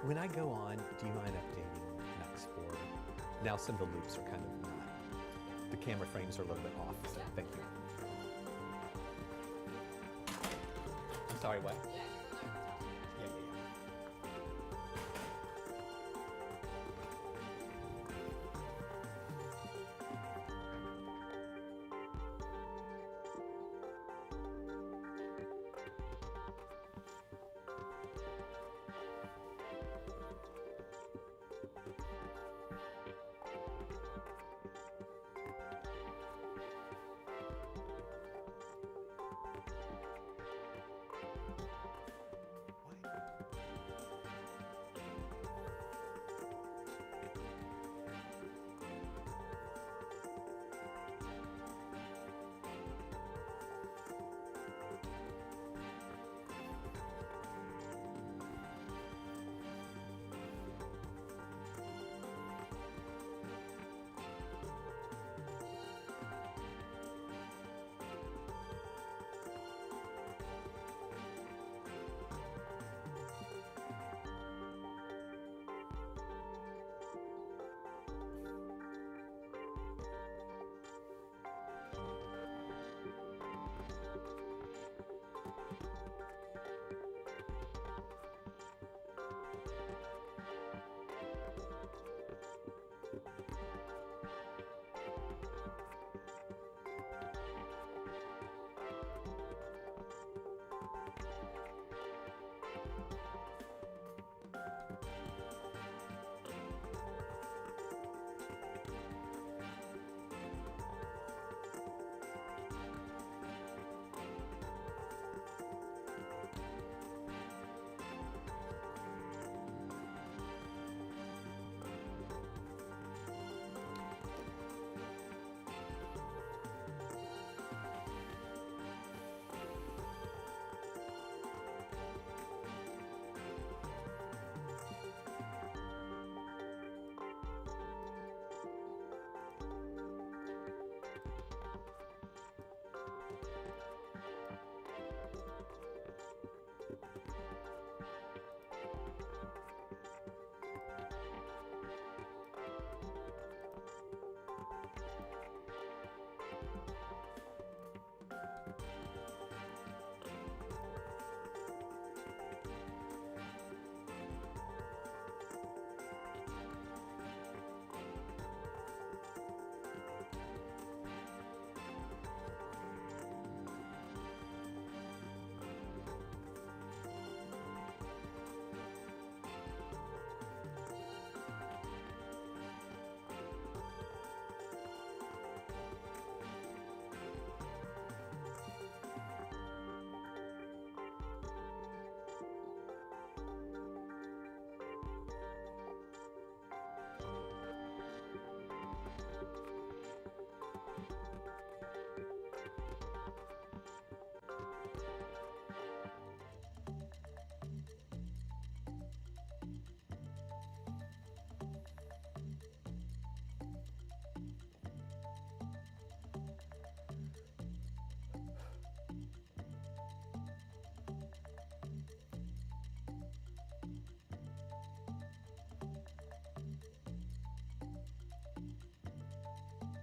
When I go on, do you mind updating Max 4? Now some of the loops are kind of not, the camera frames are a little bit off, so thank you. I'm sorry, what? Yeah, yeah, yeah.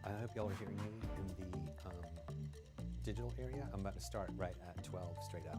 I hope y'all are hearing me in the digital area. I'm about to start right at 12 straight up.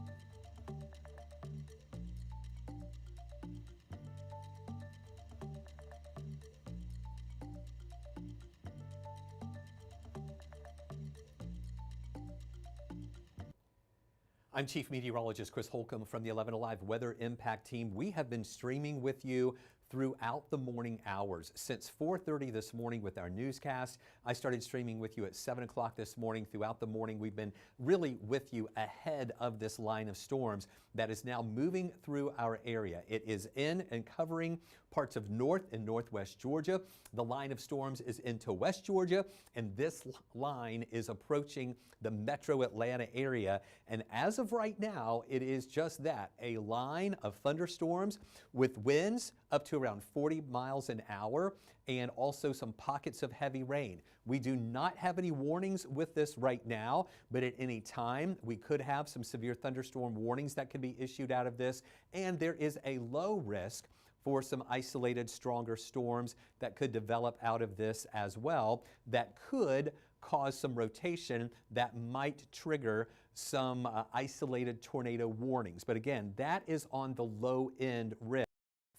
I'm Chief Meteorologist Chris Holcomb from the 11 Alive Weather Impact Team. We have been streaming with you throughout the morning hours. Since 4:30 this morning with our newscast, I started streaming with you at 7 o'clock this morning. Throughout the morning, we've been really with you ahead of this line of storms that is now moving through our area. It is in and covering parts of North and Northwest Georgia. The line of storms is into West Georgia, and this line is approaching the metro Atlanta area. And as of right now, it is just that, a line of thunderstorms with winds up to around 40 miles an hour and also some pockets of heavy rain. We do not have any warnings with this right now, but at any time we could have some severe thunderstorm warnings that could be issued out of this, and there is a low risk for some isolated stronger storms that could develop out of this as well, that could cause some rotation that might trigger some isolated tornado warnings. But again, that is on the low end risk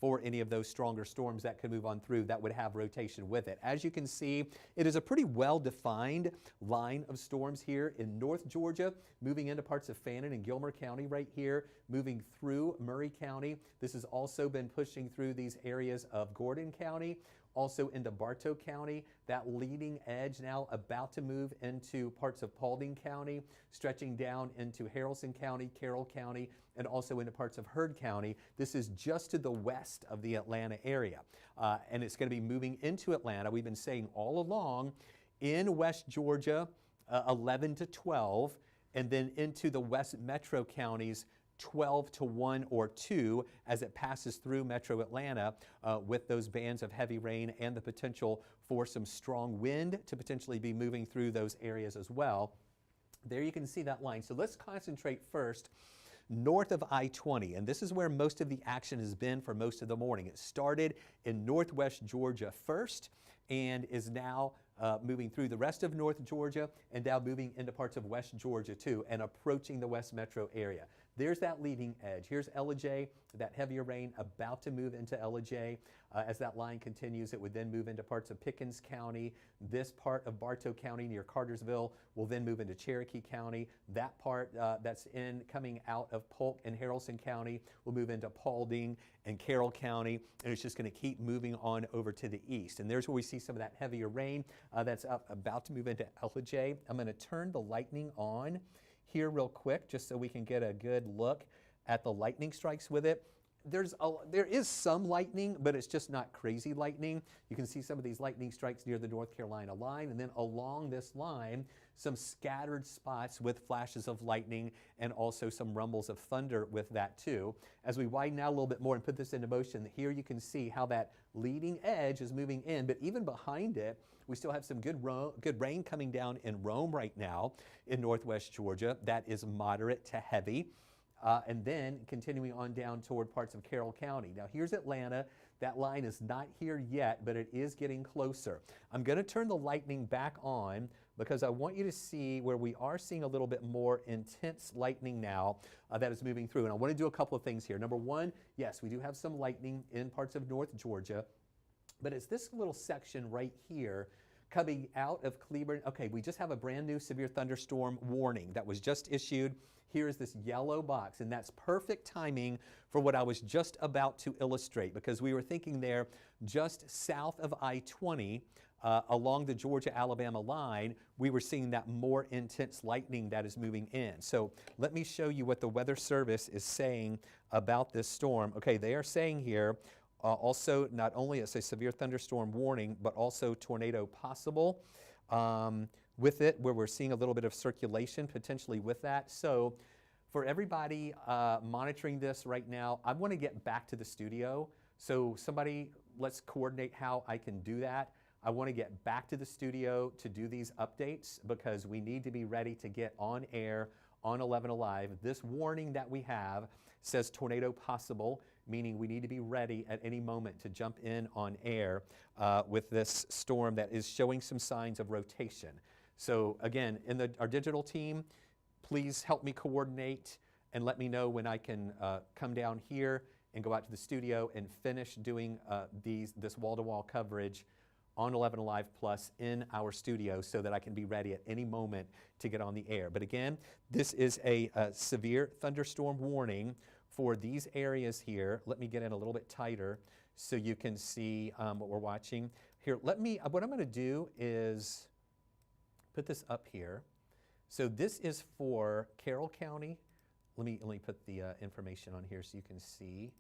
for any of those stronger storms that could move on through that would have rotation with it. As you can see, it is a pretty well-defined line of storms here in North Georgia, moving into parts of Fannin and Gilmer County right here, moving through Murray County. This has also been pushing through these areas of Gordon County, also into Bartow County. That leading edge now about to move into parts of Paulding County, stretching down into Haralson County, Carroll County, and also into parts of Heard County. This is just to the west of the Atlanta area. And it's going to be moving into Atlanta. We've been saying all along in West Georgia, 11 to 12, and then into the West Metro counties, 12 to 1 or 2 as it passes through Metro Atlanta with those bands of heavy rain and the potential for some strong wind to potentially be moving through those areas as well. There you can see that line. So let's concentrate first north of I-20, and this is where most of the action has been for most of the morning. It started in northwest Georgia first and is now moving through the rest of North Georgia and now moving into parts of West Georgia too and approaching the West Metro area. There's that leading edge. Here's Ellijay, that heavier rain about to move into Ellijay. As that line continues, it would then move into parts of Pickens County. This part of Bartow County near Cartersville will then move into Cherokee County. That part that's coming out of Polk and Haralson County will move into Paulding and Carroll County, and it's just going to keep moving on over to the east. And there's where we see some of that heavier rain that's about to move into Ellijay. I'm going to turn the lightning on here real quick just so we can get a good look at the lightning strikes with it. There is some lightning, but it's just not crazy lightning. You can see some of these lightning strikes near the North Carolina line, and then along this line, some scattered spots with flashes of lightning and also some rumbles of thunder with that too. As we widen out a little bit more and put this into motion, here you can see how that leading edge is moving in, but even behind it, we still have some good rain coming down in Rome right now in northwest Georgia. That is moderate to heavy. And then continuing on down toward parts of Carroll County. Now here's Atlanta. That line is not here yet, but it is getting closer. I'm going to turn the lightning back on because I want you to see where we are seeing a little bit more intense lightning now that is moving through. And I want to do a couple of things here. Number one, yes, we do have some lightning in parts of North Georgia, but it's this little section right here coming out of Cleburne. Okay, we just have a brand new severe thunderstorm warning that was just issued. Here's this yellow box, and that's perfect timing for what I was just about to illustrate, because we were thinking there just south of I-20 along the Georgia-Alabama line, we were seeing that more intense lightning that is moving in. So let me show you what the Weather Service is saying about this storm. Okay, they are saying here, also, not only it's a severe thunderstorm warning, but also tornado possible with it, where we're seeing a little bit of circulation potentially with that. So for everybody monitoring this right now, I want to get back to the studio. So somebody, let's coordinate how I can do that. I want to get back to the studio to do these updates because we need to be ready to get on air on 11 Alive. This warning that we have says tornado possible, meaning we need to be ready at any moment to jump in on air with this storm that is showing some signs of rotation. So again, in our digital team, please help me coordinate and let me know when I can come down here and go out to the studio and finish doing this wall-to-wall coverage on 11 Alive Plus in our studio so that I can be ready at any moment to get on the air. But again, this is a severe thunderstorm warning for these areas here. Let me get in a little bit tighter so you can see what we're watching. Here, what I'm going to do is put this up here. So this is for Carroll County. Let me put the information on here so you can see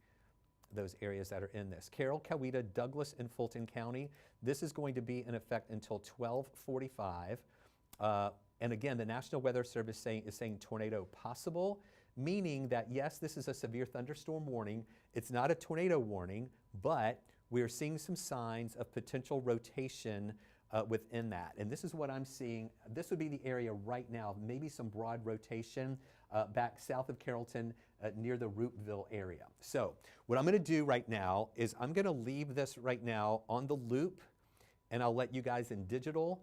those areas that are in this. Carroll, Coweta, Douglas, and Fulton County. This is going to be in effect until 12:45. And again, the National Weather Service is saying tornado possible, meaning that yes, this is a severe thunderstorm warning. It's not a tornado warning, but we're seeing some signs of potential rotation within that. And this is what I'm seeing. This would be the area right now, maybe some broad rotation back south of Carrollton near the Roopville area. So what I'm going to do right now is I'm going to leave this right now on the loop, and I'll let you guys in digital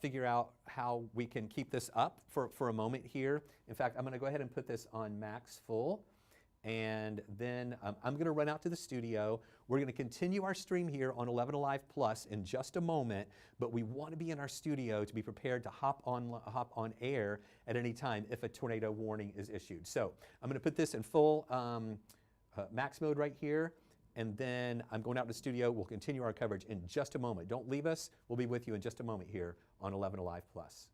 figure out how we can keep this up for a moment here. In fact, I'm going to go ahead and put this on max full. And then I'm going to run out to the studio. We're going to continue our stream here on 11 Alive Plus in just a moment, but we want to be in our studio to be prepared to hop on air at any time if a tornado warning is issued. So I'm going to put this in full max mode right here, and then I'm going out to the studio. We'll continue our coverage in just a moment. Don't leave us. We'll be with you in just a moment here on 11 Alive Plus.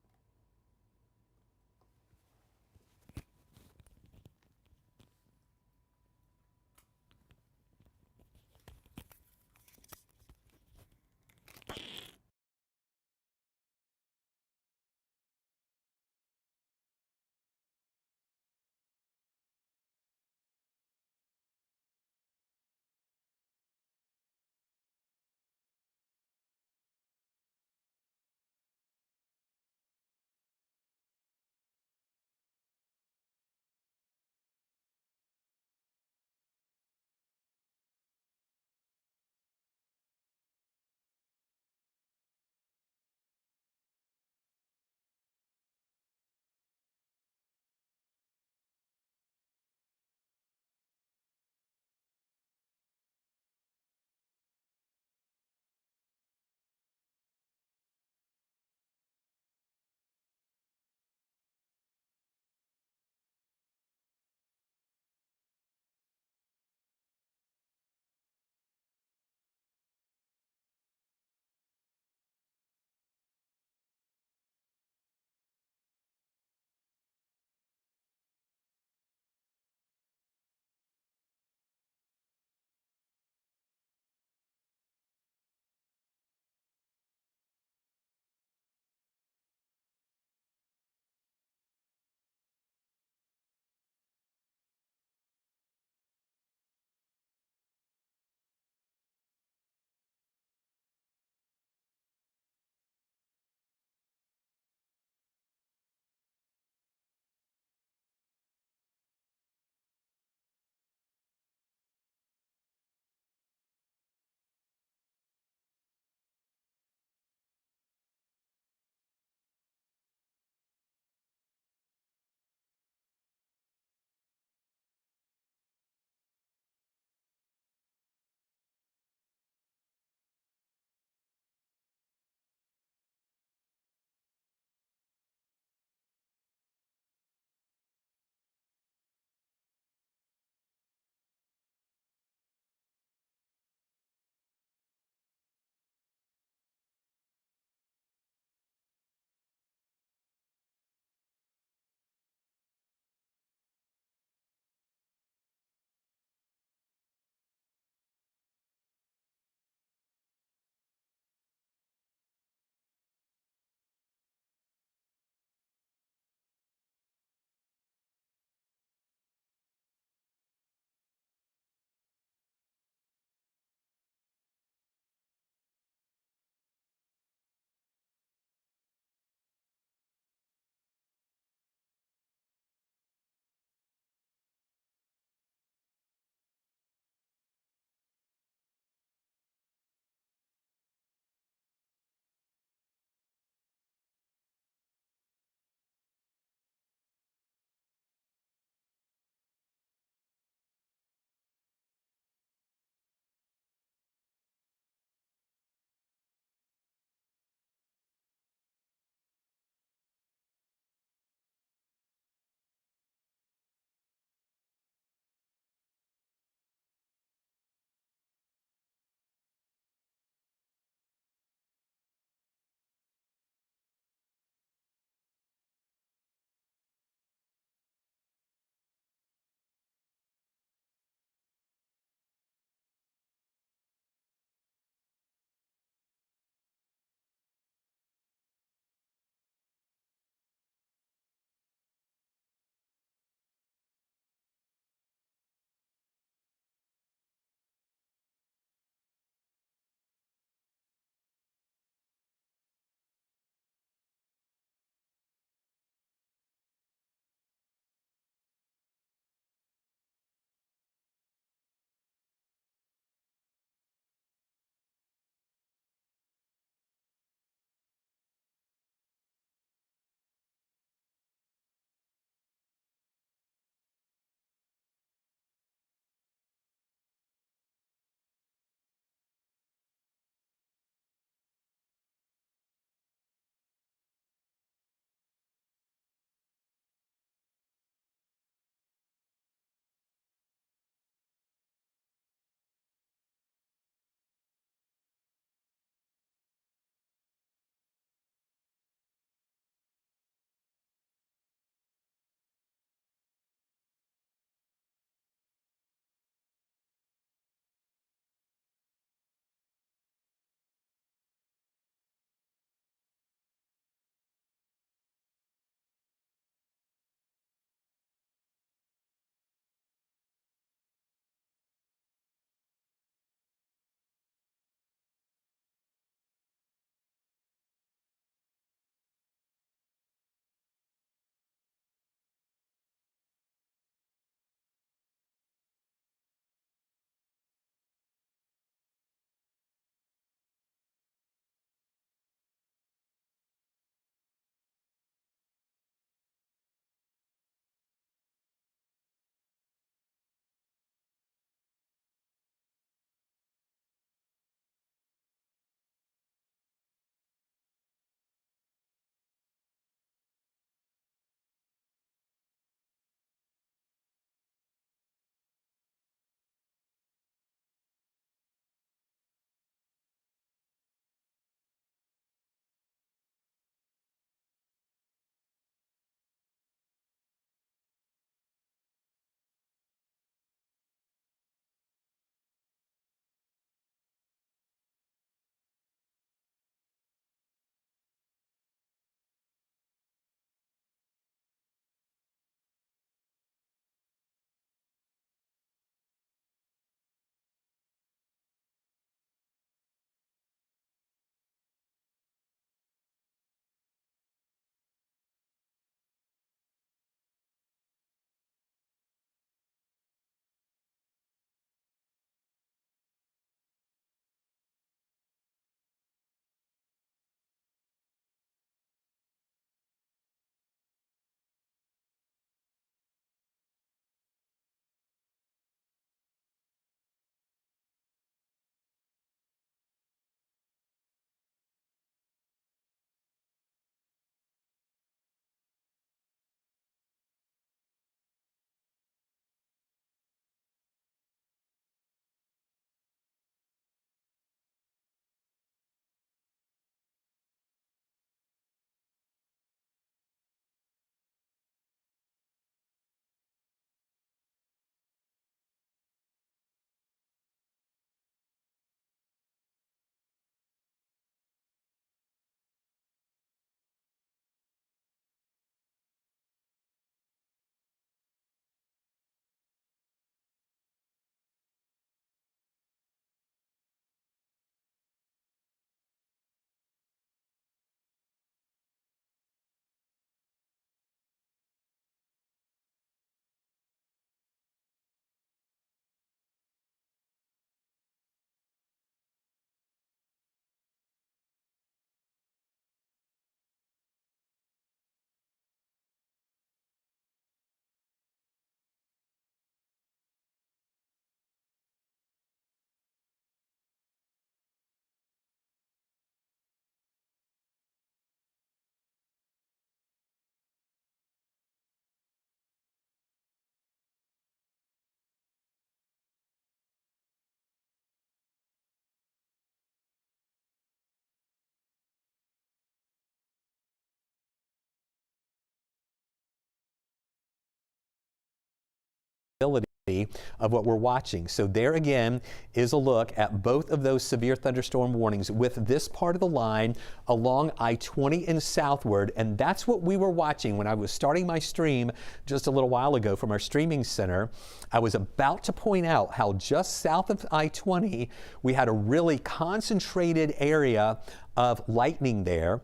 of what we're watching. So there again is a look at both of those severe thunderstorm warnings with this part of the line along I-20 and southward, and that's what we were watching when I was starting my stream just a little while ago from our streaming center. I was about to point out how just south of I-20 we had a really concentrated area of lightning there,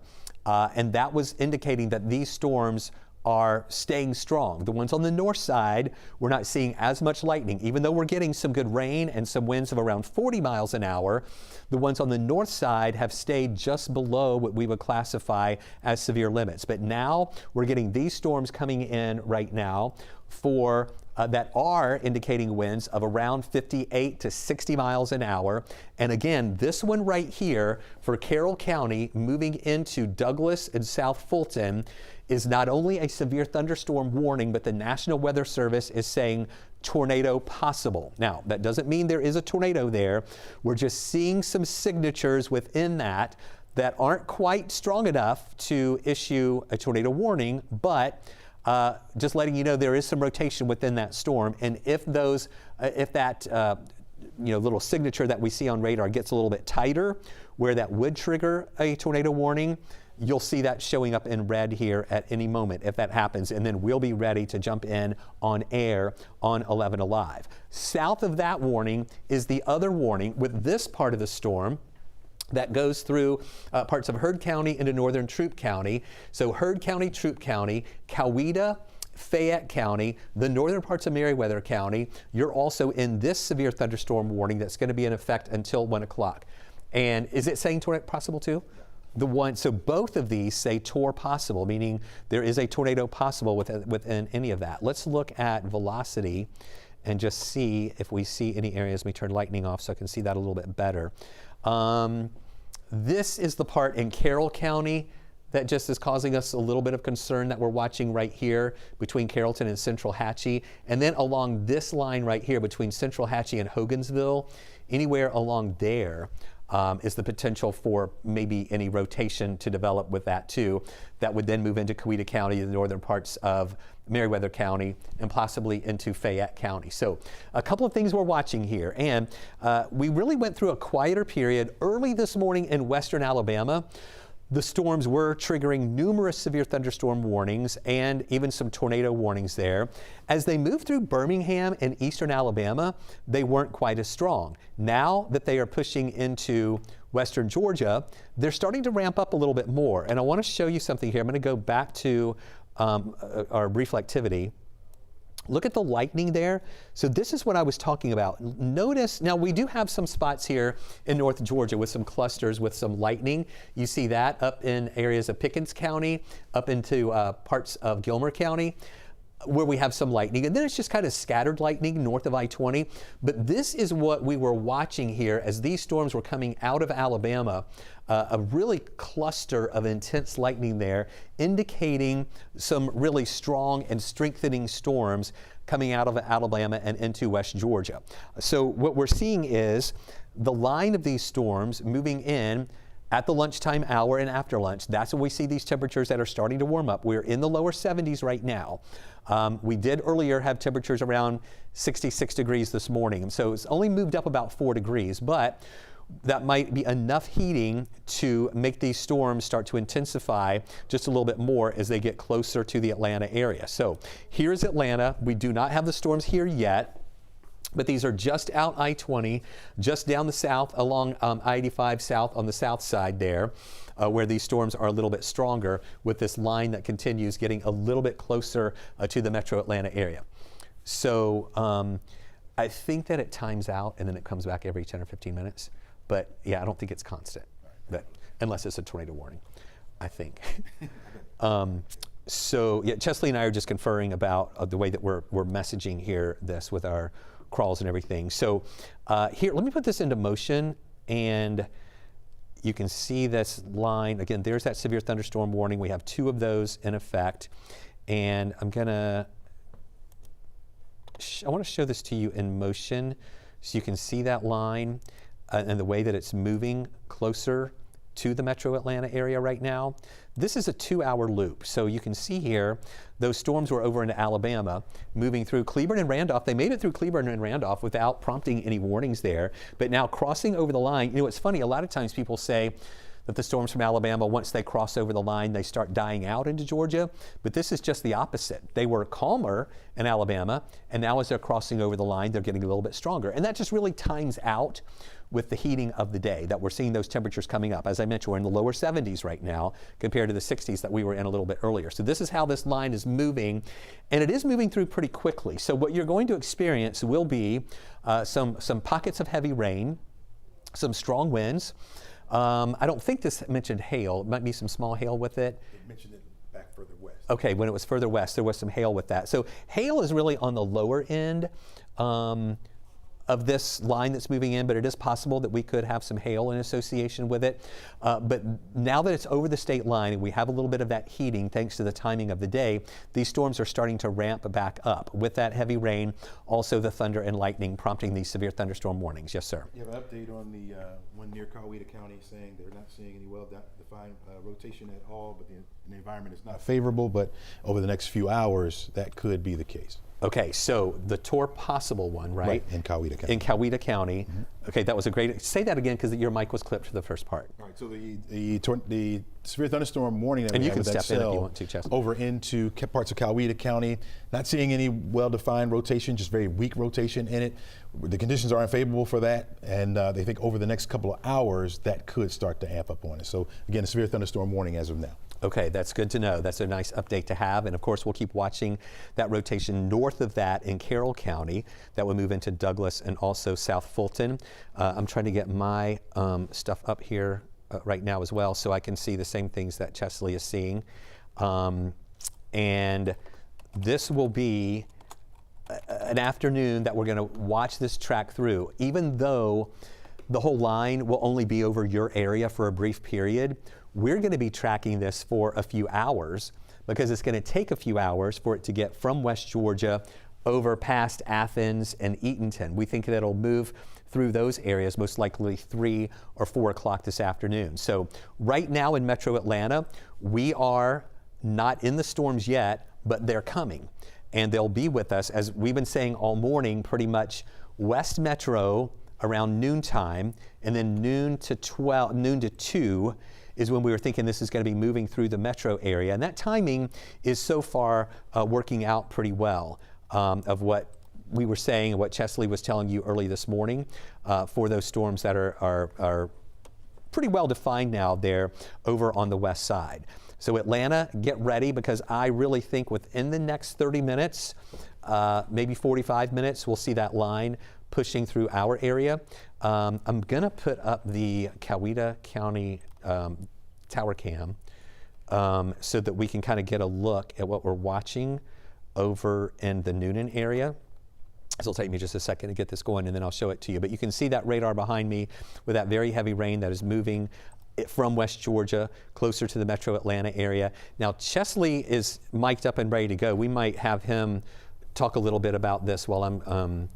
and that was indicating that these storms are staying strong. The ones on the north side, we're not seeing as much lightning. Even though we're getting some good rain and some winds of around 40 miles an hour, the ones on the north side have stayed just below what we would classify as severe limits. But now we're getting these storms coming in right now for that are indicating winds of around 58 to 60 miles an hour. And again, this one right here for Carroll County moving into Douglas and South Fulton is not only a severe thunderstorm warning, but the National Weather Service is saying tornado possible. Now, that doesn't mean there is a tornado there. We're just seeing some signatures within that aren't quite strong enough to issue a tornado warning, but just letting you know there is some rotation within that storm. And if that little signature that we see on radar gets a little bit tighter, where that would trigger a tornado warning, you'll see that showing up in red here at any moment if that happens, and then we'll be ready to jump in on air on 11 Alive. South of that warning is the other warning with this part of the storm that goes through parts of Heard County into northern Troup County. So Heard County, Troup County, Coweta, Fayette County, the northern parts of Meriwether County, you're also in this severe thunderstorm warning that's going to be in effect until 1 o'clock. And is it saying tornado possible too? So both of these say tor possible, meaning there is a tornado possible within any of that. Let's look at velocity and just see if we see any areas. Let me turn lightning off so I can see that a little bit better. This is the part in Carroll County that just is causing us a little bit of concern that we're watching right here between Carrollton and Central Hatchie. And then along this line right here between Central Hatchie and Hogansville, anywhere along there is the potential for maybe any rotation to develop with that too. That would then move into Coweta County, the northern parts of Meriwether County, and possibly into Fayette County. So a couple of things we're watching here. And we really went through a quieter period early this morning in western Alabama. The storms were triggering numerous severe thunderstorm warnings and even some tornado warnings there. As they moved through Birmingham and eastern Alabama, they weren't quite as strong. Now that they are pushing into western Georgia, they're starting to ramp up a little bit more. And I want to show you something here. I'm going to go back to our reflectivity. Look at the lightning there. So this is what I was talking about. Notice, now we do have some spots here in North Georgia with some clusters with some lightning. You see that up in areas of Pickens County, up into parts of Gilmer County, where we have some lightning. And then it's just kind of scattered lightning north of I-20. But this is what we were watching here as these storms were coming out of Alabama. A really cluster of intense lightning there, indicating some really strong and strengthening storms coming out of Alabama and into West Georgia. So what we're seeing is the line of these storms moving in at the lunchtime hour and after lunch. That's when we see these temperatures that are starting to warm up. We're in the lower 70s right now. We did earlier have temperatures around 66 degrees this morning. So it's only moved up about 4 degrees, but that might be enough heating to make these storms start to intensify just a little bit more as they get closer to the Atlanta area. So here's Atlanta. We do not have the storms here yet, but these are just out I-20, just down the south along I-85 south on the south side there, where these storms are a little bit stronger with this line that continues getting a little bit closer to the metro Atlanta area. So I think that it times out and then it comes back every 10 or 15 minutes. But yeah, I don't think it's constant, but unless it's a tornado warning, I think. So yeah, Chesley and I are just conferring about the way that we're messaging here this with our crawls and everything. So here, let me put this into motion, and you can see this line. Again, there's that severe thunderstorm warning. We have 2 of those in effect, and I want to show this to you in motion so you can see that line and the way that it's moving closer to the metro Atlanta area right now. This is a 2-hour loop. So you can see here, those storms were over into Alabama, moving through Cleburne and Randolph. They made it through Cleburne and Randolph without prompting any warnings there. But now crossing over the line, you know, it's funny, a lot of times people say that the storms from Alabama, once they cross over the line, they start dying out into Georgia. But this is just the opposite. They were calmer in Alabama, and now as they're crossing over the line, they're getting a little bit stronger. And that just really times out with the heating of the day, that we're seeing those temperatures coming up. As I mentioned, we're in the lower 70s right now compared to the 60s that we were in a little bit earlier. So this is how this line is moving, and it is moving through pretty quickly. So what you're going to experience will be some pockets of heavy rain, some strong winds. I don't think this mentioned hail. It might be some small hail with it. It mentioned it back further west. Okay, when it was further west, there was some hail with that. So hail is really on the lower end of this line that's moving in, but it is possible that we could have some hail in association with it. But now that it's over the state line and we have a little bit of that heating thanks to the timing of the day, these storms are starting to ramp back up. With that heavy rain, also the thunder and lightning prompting these severe thunderstorm warnings. Yes, sir. You have an update on the one near Coweta County saying they're not seeing any well-defined rotation at all, but the environment is not favorable, but over the next few hours, that could be the case. Okay, so the tour possible one, right? In Coweta County. In Coweta County. Okay, that was a great, say that again because your mic was clipped for the first part. All right, so the severe thunderstorm warning that and we you have can with that step in if you cell want to, Chester. over into parts of Coweta County, not seeing any well-defined rotation, just very weak rotation in it. The conditions are unfavorable for that, and they think over the next couple of hours that could start to amp up on it. So again, a severe thunderstorm warning as of now. Okay, that's good to know. That's a nice update to have. And of course, we'll keep watching that rotation north of that in Carroll County. That will move into Douglas and also South Fulton. I'm trying to get my stuff up here right now as well so I can see the same things that Chesley is seeing. And this will be an afternoon that we're going to watch this track through. Even though the whole line will only be over your area for a brief period, we're going to be tracking this for a few hours because it's going to take a few hours for it to get from West Georgia over past Athens and Eatonton. We think that it'll move through those areas, most likely 3 or 4 o'clock this afternoon. So right now in Metro Atlanta, we are not in the storms yet, but they're coming. And they'll be with us, as we've been saying all morning, pretty much West Metro around noontime, and then noon to 2 is when we were thinking this is going to be moving through the metro area. And that timing is so far working out pretty well of what we were saying and what Chesley was telling you early this morning for those storms that are pretty well defined now there over on the west side. So Atlanta, get ready, because I really think within the next 30 minutes, maybe 45 minutes, we'll see that line pushing through our area. I'm going to put up the Coweta County tower cam so that we can kind of get a look at what we're watching over in the Noonan area. It'll take me just a second to get this going, and then I'll show it to you. But you can see that radar behind me with that very heavy rain that is moving from West Georgia closer to the Metro Atlanta area. Now, Chesley is mic'd up and ready to go. We might have him talk a little bit about this while I'm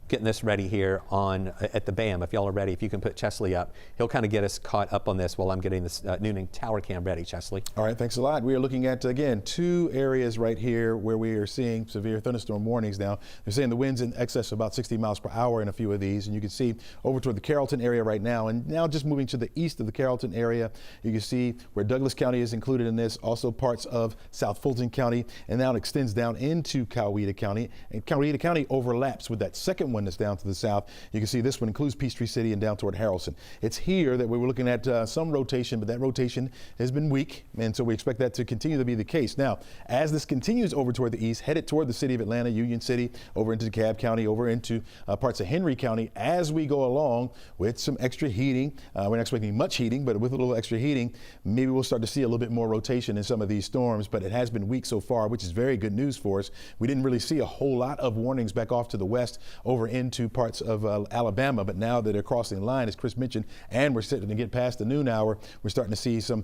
getting this ready here on at the BAM. If y'all are ready, if you can put Chesley up, he'll kind of get us caught up on this while I'm getting this Noonan tower cam ready. Chesley. All right, thanks a lot. We are looking at, again, 2 areas right here where we are seeing severe thunderstorm warnings now. They're saying the winds in excess of about 60 miles per hour in a few of these, and you can see over toward the Carrollton area right now, and now just moving to the east of the Carrollton area, you can see where Douglas County is included in this, also parts of South Fulton County, and now it extends down into Coweta County, and Coweta County overlaps with that second one that's down to the south. You can see this one includes Peachtree City and down toward Harrelson. It's here that we were looking at some rotation, but that rotation has been weak, and so we expect that to continue to be the case. Now, as this continues over toward the east, headed toward the city of Atlanta, Union City, over into DeKalb County, over into parts of Henry County, as we go along with some extra heating, we're not expecting much heating, but with a little extra heating, maybe we'll start to see a little bit more rotation in some of these storms, but it has been weak so far, which is very good news for us. We didn't really see a whole lot of warnings back off to the west over into parts of Alabama, but now that they're crossing the line, as Chris mentioned, and we're starting to get past the noon hour, we're starting to see some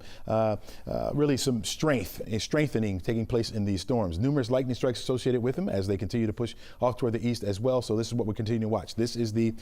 really some strengthening taking place in these storms. Numerous lightning strikes associated with them as they continue to push off toward the east as well. So this is what we're continuing to watch. This is the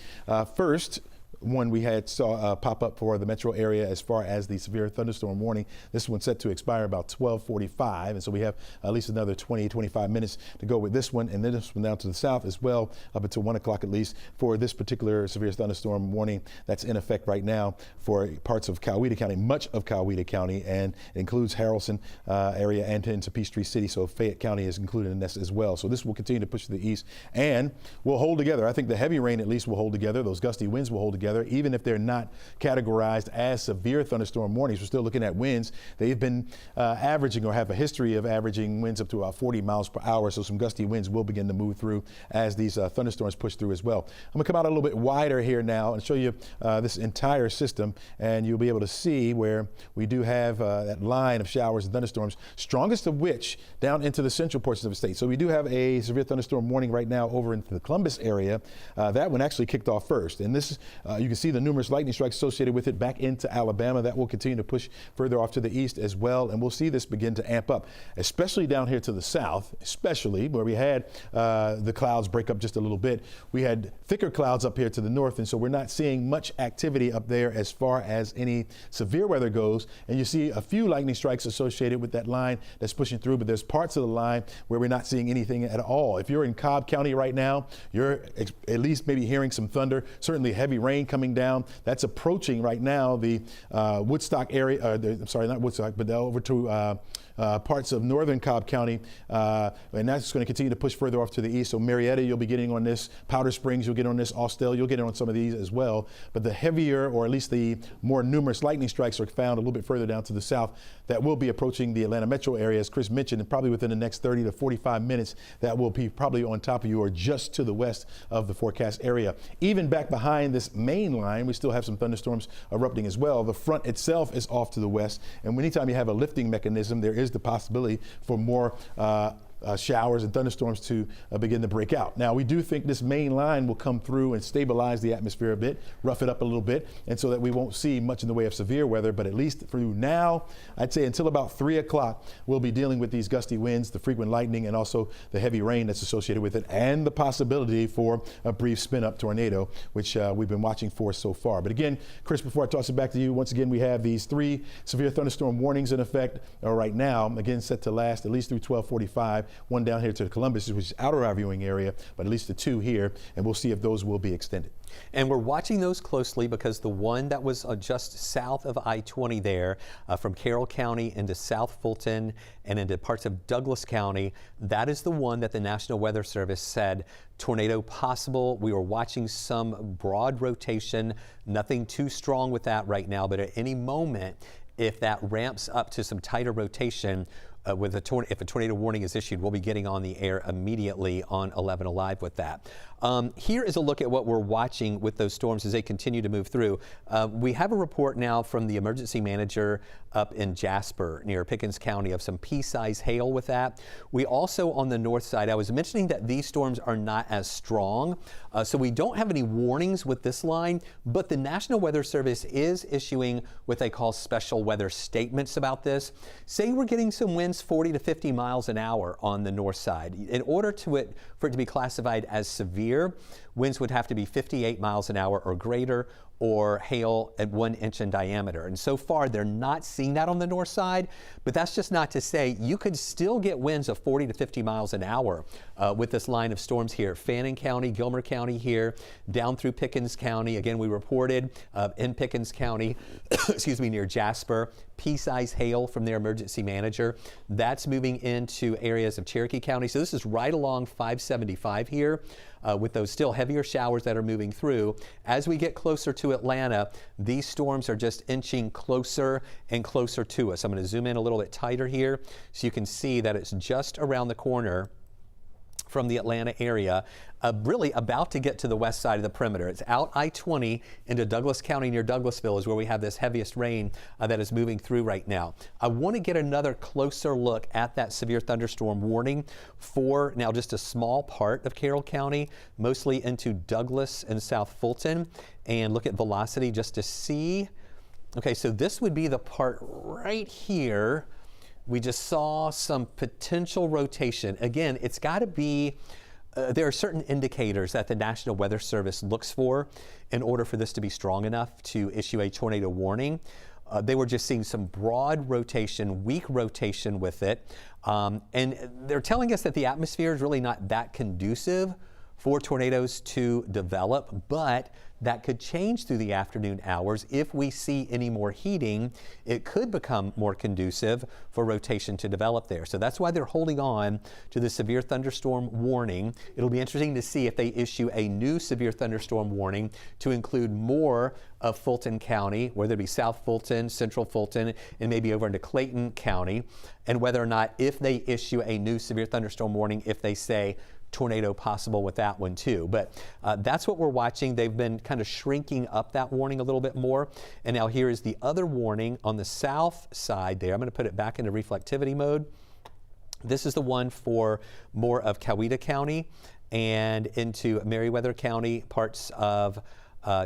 first one we had saw pop up for the metro area as far as the severe thunderstorm warning. This one's set to expire about 12:45, and so we have at least another 25 minutes to go with this one, and then this one down to the south as well, up until 1 o'clock at least for this particular severe thunderstorm warning that's in effect right now for parts of Coweta County, much of Coweta County, and it includes Haralson area and into Peachtree City, so Fayette County is included in this as well. So this will continue to push to the east and will hold together. I think the heavy rain at least will hold together. Those gusty winds will hold together. Even if they're not categorized as severe thunderstorm warnings, we're still looking at winds. They've been averaging or have a history of averaging winds up to about 40 miles per hour. So some gusty winds will begin to move through as these thunderstorms push through as well. I'm going to come out a little bit wider here now and show you this entire system, and you'll be able to see where we do have that line of showers and thunderstorms, strongest of which down into the central portions of the state. So we do have a severe thunderstorm warning right now over into the Columbus area. That one actually kicked off first, and this you can see the numerous lightning strikes associated with it back into Alabama. That will continue to push further off to the east as well, and we'll see this begin to amp up, especially down here to the south, especially where we had the clouds break up just a little bit. We had thicker clouds up here to the north, and so we're not seeing much activity up there as far as any severe weather goes. And you see a few lightning strikes associated with that line that's pushing through, but there's parts of the line where we're not seeing anything at all. If you're in Cobb County right now, you're at least maybe hearing some thunder, certainly heavy rain coming down. That's approaching right now the Woodstock area, I'm sorry, not Woodstock, but over to parts of northern Cobb County, and that's going to continue to push further off to the east. So Marietta, you'll be getting on this. Powder Springs, you'll get on this. Austell, you'll get on some of these as well. But the heavier, or at least the more numerous lightning strikes are found a little bit further down to the south. That will be approaching the Atlanta metro area, as Chris mentioned, and probably within the next 30 to 45 minutes, that will be probably on top of you or just to the west of the forecast area. Even back behind this main line, we still have some thunderstorms erupting as well. The front itself is off to the west, and anytime you have a lifting mechanism, there is the possibility for more showers and thunderstorms to begin to break out. Now, we do think this main line will come through and stabilize the atmosphere a bit, rough it up a little bit, and so that we won't see much in the way of severe weather. But at least through now, I'd say until about 3 o'clock, we'll be dealing with these gusty winds, the frequent lightning, and also the heavy rain that's associated with it, and the possibility for a brief spin-up tornado, which we've been watching for so far. But again, Chris, before I toss it back to you, once again, we have these 3 severe thunderstorm warnings in effect right now, again, set to last at least through 12:45. One down here to Columbus, which is out of our viewing area, but at least the 2 here, and we'll see if those will be extended. And we're watching those closely because the one that was just south of I-20 there, from Carroll County into South Fulton and into parts of Douglas County, that is the one that the National Weather Service said tornado possible. We were watching some broad rotation, nothing too strong with that right now, but at any moment, if that ramps up to some tighter rotation, if a tornado warning is issued, we'll be getting on the air immediately on 11 Alive with that. Here is a look at what we're watching with those storms as they continue to move through. We have a report now from the emergency manager up in Jasper near Pickens County of some pea-size hail with that. We also on the north side, I was mentioning that these storms are not as strong, so we don't have any warnings with this line, but the National Weather Service is issuing what they call special weather statements about this. Say we're getting some winds 40 to 50 miles an hour on the north side. In order for it to be classified as severe, winds would have to be 58 miles an hour or greater, or hail at 1 inch in diameter. And so far, they're not seeing that on the north side, but that's just not to say you could still get winds of 40 to 50 miles an hour with this line of storms here. Fannin County, Gilmer County here, down through Pickens County. Again, we reported in Pickens County, excuse me, near Jasper, pea-size hail from their emergency manager. That's moving into areas of Cherokee County. So this is right along 575 here. With those still heavier showers that are moving through. As we get closer to Atlanta, these storms are just inching closer and closer to us. I'm going to zoom in a little bit tighter here so you can see that it's just around the corner from the Atlanta area, really about to get to the west side of the perimeter. It's out I-20 into Douglas County near Douglasville is where we have this heaviest rain that is moving through right now. I want to get another closer look at that severe thunderstorm warning for now just a small part of Carroll County, mostly into Douglas and South Fulton, and look at velocity just to see. Okay, so this would be the part right here. We just saw some potential rotation. Again, it's got to be there are certain indicators that the National Weather Service looks for in order for this to be strong enough to issue a tornado warning. They were just seeing some broad rotation, weak rotation with it. And they're telling us that the atmosphere is really not that conducive for tornadoes to develop, but that could change through the afternoon hours. If we see any more heating, it could become more conducive for rotation to develop there. So that's why they're holding on to the severe thunderstorm warning. It'll be interesting to see if they issue a new severe thunderstorm warning to include more of Fulton County, whether it be South Fulton, Central Fulton, and maybe over into Clayton County, and whether or not if they issue a new severe thunderstorm warning, if they say tornado possible with that one too. But that's what we're watching. They've been kind of shrinking up that warning a little bit more. And now here is the other warning on the south side there. I'm going to put it back into reflectivity mode. This is the one for more of Coweta County and into Meriwether County, parts of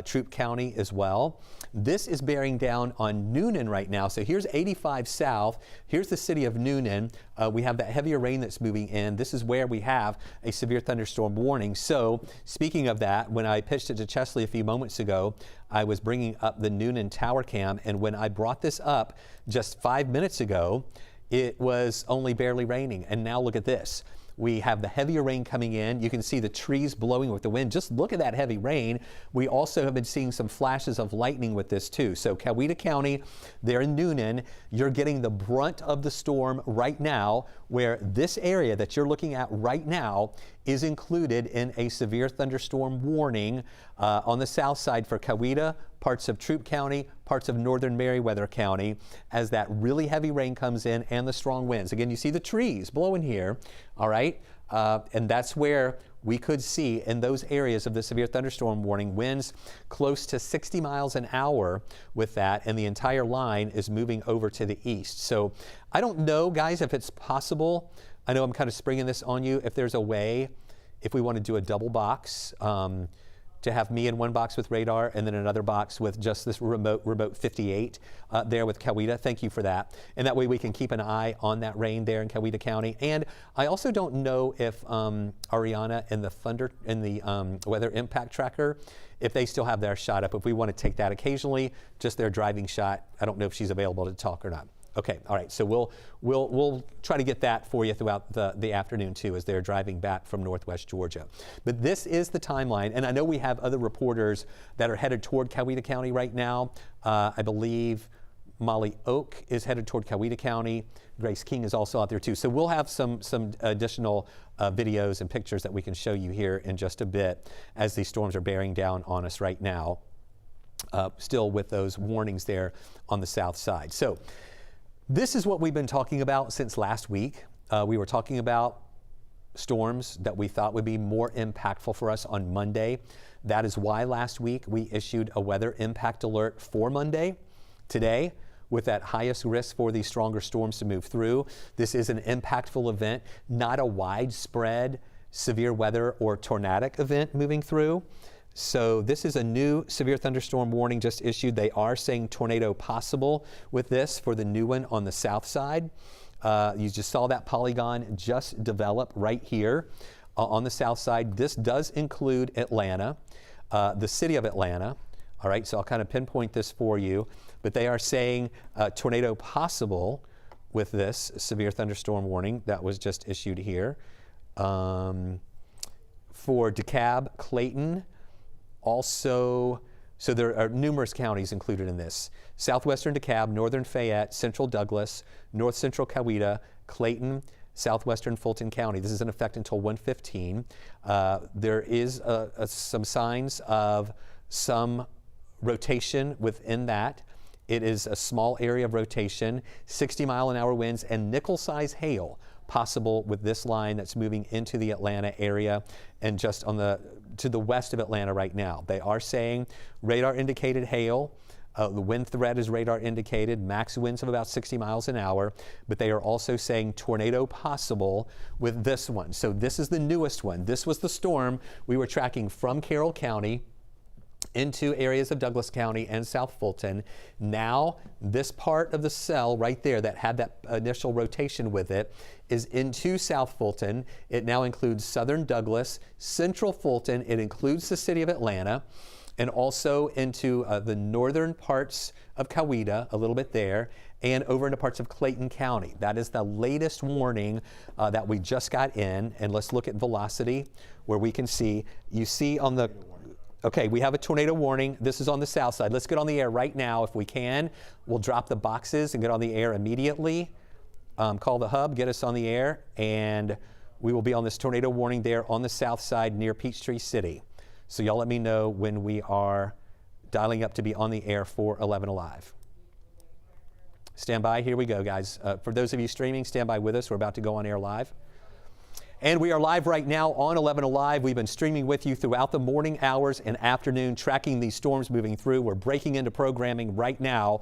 Troup County as well. This is bearing down on Newnan right now. So here's 85 south. Here's the city of Newnan. We have that heavier rain that's moving in. This is where we have a severe thunderstorm warning. So speaking of that, when I pitched it to Chesley a few moments ago, I was bringing up the Newnan tower cam. And when I brought this up just 5 minutes ago, it was only barely raining. And now look at this. We have the heavier rain coming in. You can see the trees blowing with the wind. Just look at that heavy rain. We also have been seeing some flashes of lightning with this too. So Coweta County, there in Newnan, you're getting the brunt of the storm right now, where this area that you're looking at right now is included in a severe thunderstorm warning on the south side for Coweta, parts of Troup County, parts of northern Meriwether County, as that really heavy rain comes in and the strong winds. Again, you see the trees blowing here, all right? And that's where we could see in those areas of the severe thunderstorm warning winds close to 60 miles an hour with that, and the entire line is moving over to the east. So I don't know, guys, if it's possible. I know I'm kind of springing this on you. If there's a way, if we want to do a double box, to have me in one box with radar and then another box with just this remote 58 there with Coweta. Thank you for that. And that way we can keep an eye on that rain there in Coweta County. And I also don't know if Ariana and the weather impact tracker, if they still have their shot up. If we want to take that occasionally, just their driving shot. I don't know if she's available to talk or not. Okay, all right, so we'll try to get that for you throughout the afternoon too as they're driving back from Northwest Georgia. But this is the timeline, and I know we have other reporters that are headed toward Coweta County right now. I believe Molly Oak is headed toward Coweta County. Grace King is also out there too. So we'll have some additional videos and pictures that we can show you here in just a bit as these storms are bearing down on us right now, still with those warnings there on the south side. So this is what we've been talking about since last week. We were talking about storms that we thought would be more impactful for us on Monday. That is why last week we issued a weather impact alert for Monday. Today, with that highest risk for these stronger storms to move through, this is an impactful event, not a widespread severe weather or tornadic event moving through. So this is a new severe thunderstorm warning just issued. They are saying tornado possible with this for the new one on the south side. You just saw that polygon just develop right here on the south side. This does include Atlanta, the city of Atlanta. All right, so I'll kind of pinpoint this for you. But they are saying tornado possible with this severe thunderstorm warning that was just issued here. For DeKalb, Clayton, also, so there are numerous counties included in this. Southwestern DeKalb, Northern Fayette, Central Douglas, North Central Coweta, Clayton, Southwestern Fulton County. This is in effect until 1:15. There is some signs of some rotation within that. It is a small area of rotation, 60-mile-an-hour winds and nickel-size hail possible with this line that's moving into the Atlanta area and just to the west of Atlanta right now. They are saying radar indicated hail. The wind threat is radar indicated, max winds of about 60 miles an hour, but they are also saying tornado possible with this one. So this is the newest one. This was the storm we were tracking from Carroll County into areas of Douglas County and South Fulton. Now, this part of the cell right there that had that initial rotation with it is into South Fulton. It now includes southern Douglas, central Fulton. It includes the city of Atlanta, and also into the northern parts of Coweta, a little bit there, and over into parts of Clayton County. That is the latest warning that we just got in. And let's look at velocity, where we can see, you see on the, okay, we have a tornado warning. This is on the south side. Let's get on the air right now if we can. We'll drop the boxes and get on the air immediately. Call the hub, get us on the air, and we will be on this tornado warning there on the south side near Peachtree City. So y'all let me know when we are dialing up to be on the air for 11 Alive. Stand by. Here we go, guys. For those of you streaming, stand by with us. We're about to go on air live. And we are live right now on 11 Alive. We've been streaming with you throughout the morning hours and afternoon, tracking these storms moving through. We're breaking into programming right now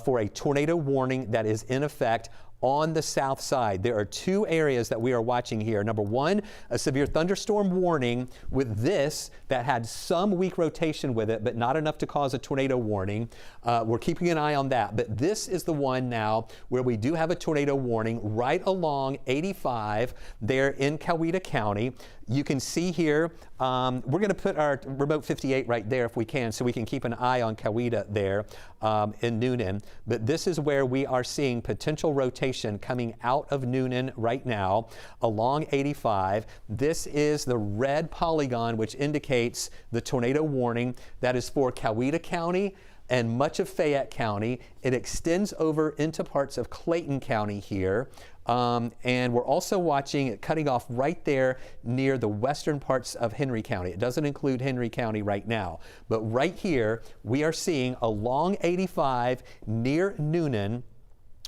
for a tornado warning that is in effect on the south side. There are two areas that we are watching here. Number one, a severe thunderstorm warning with this that had some weak rotation with it, but not enough to cause a tornado warning. We're keeping an eye on that. But this is the one now where we do have a tornado warning right along 85 there in Coweta County. You can see here, we're going to put our remote 58 right there if we can, so we can keep an eye on Coweta there in Newnan. But this is where we are seeing potential rotation coming out of Newnan right now along 85. This is the red polygon, which indicates the tornado warning that is for Coweta County and much of Fayette County. It extends over into parts of Clayton County here. And we're also watching it cutting off right there near the western parts of Henry County. It doesn't include Henry County right now, but right here we are seeing along 85 near Newnan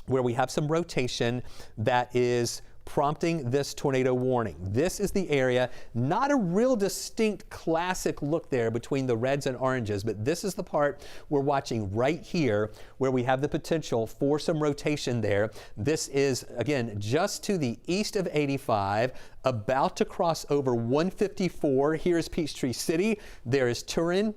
where we have some rotation that is prompting this tornado warning. This is the area, not a real distinct classic look there between the reds and oranges, but this is the part we're watching right here where we have the potential for some rotation there. This is, again, just to the east of 85, about to cross over 154. Here's Peachtree City. There is Turin.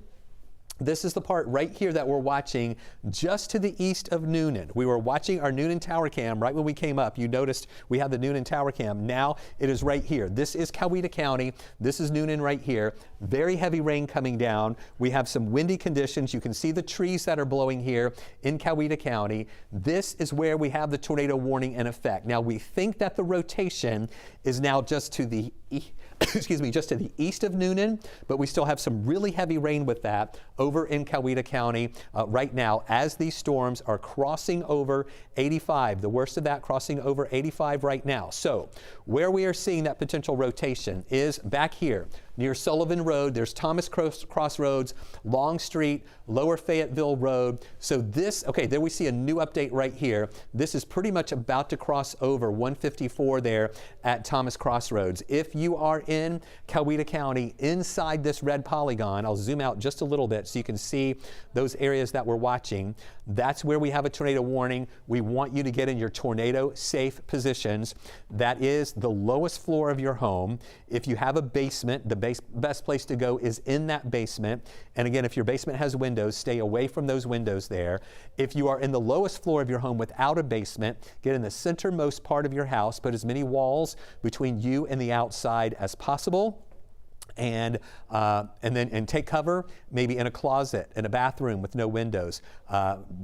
This is the part right here that we're watching just to the east of Newnan. We were watching our Newnan Tower Cam right when we came up. You noticed we have the Newnan Tower Cam. Now it is right here. This is Coweta County. This is Newnan right here. Very heavy rain coming down. We have some windy conditions. You can see the trees that are blowing here in Coweta County. This is where we have the tornado warning in effect. Now we think that the rotation is now just to the just to the east of Newnan, but we still have some really heavy rain with that over in Coweta County right now as these storms are crossing over 85. The worst of that crossing over 85 right now. So where we are seeing that potential rotation is back here near Sullivan Road. There's Thomas Crossroads, Long Street, Lower Fayetteville Road. So this, okay, there we see a new update right here. This is pretty much about to cross over 154 there at Thomas Crossroads. If you are in Coweta County inside this red polygon, I'll zoom out just a little bit so you can see those areas that we're watching. That's where we have a tornado warning. We want you to get in your tornado safe positions. That is the lowest floor of your home. If you have a basement, the best place to go is in that basement. And again, if your basement has windows, stay away from those windows there. If you are in the lowest floor of your home without a basement, get in the centermost part of your house, put as many walls between you and the outside as possible. And take cover maybe in a closet, in a bathroom with no windows.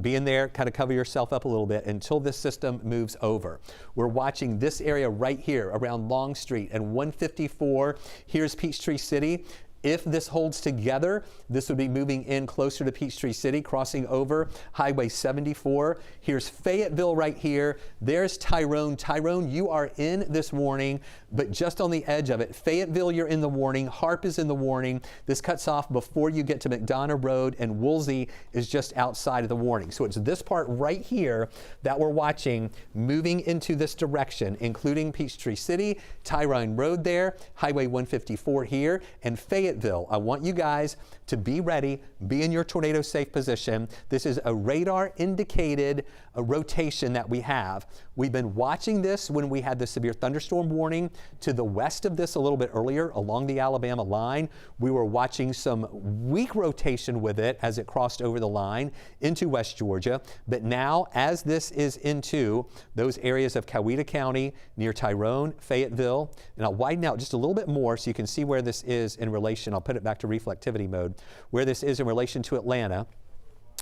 Be in there, kind of cover yourself up a little bit until this system moves over. We're watching this area right here around Long Street and 154. Here's Peachtree City. If this holds together, this would be moving in closer to Peachtree City, crossing over Highway 74. Here's Fayetteville right here. There's Tyrone. Tyrone, you are in this warning, but just on the edge of it. Fayetteville, you're in the warning. Harp is in the warning. This cuts off before you get to McDonough Road, and Woolsey is just outside of the warning. So it's this part right here that we're watching moving into this direction, including Peachtree City, Tyrone Road there, Highway 154 here, and Fayetteville Fayetteville. I want you guys to be ready, be in your tornado safe position. This is a radar indicated rotation that we have. We've been watching this when we had the severe thunderstorm warning to the west of this a little bit earlier along the Alabama line. We were watching some weak rotation with it as it crossed over the line into West Georgia. But now, as this is into those areas of Coweta County near Tyrone, Fayetteville, and I'll widen out just a little bit more so you can see where this is in relation. I'll put it back to reflectivity mode, where this is in relation to Atlanta.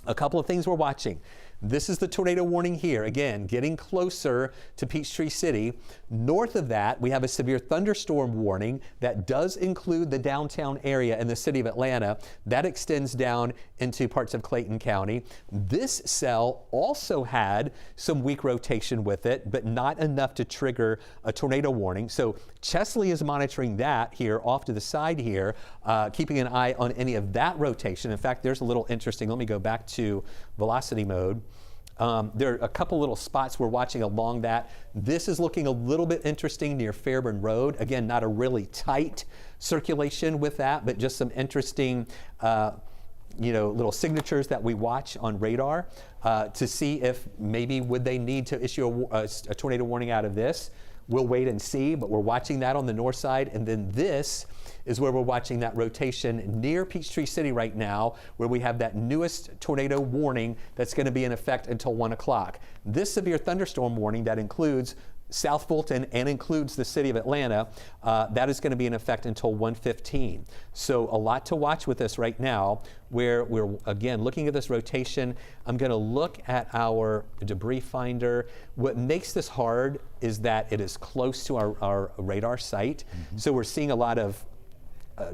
A couple of things we're watching. This is the tornado warning here. Again, getting closer to Peachtree City. North of that, we have a severe thunderstorm warning that does include the downtown area in the city of Atlanta. That extends down into parts of Clayton County. This cell also had some weak rotation with it, but not enough to trigger a tornado warning. So Chesley is monitoring that here off to the side here, keeping an eye on any of that rotation. In fact, there's a little interesting, let me go back to velocity mode. There are a couple little spots we're watching along that. This is looking a little bit interesting near Fairburn Road. Again, not a really tight circulation with that, but just some interesting little signatures that we watch on radar to see if maybe would they need to issue a tornado warning out of this. We'll wait and see, but we're watching that on the north side. And then this is where we're watching that rotation near Peachtree City right now, where we have that newest tornado warning that's going to be in effect until 1 o'clock. This severe thunderstorm warning that includes South Fulton and includes the city of Atlanta, that is going to be in effect until 1:15. So a lot to watch with this right now, where we're again looking at this rotation. I'm going to look at our debris finder. What makes this hard is that it is close to our radar site. So we're seeing a lot of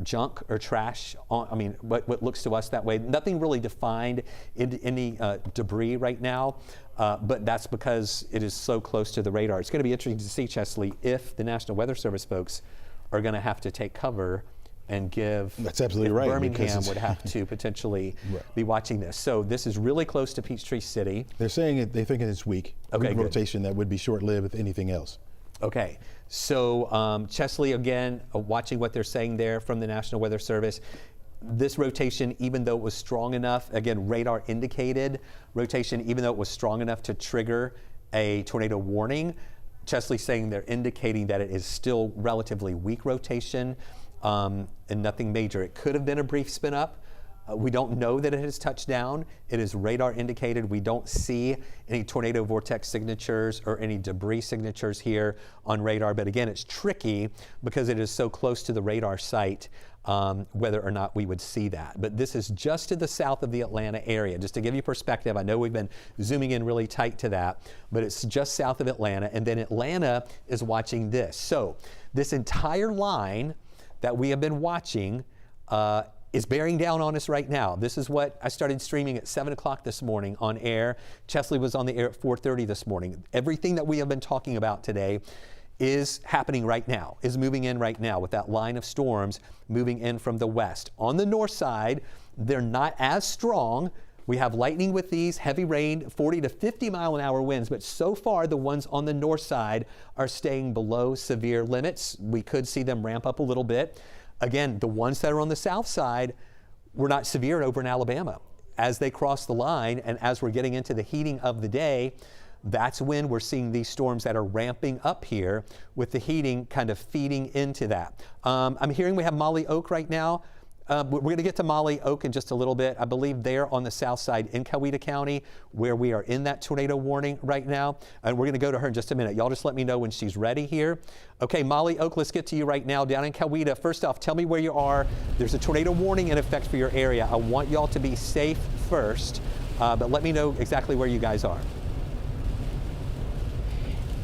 junk or trash on, what looks to us that way. Nothing really defined in any debris right now, but that's because it is so close to the radar. It's going to be interesting to see, Chesley, if the National Weather Service folks are going to have to take cover and give. That's absolutely right. Birmingham would have to potentially be watching this. So this is really close to Peachtree City. They're saying they think it's weak. Okay, weak good. rotation that would be short-lived with anything else. Okay, so Chesley, again, watching what they're saying there from the National Weather Service. This rotation, even though it was strong enough, again, radar indicated rotation, even though it was strong enough to trigger a tornado warning, Chesley's saying they're indicating that it is still relatively weak rotation and nothing major. It could have been a brief spin up. We don't know that it has touched down. It is radar indicated. We don't see any tornado vortex signatures or any debris signatures here on radar. But again, it's tricky because it is so close to the radar site whether or not we would see that. But this is just to the south of the Atlanta area. Just to give you perspective, I know we've been zooming in really tight to that, but it's just south of Atlanta. And then Atlanta is watching this. So this entire line that we have been watching is bearing down on us right now. This is what I started streaming at 7 o'clock this morning on air. Chesley was on the air at 4:30 this morning. Everything that we have been talking about today is happening right now, is moving in right now with that line of storms moving in from the west. On the north side, they're not as strong. We have lightning with these, heavy rain, 40 to 50 mile an hour winds, but so far the ones on the north side are staying below severe limits. We could see them ramp up a little bit. Again, the ones that are on the south side were not severe over in Alabama. As they cross the line and as we're getting into the heating of the day, that's when we're seeing these storms that are ramping up here with the heating kind of feeding into that. I'm hearing we have Molly Oak right now. We're going to get to Molly Oak in just a little bit. I believe they're on the south side in Coweta County where we are in that tornado warning right now. And we're going to go to her in just a minute. Y'all just let me know when she's ready here. Okay, Molly Oak, let's get to you right now down in Coweta. First off, tell me where you are. There's a tornado warning in effect for your area. I want y'all to be safe first, but let me know exactly where you guys are.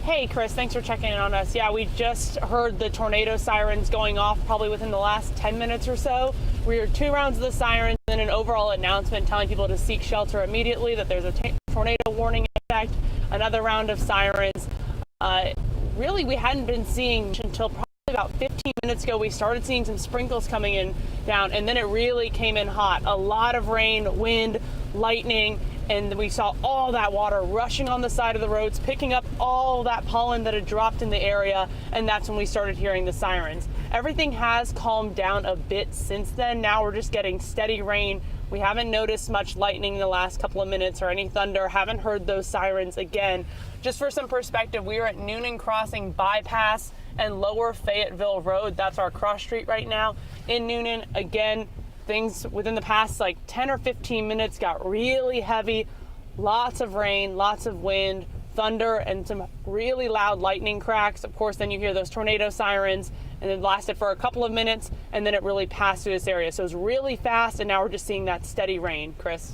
Hey, Chris, thanks for checking in on us. Yeah, we just heard the tornado sirens going off probably within the last 10 minutes or so. We heard 2 rounds of the sirens and an overall announcement telling people to seek shelter immediately, that there's a tornado warning in effect, another round of sirens. Really, we hadn't been seeing until probably about 15 minutes ago. We started seeing some sprinkles coming in down, and then it really came in hot. A lot of rain, wind, lightning, and we saw all that water rushing on the side of the roads, picking up all that pollen that had dropped in the area, and that's when we started hearing the sirens. Everything has calmed down a bit since then. Now we're just getting steady rain. We haven't noticed much lightning in the last couple of minutes or any thunder, haven't heard those sirens again. Just for some perspective, we are at Noonan Crossing Bypass and Lower Fayetteville Road. That's our cross street right now in Noonan. Again, things within the past like 10 or 15 minutes got really heavy. Lots of rain, lots of wind, thunder, and some really loud lightning cracks. Of course, then you hear those tornado sirens, and it lasted for a couple of minutes, and then it really passed through this area. So it was really fast, and now we're just seeing that steady rain. Chris?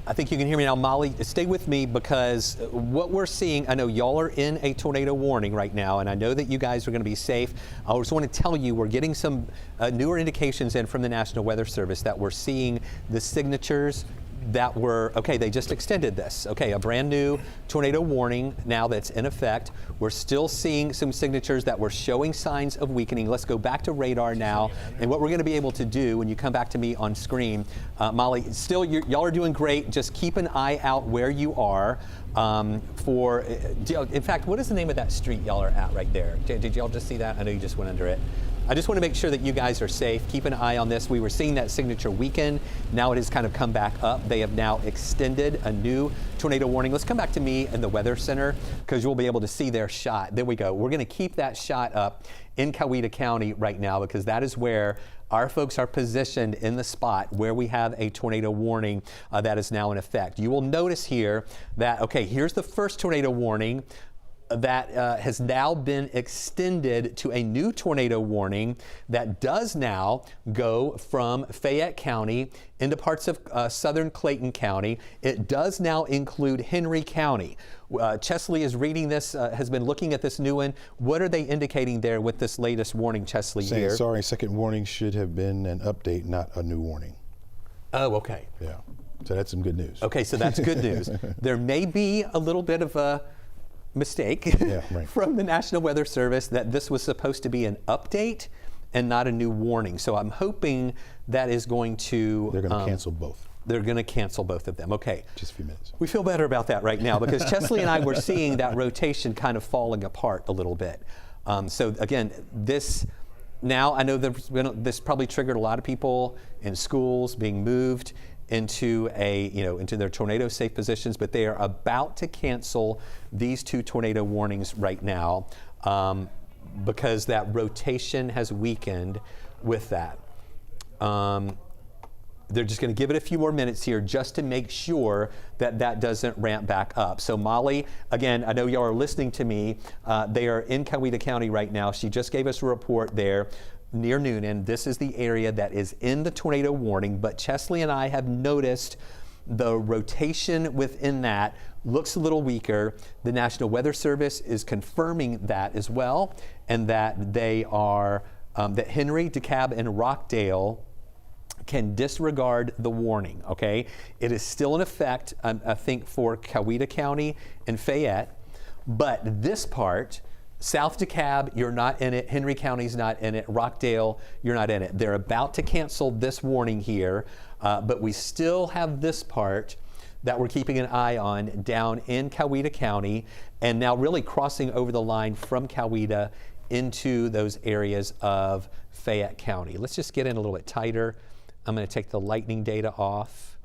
I think you can hear me now. Molly, stay with me, because what we're seeing, I know y'all are in a tornado warning right now, and I know that you guys are going to be safe. I just want to tell you, we're getting some newer indications in from the National Weather Service that we're seeing the signatures that were, okay, they just extended this. Okay, a brand new tornado warning now that's in effect. We're still seeing some signatures that were showing signs of weakening. Let's go back to radar now. And what we're going to be able to do when you come back to me on screen, Molly, still, y'all are doing great. Just keep an eye out where you are. In fact, what is the name of that street y'all are at right there? Did y'all just see that? I know you just went under it. I just want to make sure that you guys are safe. Keep an eye on this. We were seeing that signature weaken. Now it has kind of come back up. They have now extended a new tornado warning. Let's come back to me and the Weather Center, because you'll be able to see their shot. There we go. We're going to keep that shot up in Coweta County right now, because that is where our folks are positioned in the spot where we have a tornado warning that is now in effect. You will notice here that, okay, here's the first tornado warning that has now been extended to a new tornado warning that does now go from Fayette County into parts of southern Clayton County. It does now include Henry County. Chesley is reading this, has been looking at this new one. What are they indicating there with this latest warning, Chesley? Saying, here? sorry, second warning should have been an update, not a new warning. Oh, okay. Yeah, so that's some good news. Okay, so that's good news. There may be a little bit of a mistake from the National Weather Service that this was supposed to be an update and not a new warning. So I'm hoping that is going to... They're going to cancel both. They're going to cancel both of them. Okay. Just a few minutes. We feel better about that right now, because Chesley and I were seeing that rotation kind of falling apart a little bit. So again, this... Now, I know this probably triggered a lot of people in schools being moved into into their tornado safe positions, but they are about to cancel these two tornado warnings right now because that rotation has weakened with that. They're just going to give it a few more minutes here just to make sure that that doesn't ramp back up. So Molly, again, I know y'all are listening to me. They are in Coweta County right now. She just gave us a report there near Noonan. This is the area that is in the tornado warning, but Chesley and I have noticed the rotation within that looks a little weaker. The National Weather Service is confirming that as well, and that they are, that Henry, DeKalb, and Rockdale can disregard the warning, okay? It is still in effect, I think, for Coweta County and Fayette, but this part, South DeKalb, you're not in it. Henry County's not in it. Rockdale, you're not in it. They're about to cancel this warning here, but we still have this part that we're keeping an eye on down in Coweta County, and now really crossing over the line from Coweta into those areas of Fayette County. Let's just get in a little bit tighter. I'm going to take the lightning data off.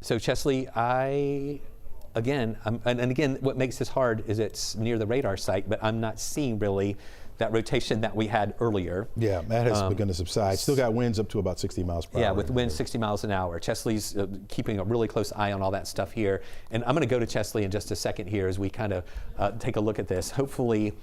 So Chesley, again, what makes this hard is it's near the radar site, but I'm not seeing really that rotation that we had earlier. Yeah, that has begun to subside. Still got winds up to about 60 miles per hour. Yeah, with winds 60 miles an hour. Chesley's keeping a really close eye on all that stuff here. And I'm going to go to Chesley in just a second here as we kind of take a look at this. Hopefully,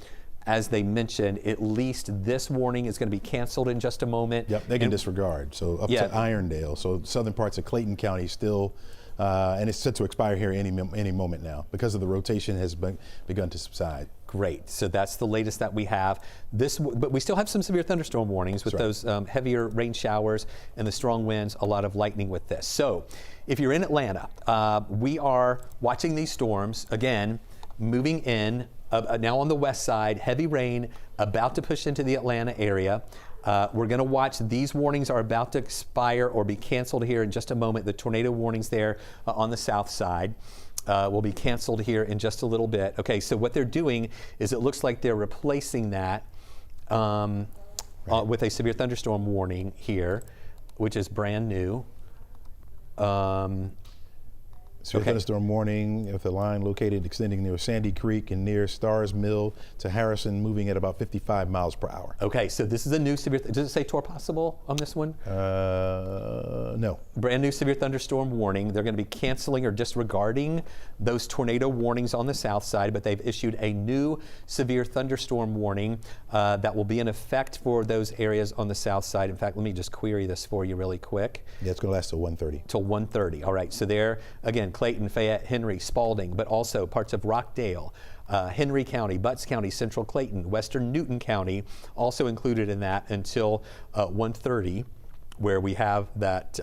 as they mentioned, at least this warning is going to be canceled in just a moment. Yep, they can disregard. So up to Irondale. So southern parts of Clayton County still, and it's set to expire here any moment now because of the rotation has begun to subside. Great. So that's the latest that we have. But we still have some severe thunderstorm warnings with those heavier rain showers and the strong winds, a lot of lightning with this. So if you're in Atlanta, we are watching these storms, again, moving in. Now on the west side, heavy rain about to push into the Atlanta area. We're going to watch. These warnings are about to expire or be canceled here in just a moment. The tornado warnings there on the south side will be canceled here in just a little bit. Okay, so what they're doing is it looks like they're replacing that with a severe thunderstorm warning here, which is brand new. Severe thunderstorm warning with a line located extending near Sandy Creek and near Stars Mill to Harrison, moving at about 55 miles per hour. Okay, so this is a new severe. Does it say tornado possible on this one? No. Brand new severe thunderstorm warning. They're going to be canceling or disregarding those tornado warnings on the south side, but they've issued a new severe thunderstorm warning that will be in effect for those areas on the south side. In fact, let me just query this for you really quick. Yeah, it's going to last till 1:30. Till 1:30. All right, so there, again, Clayton, Fayette, Henry, Spalding, but also parts of Rockdale, Henry County, Butts County, Central Clayton, Western Newton County, also included in that until 1:30, where we have that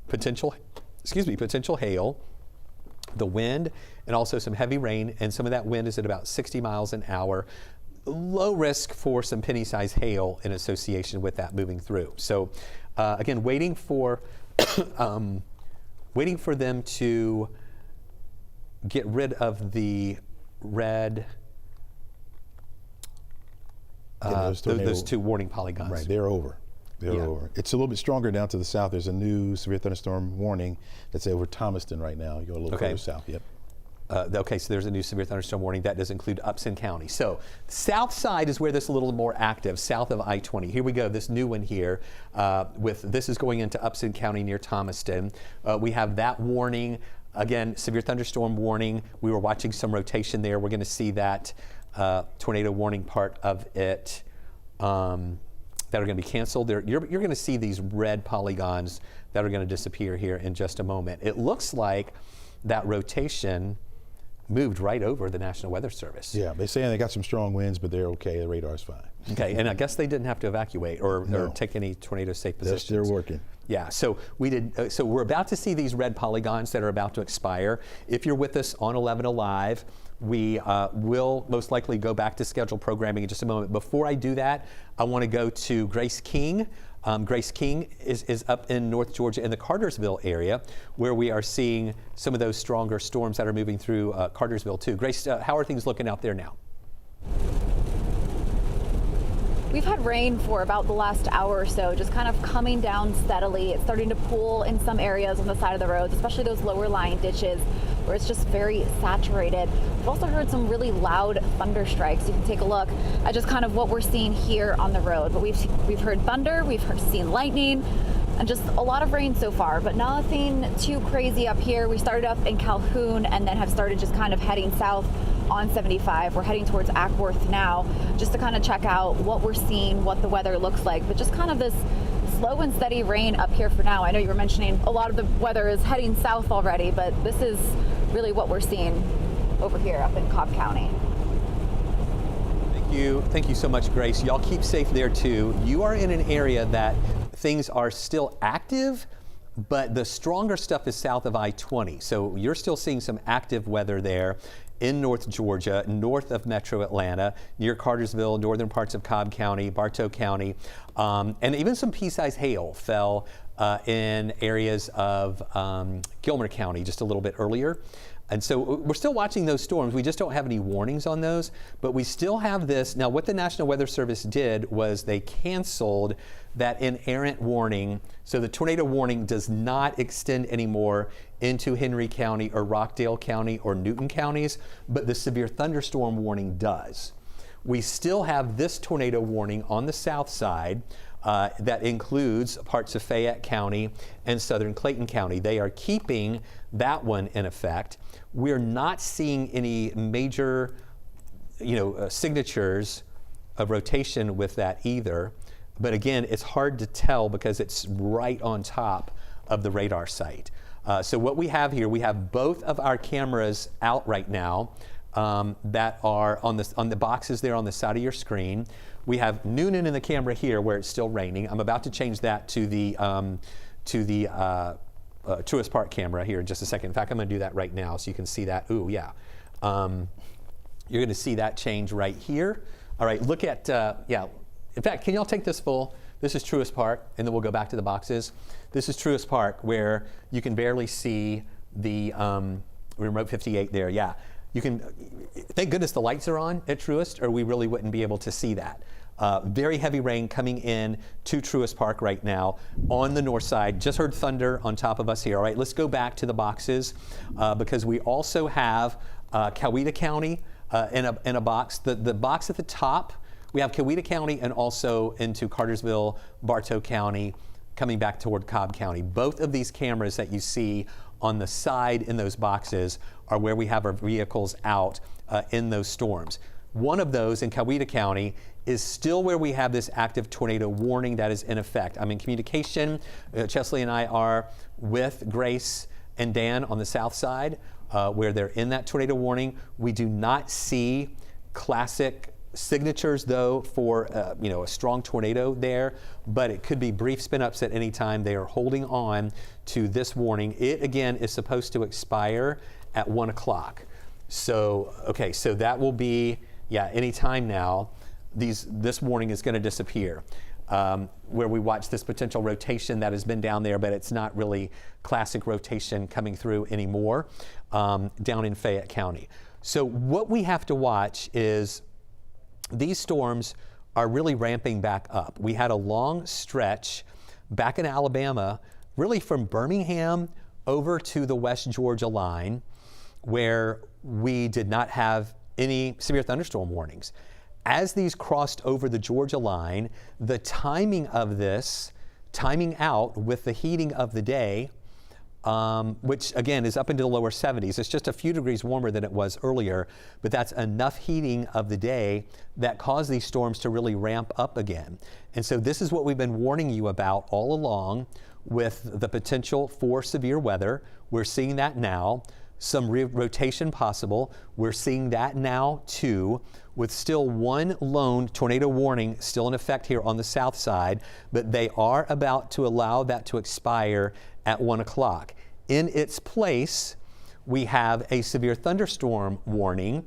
potential hail, the wind, and also some heavy rain, and some of that wind is at about 60 miles an hour. Low risk for some penny-sized hail in association with that moving through. So again, waiting for them to get rid of the red, those two warning polygons. Right, they're over. They're over. It's a little bit stronger down to the south. There's a new severe thunderstorm warning that's over Thomaston right now. You go a little further south. Yep. Okay, so there's a new severe thunderstorm warning that does include Upson County. So south side is where this is a little more active, south of I-20. Here we go, this new one here. This is going into Upson County near Thomaston. We have that warning. Again, severe thunderstorm warning. We were watching some rotation there. We're going to see that tornado warning part of it that are going to be canceled. You're going to see these red polygons that are going to disappear here in just a moment. It looks like that rotation moved right over the National Weather Service. Yeah, they're saying they got some strong winds, but they're okay. The radar's fine. Okay, and I guess they didn't have to evacuate or take any tornado-safe positions. They're working. Yeah, so we did. So we're about to see these red polygons that are about to expire. If you're with us on 11 Alive, we will most likely go back to scheduled programming in just a moment. Before I do that, I want to go to Grace King. Grace King is up in North Georgia in the Cartersville area, where we are seeing some of those stronger storms that are moving through Cartersville too. Grace, how are things looking out there now? We've had rain for about the last hour or so, just kind of coming down steadily. It's starting to pool in some areas on the side of the roads, especially those lower lying ditches where it's just very saturated. We've also heard some really loud thunder strikes. You can take a look at just kind of what we're seeing here on the road. But we've heard thunder, seen lightning, and just a lot of rain so far, but nothing too crazy up here. We started up in Calhoun and then have started just kind of heading south on 75. We're heading towards Ackworth now, just to kind of check out what we're seeing, what the weather looks like, but just kind of this slow and steady rain up here for now. I know you were mentioning a lot of the weather is heading south already, but this is really what we're seeing over here up in Cobb County. Thank you so much, Grace. Y'all keep safe there too. You are in an area that things are still active, but the stronger stuff is south of I-20. So you're still seeing some active weather there in North Georgia, north of Metro Atlanta, near Cartersville, northern parts of Cobb County, Bartow County, and even some pea-sized hail fell in areas of Gilmer County just a little bit earlier. And so we're still watching those storms. We just don't have any warnings on those, but we still have this. Now, what the National Weather Service did was they canceled that inerrant warning. So the tornado warning does not extend anymore into Henry County or Rockdale County or Newton counties, but the severe thunderstorm warning does. We still have this tornado warning on the south side that includes parts of Fayette County and southern Clayton County. They are keeping that one in effect. We're not seeing any major, signatures of rotation with that either. But again, it's hard to tell because it's right on top of the radar site. So what we have here, we have both of our cameras out right now that are on the boxes there on the side of your screen. We have Noonan in the camera here where it's still raining. I'm about to change that to the Truist Park camera here in just a second. In fact, I'm going to do that right now so you can see that. Ooh, yeah. You're going to see that change right here. All right, look at, In fact, can y'all take this full? This is Truist Park, and then we'll go back to the boxes. This is Truist Park, where you can barely see the remote 58 there. Yeah, you can. Thank goodness the lights are on at Truist, or we really wouldn't be able to see that. Very heavy rain coming in to Truist Park right now on the north side. Just heard thunder on top of us here. All right, let's go back to the boxes because we also have Coweta County in a box. The box at the top, we have Coweta County and also into Cartersville, Bartow County, coming back toward Cobb County. Both of these cameras that you see on the side in those boxes are where we have our vehicles out in those storms. One of those in Coweta County is still where we have this active tornado warning that is in effect. I'm in communication. Chesley and I are with Grace and Dan on the south side where they're in that tornado warning. We do not see classic signatures though for a strong tornado there, but it could be brief spin ups at any time. They are holding on to this warning. It again is supposed to expire at 1 o'clock. So so that will be any time now. This warning is going to disappear. Where we watch this potential rotation that has been down there, but it's not really classic rotation coming through anymore down in Fayette County. So what we have to watch is these storms are really ramping back up. We had a long stretch back in Alabama, really from Birmingham over to the West Georgia line, where we did not have any severe thunderstorm warnings. As these crossed over the Georgia line, the timing of this, timing out with the heating of the day, which again is up into the lower 70s. It's just a few degrees warmer than it was earlier, but that's enough heating of the day that caused these storms to really ramp up again. And so this is what we've been warning you about all along with the potential for severe weather. We're seeing that now. Some rotation possible. We're seeing that now too, with still one lone tornado warning still in effect here on the south side, but they are about to allow that to expire at 1 o'clock. In its place, we have a severe thunderstorm warning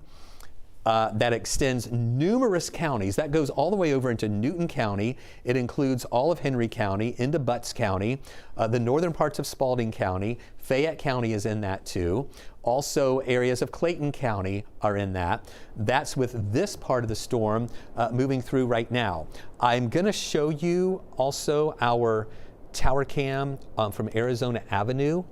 that extends numerous counties. That goes all the way over into Newton County. It includes all of Henry County, into Butts County, the northern parts of Spalding County. Fayette County is in that too. Also, areas of Clayton County are in that. That's with this part of the storm moving through right now. I'm going to show you also our tower cam from Arizona Avenue.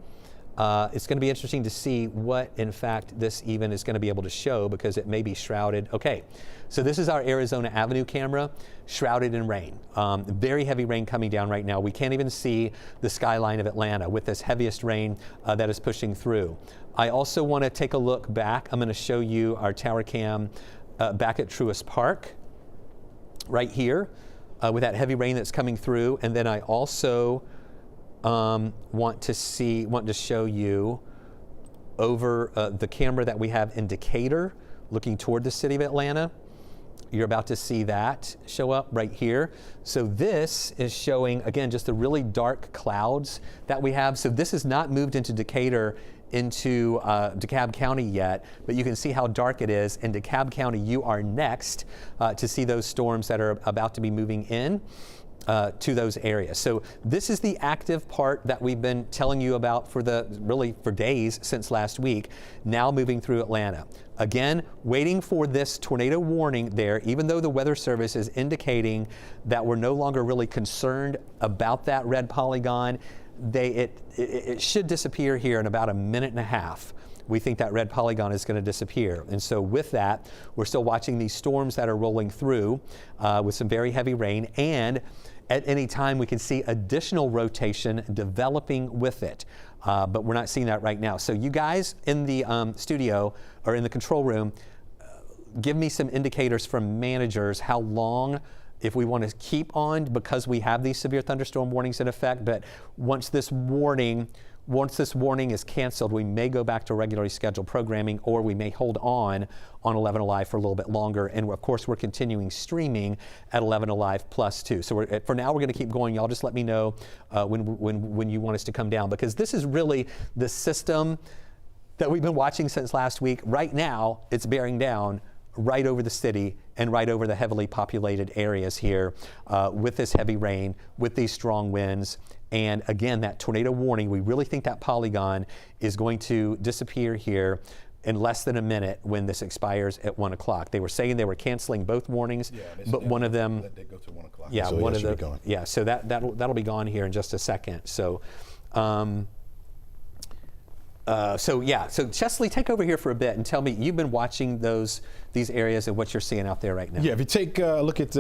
It's going to be interesting to see what, in fact, this even is going to be able to show because it may be shrouded. Okay, so this is our Arizona Avenue camera, shrouded in rain. Very heavy rain coming down right now. We can't even see the skyline of Atlanta with this heaviest rain that is pushing through. I also want to take a look back. I'm going to show you our tower cam back at Truist Park right here with that heavy rain that's coming through. And then I also want to show you over the camera that we have in Decatur looking toward the city of Atlanta. You're about to see that show up right here. So this is showing, again, just the really dark clouds that we have. So this has not moved into Decatur, into DeKalb County yet, but you can see how dark it is. In DeKalb County, you are next to see those storms that are about to be moving in to those areas. So this is the active part that we've been telling you about for days since last week, now moving through Atlanta. Again, waiting for this tornado warning there, even though the Weather Service is indicating that we're no longer really concerned about that red polygon. It should disappear here in about a minute and a half. We think that red polygon is going to disappear. And so with that, we're still watching these storms that are rolling through with some very heavy rain, and at any time we can see additional rotation developing with it. But we're not seeing that right now. So you guys in the studio or in the control room, give me some indicators from managers how long, if we want to keep on because we have these severe thunderstorm warnings in effect, but once this warning is canceled, we may go back to regularly scheduled programming, or we may hold on 11 Alive for a little bit longer. And of course, we're continuing streaming at 11 Alive Plus too. So for now, we're going to keep going. Y'all just let me know when you want us to come down, because this is really the system that we've been watching since last week. Right now, it's bearing down right over the city and right over the heavily populated areas here with this heavy rain, with these strong winds. And again, that tornado warning, we really think that polygon is going to disappear here in less than a minute when this expires at 1 o'clock. They were saying they were canceling both warnings, but one of them, Let that go to 1 o'clock. yeah, So one that of should the, be gone. yeah, so that'll be gone here in just a second. So, so Chesley, take over here for a bit and tell me, you've been watching these areas and what you're seeing out there right now. Yeah, if you take a look at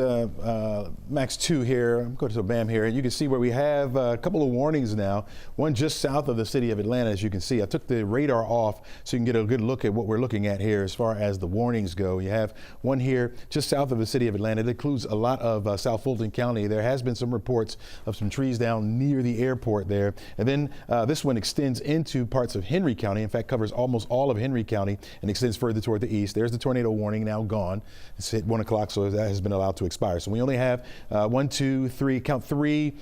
Max 2 here, I'm going to BAM here, and you can see where we have a couple of warnings now. One just south of the city of Atlanta, as you can see. I took the radar off so you can get a good look at what we're looking at here as far as the warnings go. You have one here just south of the city of Atlanta. It includes a lot of South Fulton County. There has been some reports of some trees down near the airport there. And then this one extends into parts of Henry County. In fact, covers almost all of Henry County and extends further toward the east. There's the tornado warning now gone. It's hit 1 o'clock, so that has been allowed to expire. So we only have 1, 2, 3, count 3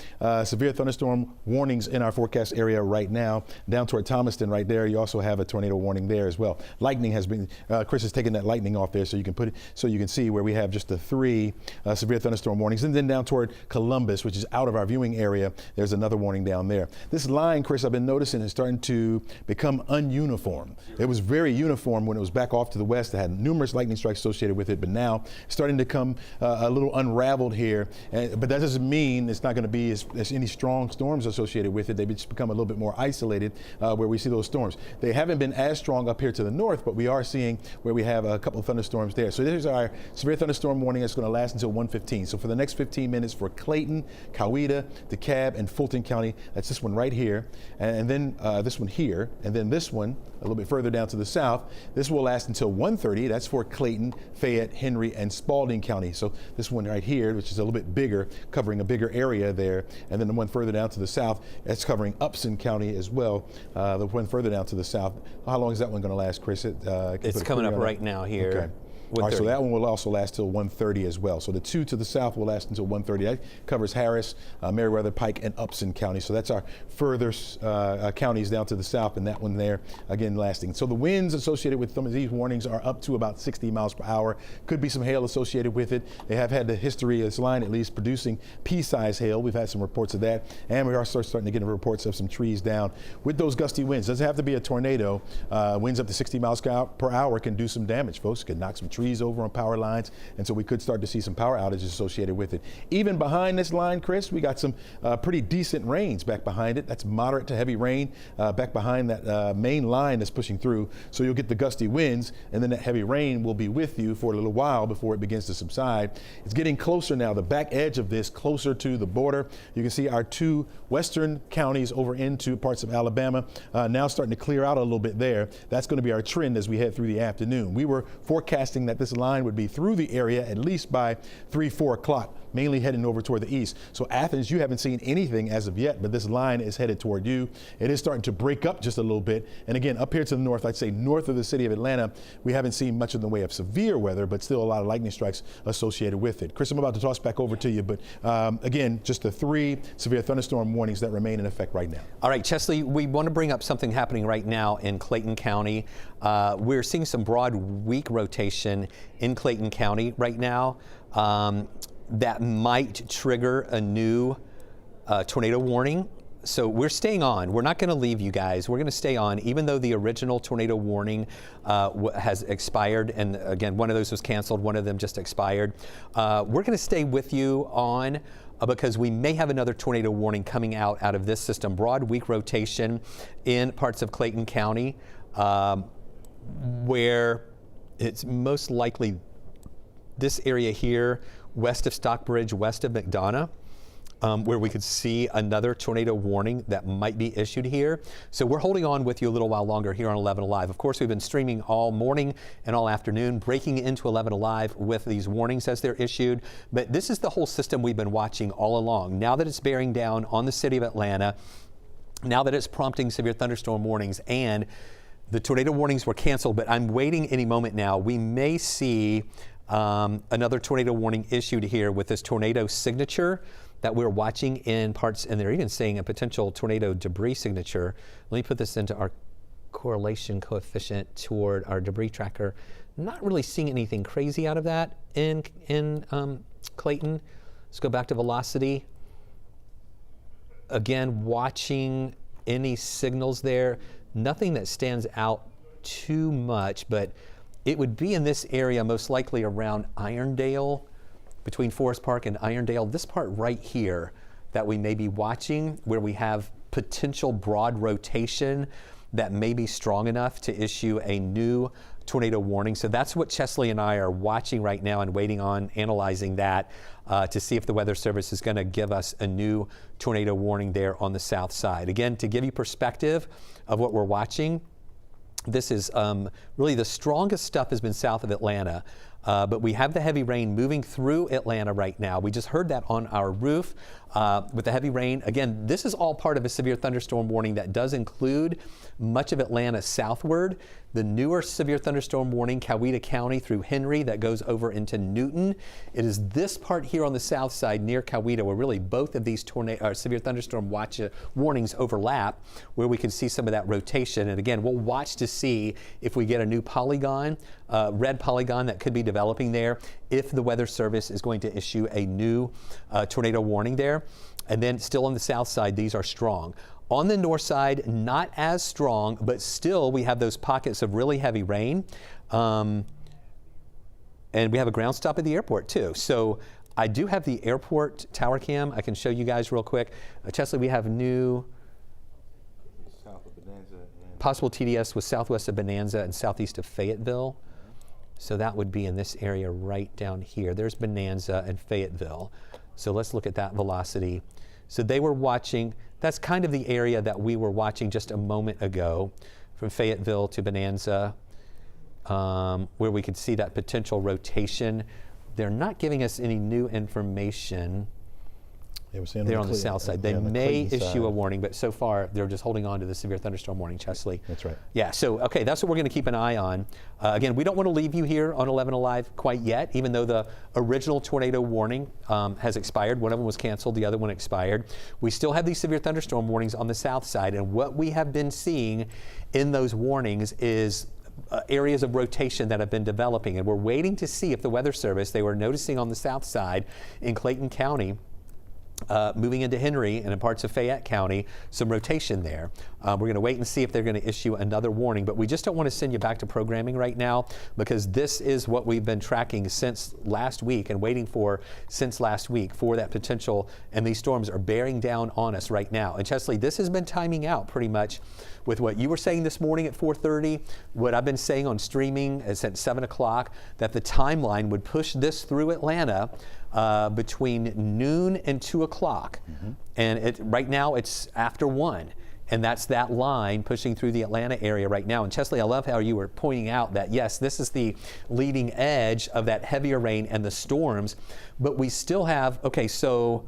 severe thunderstorm warnings in our forecast area right now. Down toward Thomaston right there, you also have a tornado warning there as well. Lightning has been, Chris has taken that lightning off there so you can put it, so you can see where we have just the 3 severe thunderstorm warnings. And then down toward Columbus, which is out of our viewing area, there's another warning down there. This line, Chris, I've been noticing is starting to become ununiform. It was very uniform when it was back off to the west. It had numerous lightning strikes associated with it, but now it's starting to come a little unraveled here. But that doesn't mean it's not going to be as any strong storms associated with it. They've just become a little bit more isolated where we see those storms. They haven't been as strong up here to the north, but we are seeing where we have a couple of thunderstorms there. So there's our severe thunderstorm warning that's going to last until 1:15. So for the next 15 minutes for Clayton, Coweta, DeKalb, and Fulton County, that's this one right here, and then this one here, and then this one a little bit further down to the south. This will last until 1:30. That's for Clayton, Fayette, Henry, and Spalding County. So this one right here, which is a little bit bigger, covering a bigger area there. And then the one further down to the south, that's covering Upson County as well. The one further down to the south. How long is that one going to last, Chris? It's coming up right now here. Okay. All right, so that one will also last till 1:30 as well. So the 2 to the south will last until 1:30. That covers Harris, Meriwether, Pike, and Upson County. So that's our further counties down to the south, and that one there, again, lasting. So the winds associated with some of these warnings are up to about 60 miles per hour. Could be some hail associated with it. They have had the history, this line at least, producing pea-sized hail. We've had some reports of that, and we are starting to get reports of some trees down with those gusty winds. Doesn't have to be a tornado. Winds up to 60 miles per hour can do some damage, folks. Can knock some trees over on power lines, and so we could start to see some power outages associated with it. Even behind this line, Chris, we got some pretty decent rains back behind it. That's moderate to heavy rain back behind that main line that's pushing through. So you'll get the gusty winds, and then that heavy rain will be with you for a little while before it begins to subside. It's getting closer now, the back edge of this, closer to the border. You can see our 2 western counties over into parts of Alabama now starting to clear out a little bit there. That's going to be our trend as we head through the afternoon. We were forecasting that this line would be through the area at least by 3, 4 o'clock, mainly heading over toward the east. So Athens, you haven't seen anything as of yet, but this line is headed toward you. It is starting to break up just a little bit. And again, up here to the north, I'd say north of the city of Atlanta, we haven't seen much in the way of severe weather, but still a lot of lightning strikes associated with it. Chris, I'm about to toss back over to you, but again, just the 3 severe thunderstorm warnings that remain in effect right now. All right, Chesley, we want to bring up something happening right now in Clayton County. We're seeing some broad weak rotation in Clayton County right now. That might trigger a new tornado warning. So we're staying on. We're not going to leave you guys. We're going to stay on, even though the original tornado warning has expired. And again, one of those was canceled. One of them just expired. We're going to stay with you on because we may have another tornado warning coming out of this system. Broad weak rotation in parts of Clayton County where it's most likely this area here, west of Stockbridge, west of McDonough, where we could see another tornado warning that might be issued here. So we're holding on with you a little while longer here on 11 Alive. Of course, we've been streaming all morning and all afternoon, breaking into 11 Alive with these warnings as they're issued. But this is the whole system we've been watching all along. Now that it's bearing down on the city of Atlanta, now that it's prompting severe thunderstorm warnings, and the tornado warnings were canceled, but I'm waiting any moment now. We may see another tornado warning issued here with this tornado signature that we're watching in parts, and they're even saying a potential tornado debris signature. Let me put this into our correlation coefficient toward our debris tracker. Not really seeing anything crazy out of that in Clayton. Let's go back to velocity. Again, watching any signals there. Nothing that stands out too much, but it would be in this area, most likely around Irondale, between Forest Park and Irondale. This part right here that we may be watching, where we have potential broad rotation that may be strong enough to issue a new tornado warning. So that's what Chesley and I are watching right now and waiting on, analyzing that to see if the Weather Service is going to give us a new tornado warning there on the south side. Again, to give you perspective of what we're watching, this is really the strongest stuff has been south of Atlanta. But we have the heavy rain moving through Atlanta right now. We just heard that on our roof with the heavy rain. Again, this is all part of a severe thunderstorm warning that does include much of Atlanta southward. The newer severe thunderstorm warning, Coweta County through Henry, that goes over into Newton. It is this part here on the south side near Coweta where really both of these severe thunderstorm warnings overlap, where we can see some of that rotation. And again, we'll watch to see if we get a new polygon, red polygon that could be developing there, if the Weather Service is going to issue a new tornado warning there. And then still on the south side, these are strong. On the north side, not as strong, but still we have those pockets of really heavy rain. And we have a ground stop at the airport too. So I do have the airport tower cam. I can show you guys real quick. Chesley, we have new South of Bonanza and possible TDS with southwest of Bonanza and southeast of Fayetteville. So that would be in this area right down here. There's Bonanza and Fayetteville. So let's look at that velocity. So they were watching, that's kind of the area that we were watching just a moment ago, from Fayetteville to Bonanza, where we could see that potential rotation. They're not giving us any new information. Yeah, we're seeing there on the south side. They may issue side a warning, but so far they're just holding on to the severe thunderstorm warning, Chesley. That's right. Yeah, so, okay, that's what we're going to keep an eye on. Again, we don't want to leave you here on 11 Alive quite yet, even though the original tornado warning has expired. One of them was canceled, the other one expired. We still have these severe thunderstorm warnings on the south side, and what we have been seeing in those warnings is areas of rotation that have been developing, and we're waiting to see if the Weather Service, they were noticing on the south side in Clayton County, moving into Henry and in parts of Fayette County, some rotation there. We're going to wait and see if they're going to issue another warning, but we just don't want to send you back to programming right now, because this is what we've been tracking since last week and waiting for since last week for that potential, and these storms are bearing down on us right now. And Chesley, this has been timing out pretty much with what you were saying this morning at 4:30, what I've been saying on streaming is at 7 o'clock, that the timeline would push this through Atlanta between noon and 2 o'clock. And right now it's after 1. And that's that line pushing through the Atlanta area right now. And Chesley, I love how you were pointing out that, yes, this is the leading edge of that heavier rain and the storms, but we still have, okay, so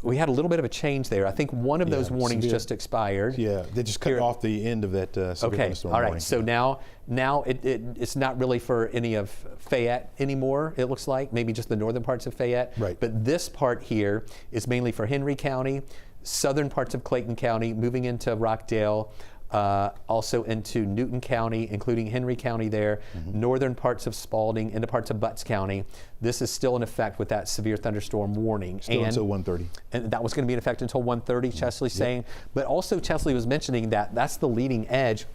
we had a little bit of a change there. I think one of those warnings just expired. Yeah, they just cut off the end of that severe thunderstorm warning. All right, so now it's not really for any of Fayette anymore, it looks like, maybe just the northern parts of Fayette. Right. But this part here is mainly for Henry County, southern parts of Clayton County, moving into Rockdale, also into Newton County, including Henry County there, northern parts of Spalding, into parts of Butts County. This is still in effect with that severe thunderstorm warning. Still until 1:30. And that was going to be in effect until 1:30, Chesley saying. But also Chesley was mentioning that that's the leading edge.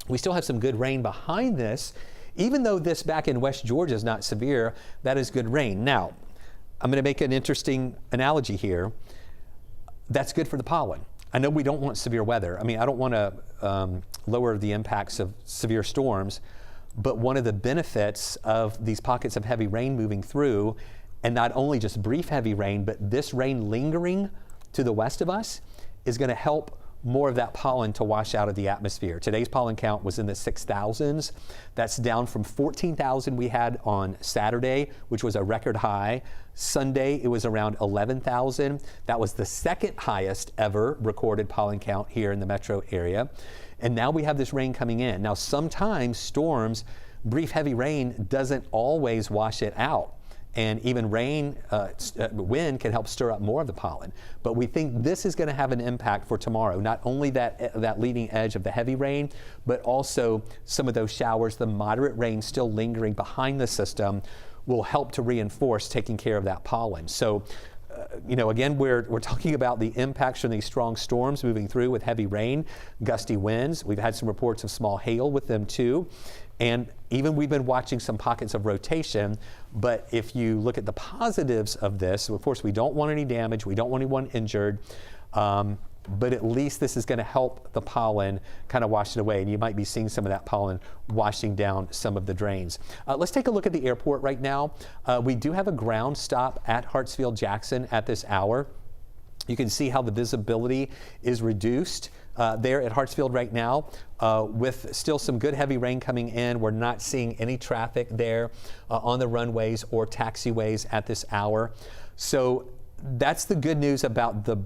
We still have some good rain behind this. Even though this back in West Georgia is not severe, that is good rain. Now, I'm going to make an interesting analogy here. That's good for the pollen. I know we don't want severe weather. I mean, I don't want to lower the impacts of severe storms, but one of the benefits of these pockets of heavy rain moving through, and not only just brief heavy rain, but this rain lingering to the west of us, is going to help more of that pollen to wash out of the atmosphere. Today's pollen count was in the 6,000s. That's down from 14,000 we had on Saturday, which was a record high. Sunday, it was around 11,000. That was the second highest ever recorded pollen count here in the metro area. And now we have this rain coming in. Now, sometimes storms, brief heavy rain doesn't always wash it out. and even rain, wind can help stir up more of the pollen. But we think this is going to have an impact for tomorrow. Not only that leading edge of the heavy rain, but also some of those showers, the moderate rain still lingering behind the system will help to reinforce taking care of that pollen. So, again, we're talking about the impacts from these strong storms moving through with heavy rain, gusty winds. We've had some reports of small hail with them too. And even we've been watching some pockets of rotation. But if you look at the positives of this, of course, we don't want any damage. We don't want anyone injured. But at least this is going to help the pollen kind of wash it away. And you might be seeing some of that pollen washing down some of the drains. Let's take a look at the airport right now. We do have a ground stop at Hartsfield-Jackson at this hour. You can see how the visibility is reduced there at Hartsfield right now. With still some good heavy rain coming in, we're not seeing any traffic there on the runways or taxiways at this hour. So that's the good news about the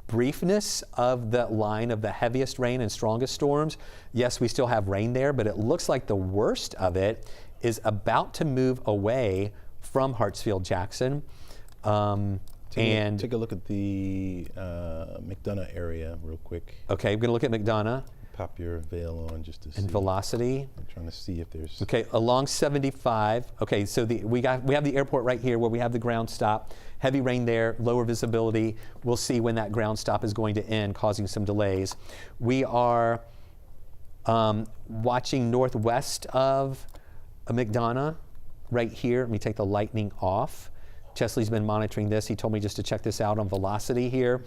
briefness of the line of the heaviest rain and strongest storms. Yes, we still have rain there, but it looks like the worst of it is about to move away from Hartsfield-Jackson. Take a look at the McDonough area real quick. Okay, I'm going to look at McDonough. Pop your veil on just to see. And velocity. I'm trying to see if there's. Okay, along 75. Okay, so we have the airport right here where we have the ground stop. Heavy rain there, lower visibility. We'll see when that ground stop is going to end, causing some delays. We are watching northwest of McDonough right here. Let me take the lightning off. Chesley's been monitoring this. He told me just to check this out on velocity here,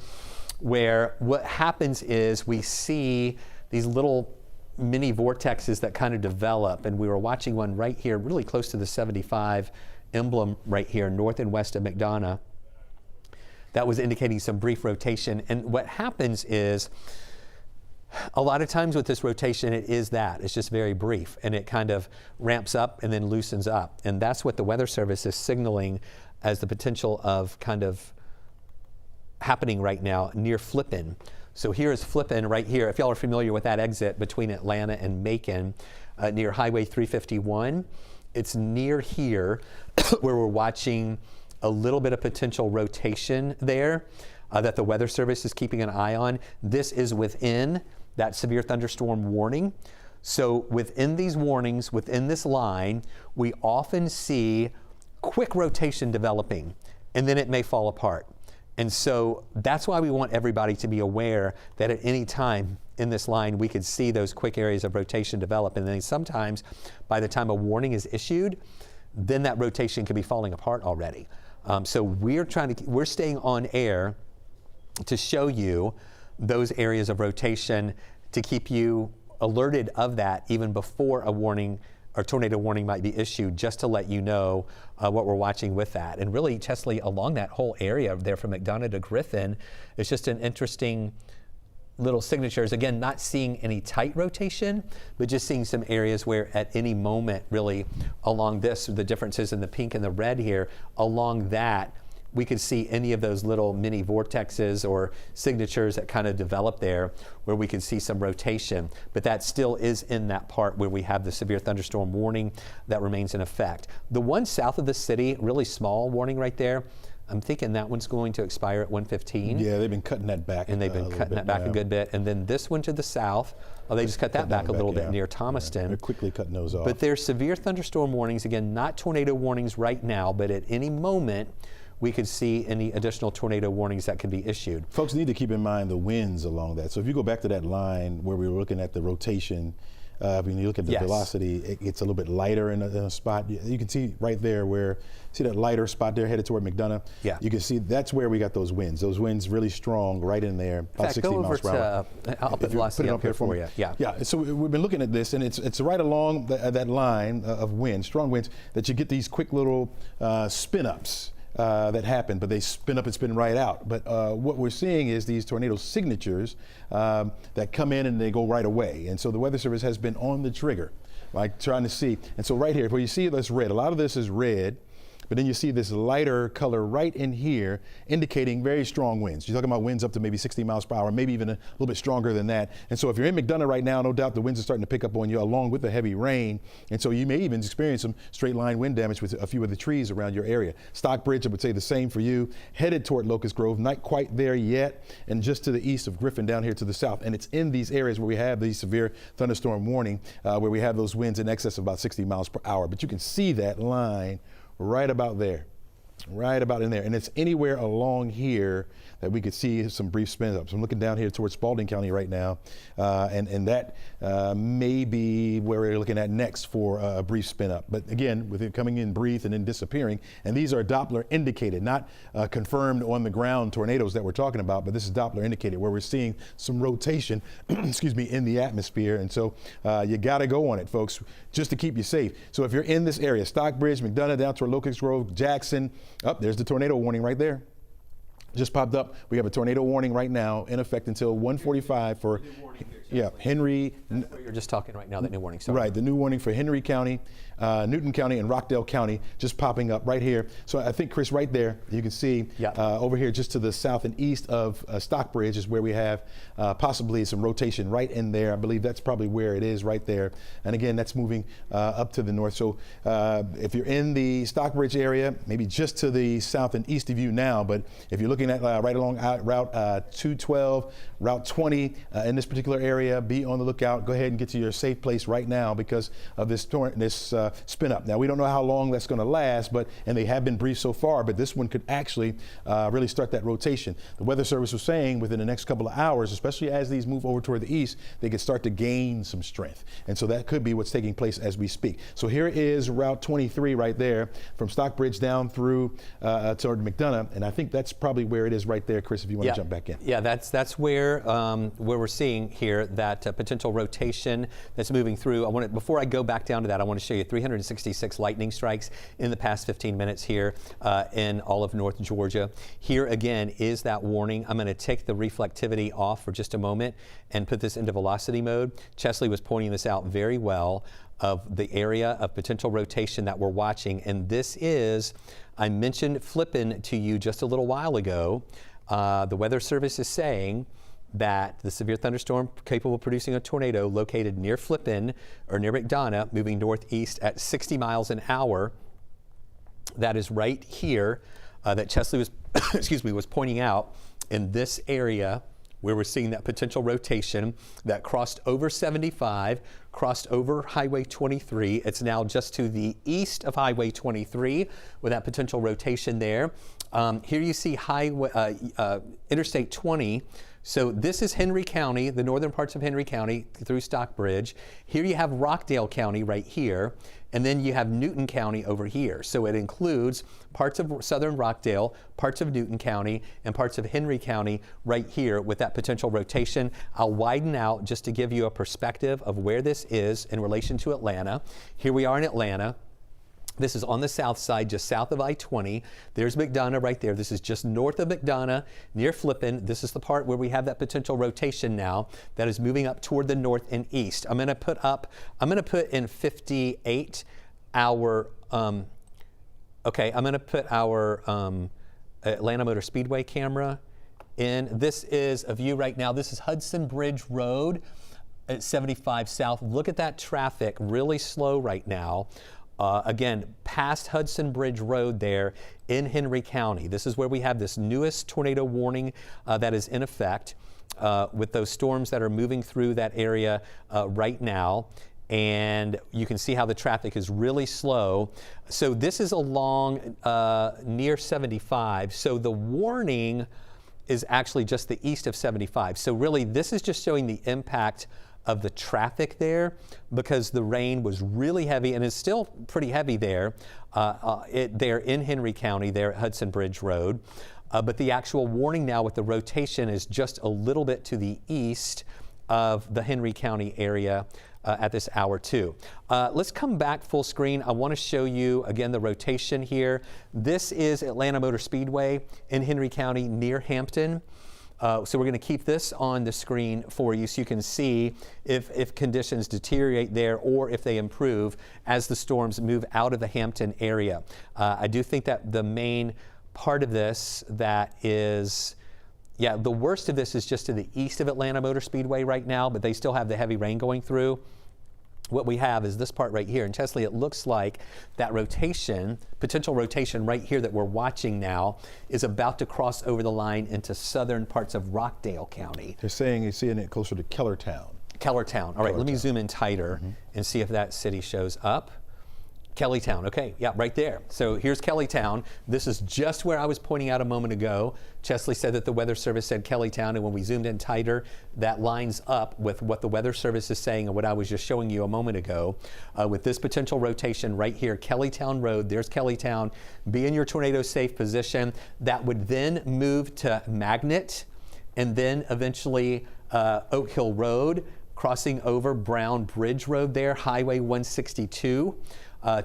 where what happens is we see these little mini vortexes that kind of develop, and we were watching one right here, really close to the 75 emblem right here, north and west of McDonough. That was indicating some brief rotation. And what happens is, a lot of times with this rotation, it's just very brief, and it kind of ramps up and then loosens up. And that's what the Weather Service is signaling as the potential of kind of happening right now near Flippin. So here is Flippin right here. If y'all are familiar with that exit between Atlanta and Macon, near Highway 351, it's near here where we're watching a little bit of potential rotation there that the Weather Service is keeping an eye on. This is within that severe thunderstorm warning. So within these warnings, within this line, we often see quick rotation developing, and then it may fall apart. And so that's why we want everybody to be aware that at any time in this line, we could see those quick areas of rotation develop. And then sometimes by the time a warning is issued, then that rotation could be falling apart already. So we're staying on air to show you those areas of rotation to keep you alerted of that even before a warning or tornado warning might be issued, just to let you know what we're watching with that. And really, Chesley, along that whole area there from McDonough to Griffin, it's just an interesting little signatures. Again, not seeing any tight rotation, but just seeing some areas where at any moment, really, along this, the differences in the pink and the red here, along that, we could see any of those little mini vortexes or signatures that kind of develop there where we could see some rotation. But that still is in that part where we have the severe thunderstorm warning that remains in effect. The one south of the city, really small warning right there, I'm thinking that one's going to expire at 1:15. Yeah, they've been cutting that back. And they've been cutting that back a good bit. And then this one to the south, they just cut that back a little bit near Thomaston. Yeah, they're quickly cutting those off. But there's severe thunderstorm warnings, again, not tornado warnings right now, but at any moment, we could see any additional tornado warnings that could be issued. Folks need to keep in mind the winds along that. So if you go back to that line where we were looking at the rotation, when you look at the velocity, it gets a little bit lighter in a spot. You can see right there where, see that lighter spot there headed toward McDonough? Yeah. You can see that's where we got those winds. Those winds really strong right in there, about 60 miles per hour. I'll put velocity up here for you. Yeah. Yeah, so we've been looking at this, and it's right along that line of wind, strong winds, that you get these quick little spin-ups. That happen, but they spin up and spin right out. But what we're seeing is these tornado signatures that come in and they go right away. And so the Weather Service has been on the trigger, like trying to see. And so right here, where you see this red, a lot of this is red. but then you see this lighter color right in here indicating very strong winds. You're talking about winds up to maybe 60 miles per hour, maybe even a little bit stronger than that. And so if you're in McDonough right now, no doubt the winds are starting to pick up on you along with the heavy rain. And so you may even experience some straight line wind damage with a few of the trees around your area. Stockbridge, I would say the same for you. Headed toward Locust Grove, not quite there yet, and just to the east of Griffin down here to the south. And it's in these areas where we have these severe thunderstorm warning, where we have those winds in excess of about 60 miles per hour. But you can see that line right about there. Right about in there. And it's anywhere along here that we could see some brief spin ups. I'm looking down here towards Spalding County right now, and that may be where we're looking at next for a brief spin up. But again, with it coming in brief and then disappearing, and these are Doppler indicated, not confirmed on the ground tornadoes that we're talking about, but this is Doppler indicated where we're seeing some rotation, excuse me, in the atmosphere. And so you got to go on it, folks, just to keep you safe. So if you're in this area, Stockbridge, McDonough, down toward Locust Grove, Jackson, there's the tornado warning right there. Just popped up. We have a tornado warning right now in effect until 1:45 for Henry. That's where you're just talking right now, that new warning. Sorry. Right, the new warning for Henry County, Newton County, and Rockdale County just popping up right here. So I think, Chris, right there, you can see over here just to the south and east of Stockbridge is where we have possibly some rotation right in there. I believe that's probably where it is right there. And again, that's moving up to the north. So if you're in the Stockbridge area, maybe just to the south and east of you now, but if you're looking at right along Route 212, Route 20 in this particular area, be on the lookout. Go ahead and get to your safe place right now because of this spin up. Now, we don't know how long that's going to last, and they have been briefed so far, but this one could actually really start that rotation. The Weather Service was saying within the next couple of hours, especially as these move over toward the east, they could start to gain some strength. And so that could be what's taking place as we speak. So here is Route 23 right there from Stockbridge down through toward McDonough, and I think that's probably where it is right there, Chris, if you want to jump back in. Yeah, that's where we're seeing here that potential rotation that's moving through. Before I go back down to that, I want to show you 366 lightning strikes in the past 15 minutes here in all of North Georgia. Here again is that warning. I'm going to take the reflectivity off for just a moment and put this into velocity mode. Chesley was pointing this out very well of the area of potential rotation that we're watching, and this is, I mentioned Flippin to you just a little while ago. The Weather Service is saying that the severe thunderstorm capable of producing a tornado located near Flippin or near McDonough, moving northeast at 60 miles an hour. That is right here that Chesley was, was pointing out in this area where we're seeing that potential rotation that crossed over 75, crossed over Highway 23. It's now just to the east of Highway 23 with that potential rotation there. Here you see Interstate 20. So this is Henry County, the northern parts of Henry County through Stockbridge. Here you have Rockdale County right here, and then you have Newton County over here. So it includes parts of southern Rockdale, parts of Newton County, and parts of Henry County right here with that potential rotation. I'll widen out just to give you a perspective of where this is in relation to Atlanta. Here we are in Atlanta. This is on the south side, just south of I-20. There's McDonough right there. This is just north of McDonough, near Flippin. This is the part where we have that potential rotation now that is moving up toward the north and east. I'm going to put in 58 our, I'm going to put our Atlanta Motor Speedway camera in. This is a view right now. This is Hudson Bridge Road at 75 South. Look at that traffic, really slow right now. Again, past Hudson Bridge Road there in Henry County. This is where we have this newest tornado warning that is in effect with those storms that are moving through that area right now. And you can see how the traffic is really slow. So this is along near 75. So the warning is actually just the east of 75. So really this is just showing the impact of the traffic there because the rain was really heavy and is still pretty heavy there. There in Henry County, there at Hudson Bridge Road. But the actual warning now with the rotation is just a little bit to the east of the Henry County area at this hour too. Let's come back full screen. I want to show you again the rotation here. This is Atlanta Motor Speedway in Henry County near Hampton. So we're going to keep this on the screen for you so you can see if conditions deteriorate there or if they improve as the storms move out of the Hampton area. I do think that the main part of this that is, the worst of this is just to the east of Atlanta Motor Speedway right now, but they still have the heavy rain going through. What we have is this part right here. And Chesley, it looks like that rotation, potential rotation right here that we're watching now is about to cross over the line into southern parts of Rockdale County. They're saying you're seeing it closer to Kellertown. Kellertown. All right, let me zoom in tighter and see if that city shows up. Kellytown, okay, yeah, right there. So here's Kellytown. This is just where I was pointing out a moment ago. Chesley said that the Weather Service said Kellytown, and when we zoomed in tighter, that lines up with what the Weather Service is saying and what I was just showing you a moment ago. With this potential rotation right here, Kellytown Road, there's Kellytown, be in your tornado safe position. That would then move to Magnet and then eventually Oak Hill Road, crossing over Brown Bridge Road there, Highway 162.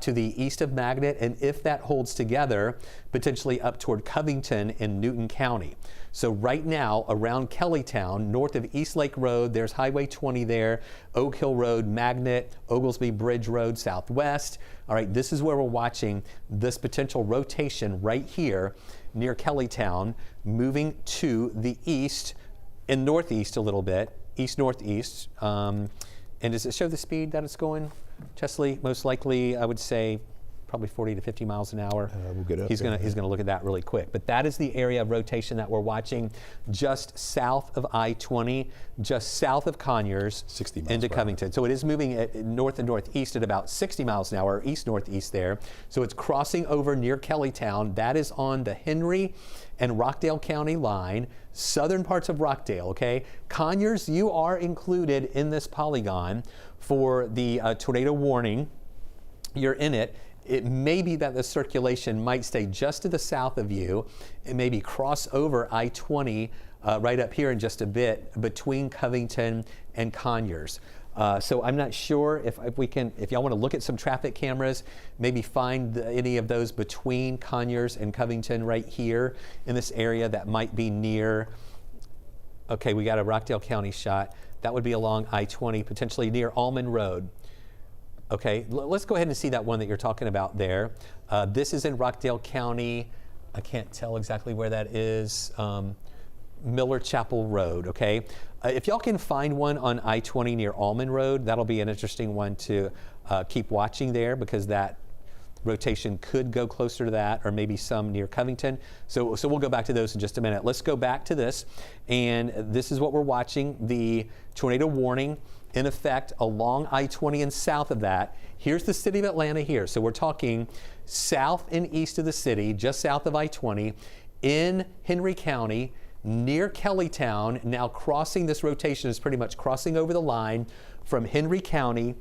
To the east of Magnet, and if that holds together, potentially up toward Covington in Newton County. So right now around Kellytown, north of East Lake Road, there's Highway 20 there, Oak Hill Road, Magnet, Oglesby Bridge Road southwest. All right, this is where we're watching this potential rotation right here near Kellytown, moving to the east and northeast a little bit, east-northeast. And does it show the speed that it's going? Chesley, most likely, I would say probably 40 to 50 miles an hour. We'll get up he's there. going to look at that really quick. But that is the area of rotation that we're watching just south of I-20, just south of Conyers 60 miles into per hour. Covington. So it is moving at north and northeast at about 60 miles an hour, east-northeast there. So it's crossing over near Kellytown. That is on the Henry and Rockdale County line, southern parts of Rockdale, okay? Conyers, you are included in this polygon for the tornado warning. You're in it. It may be that the circulation might stay just to the south of you and maybe cross over I-20 right up here in just a bit between Covington and Conyers. So I'm not sure if y'all want to look at some traffic cameras, maybe find any of those between Conyers and Covington right here in this area that might be near. Okay, we got a Rockdale County shot. That would be along I-20, potentially near Almond Road. Okay, let's go ahead and see that one that you're talking about there. This is in Rockdale County. I can't tell exactly where that is. Miller Chapel Road, okay? If y'all can find one on I-20 near Almond Road, that'll be an interesting one to keep watching there, because that rotation could go closer to that, or maybe some near Covington. So we'll go back to those in just a minute. Let's go back to this, and this is what we're watching, the tornado warning in effect along I-20 and south of that. Here's the city of Atlanta here. So we're talking south and east of the city, just south of I-20, in Henry County, near Kellytown. Now crossing, this rotation is pretty much crossing over the line from Henry County,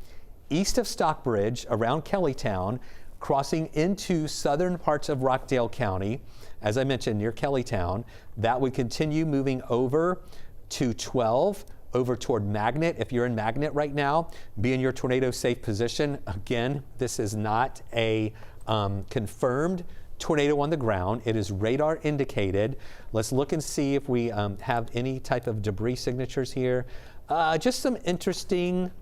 east of Stockbridge, around Kellytown, crossing into southern parts of Rockdale County, as I mentioned, near Kellytown. That would continue moving over to 12, over toward Magnet. If you're in Magnet right now, be in your tornado safe position. Again, this is not a confirmed tornado on the ground. It is radar indicated. Let's look and see if we have any type of debris signatures here. Just some interesting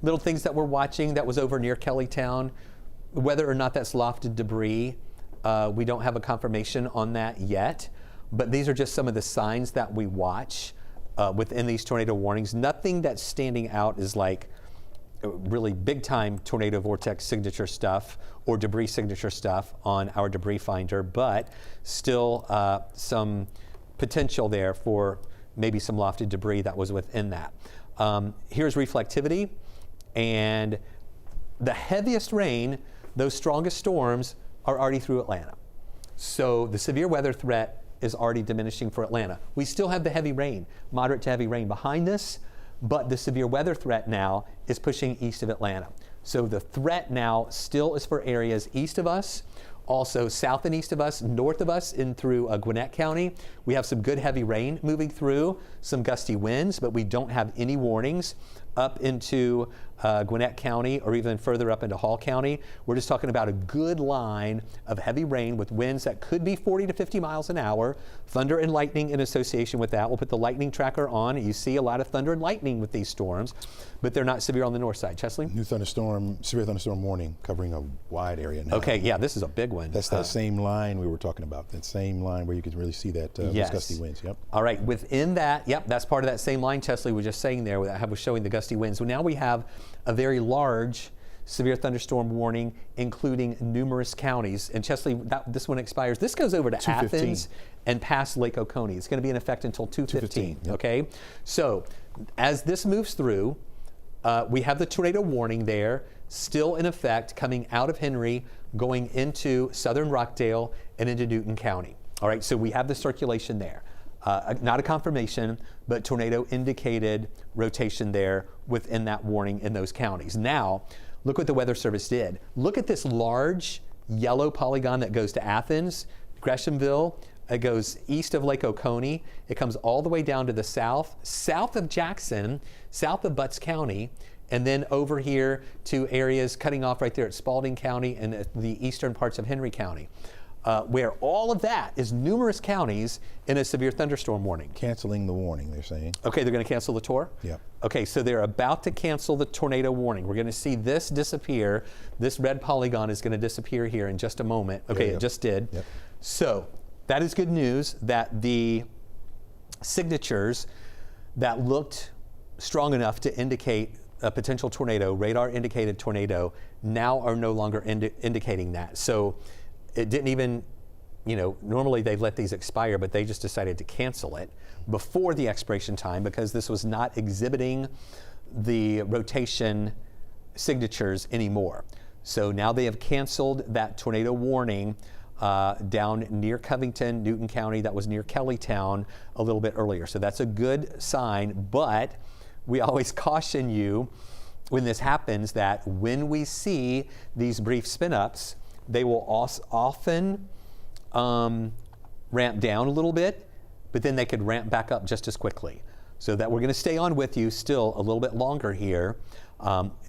little things that we're watching that was over near Kellytown. Whether or not that's lofted debris, we don't have a confirmation on that yet, but these are just some of the signs that we watch within these tornado warnings. Nothing that's standing out is like really big time tornado vortex signature stuff or debris signature stuff on our debris finder, but still some potential there for maybe some lofted debris that was within that. Here's reflectivity, and the heaviest rain, those strongest storms, are already through Atlanta. So the severe weather threat is already diminishing for Atlanta. We still have the heavy rain, moderate to heavy rain behind this, but the severe weather threat now is pushing east of Atlanta. So the threat now still is for areas east of us, also south and east of us, north of us in through Gwinnett County. We have some good heavy rain moving through, some gusty winds, but we don't have any warnings up into Gwinnett County, or even further up into Hall County. We're just talking about a good line of heavy rain with winds that could be 40 to 50 miles an hour, thunder and lightning in association with that. We'll put the lightning tracker on. You see a lot of thunder and lightning with these storms, but they're not severe on the north side. Chesley? New thunderstorm, severe thunderstorm warning covering a wide area now. Okay, yeah, this is a big one. That's that same line we were talking about, that same line where you could really see that those gusty winds. Yep. All right, within that, yep, that's part of that same line Chesley was just saying there, that I was showing the gusty winds. So now we have a very large severe thunderstorm warning, including numerous counties. And Chesley, this one expires. This goes over to 2:15. Athens and past Lake Oconee. It's going to be in effect until 2:15. Yep. Okay, so as this moves through, we have the tornado warning there, still in effect, coming out of Henry, going into southern Rockdale and into Newton County. All right, so we have the circulation there. Not a confirmation, but tornado indicated rotation there within that warning in those counties. Now, look what the Weather Service did. Look at this large yellow polygon that goes to Athens, Greshamville. It goes east of Lake Oconee. It comes all the way down to the south of Jackson, south of Butts County, and then over here to areas cutting off right there at Spalding County and the eastern parts of Henry County. Where all of that is numerous counties in a severe thunderstorm warning. Canceling the warning, they're saying. Okay, they're going to cancel the tour? Yep. Okay, so they're about to cancel the tornado warning. We're going to see this disappear. This red polygon is going to disappear here in just a moment. Okay, it just did. Yep. So that is good news that the signatures that looked strong enough to indicate a potential tornado, radar indicated tornado, now are no longer indicating that. So it didn't even, normally they let these expire, but they just decided to cancel it before the expiration time because this was not exhibiting the rotation signatures anymore. So now they have canceled that tornado warning down near Covington, Newton County. That was near Kellytown a little bit earlier. So that's a good sign, but we always caution you when this happens that when we see these brief spin-ups, they will often ramp down a little bit, but then they could ramp back up just as quickly. So that we're going to stay on with you still a little bit longer here,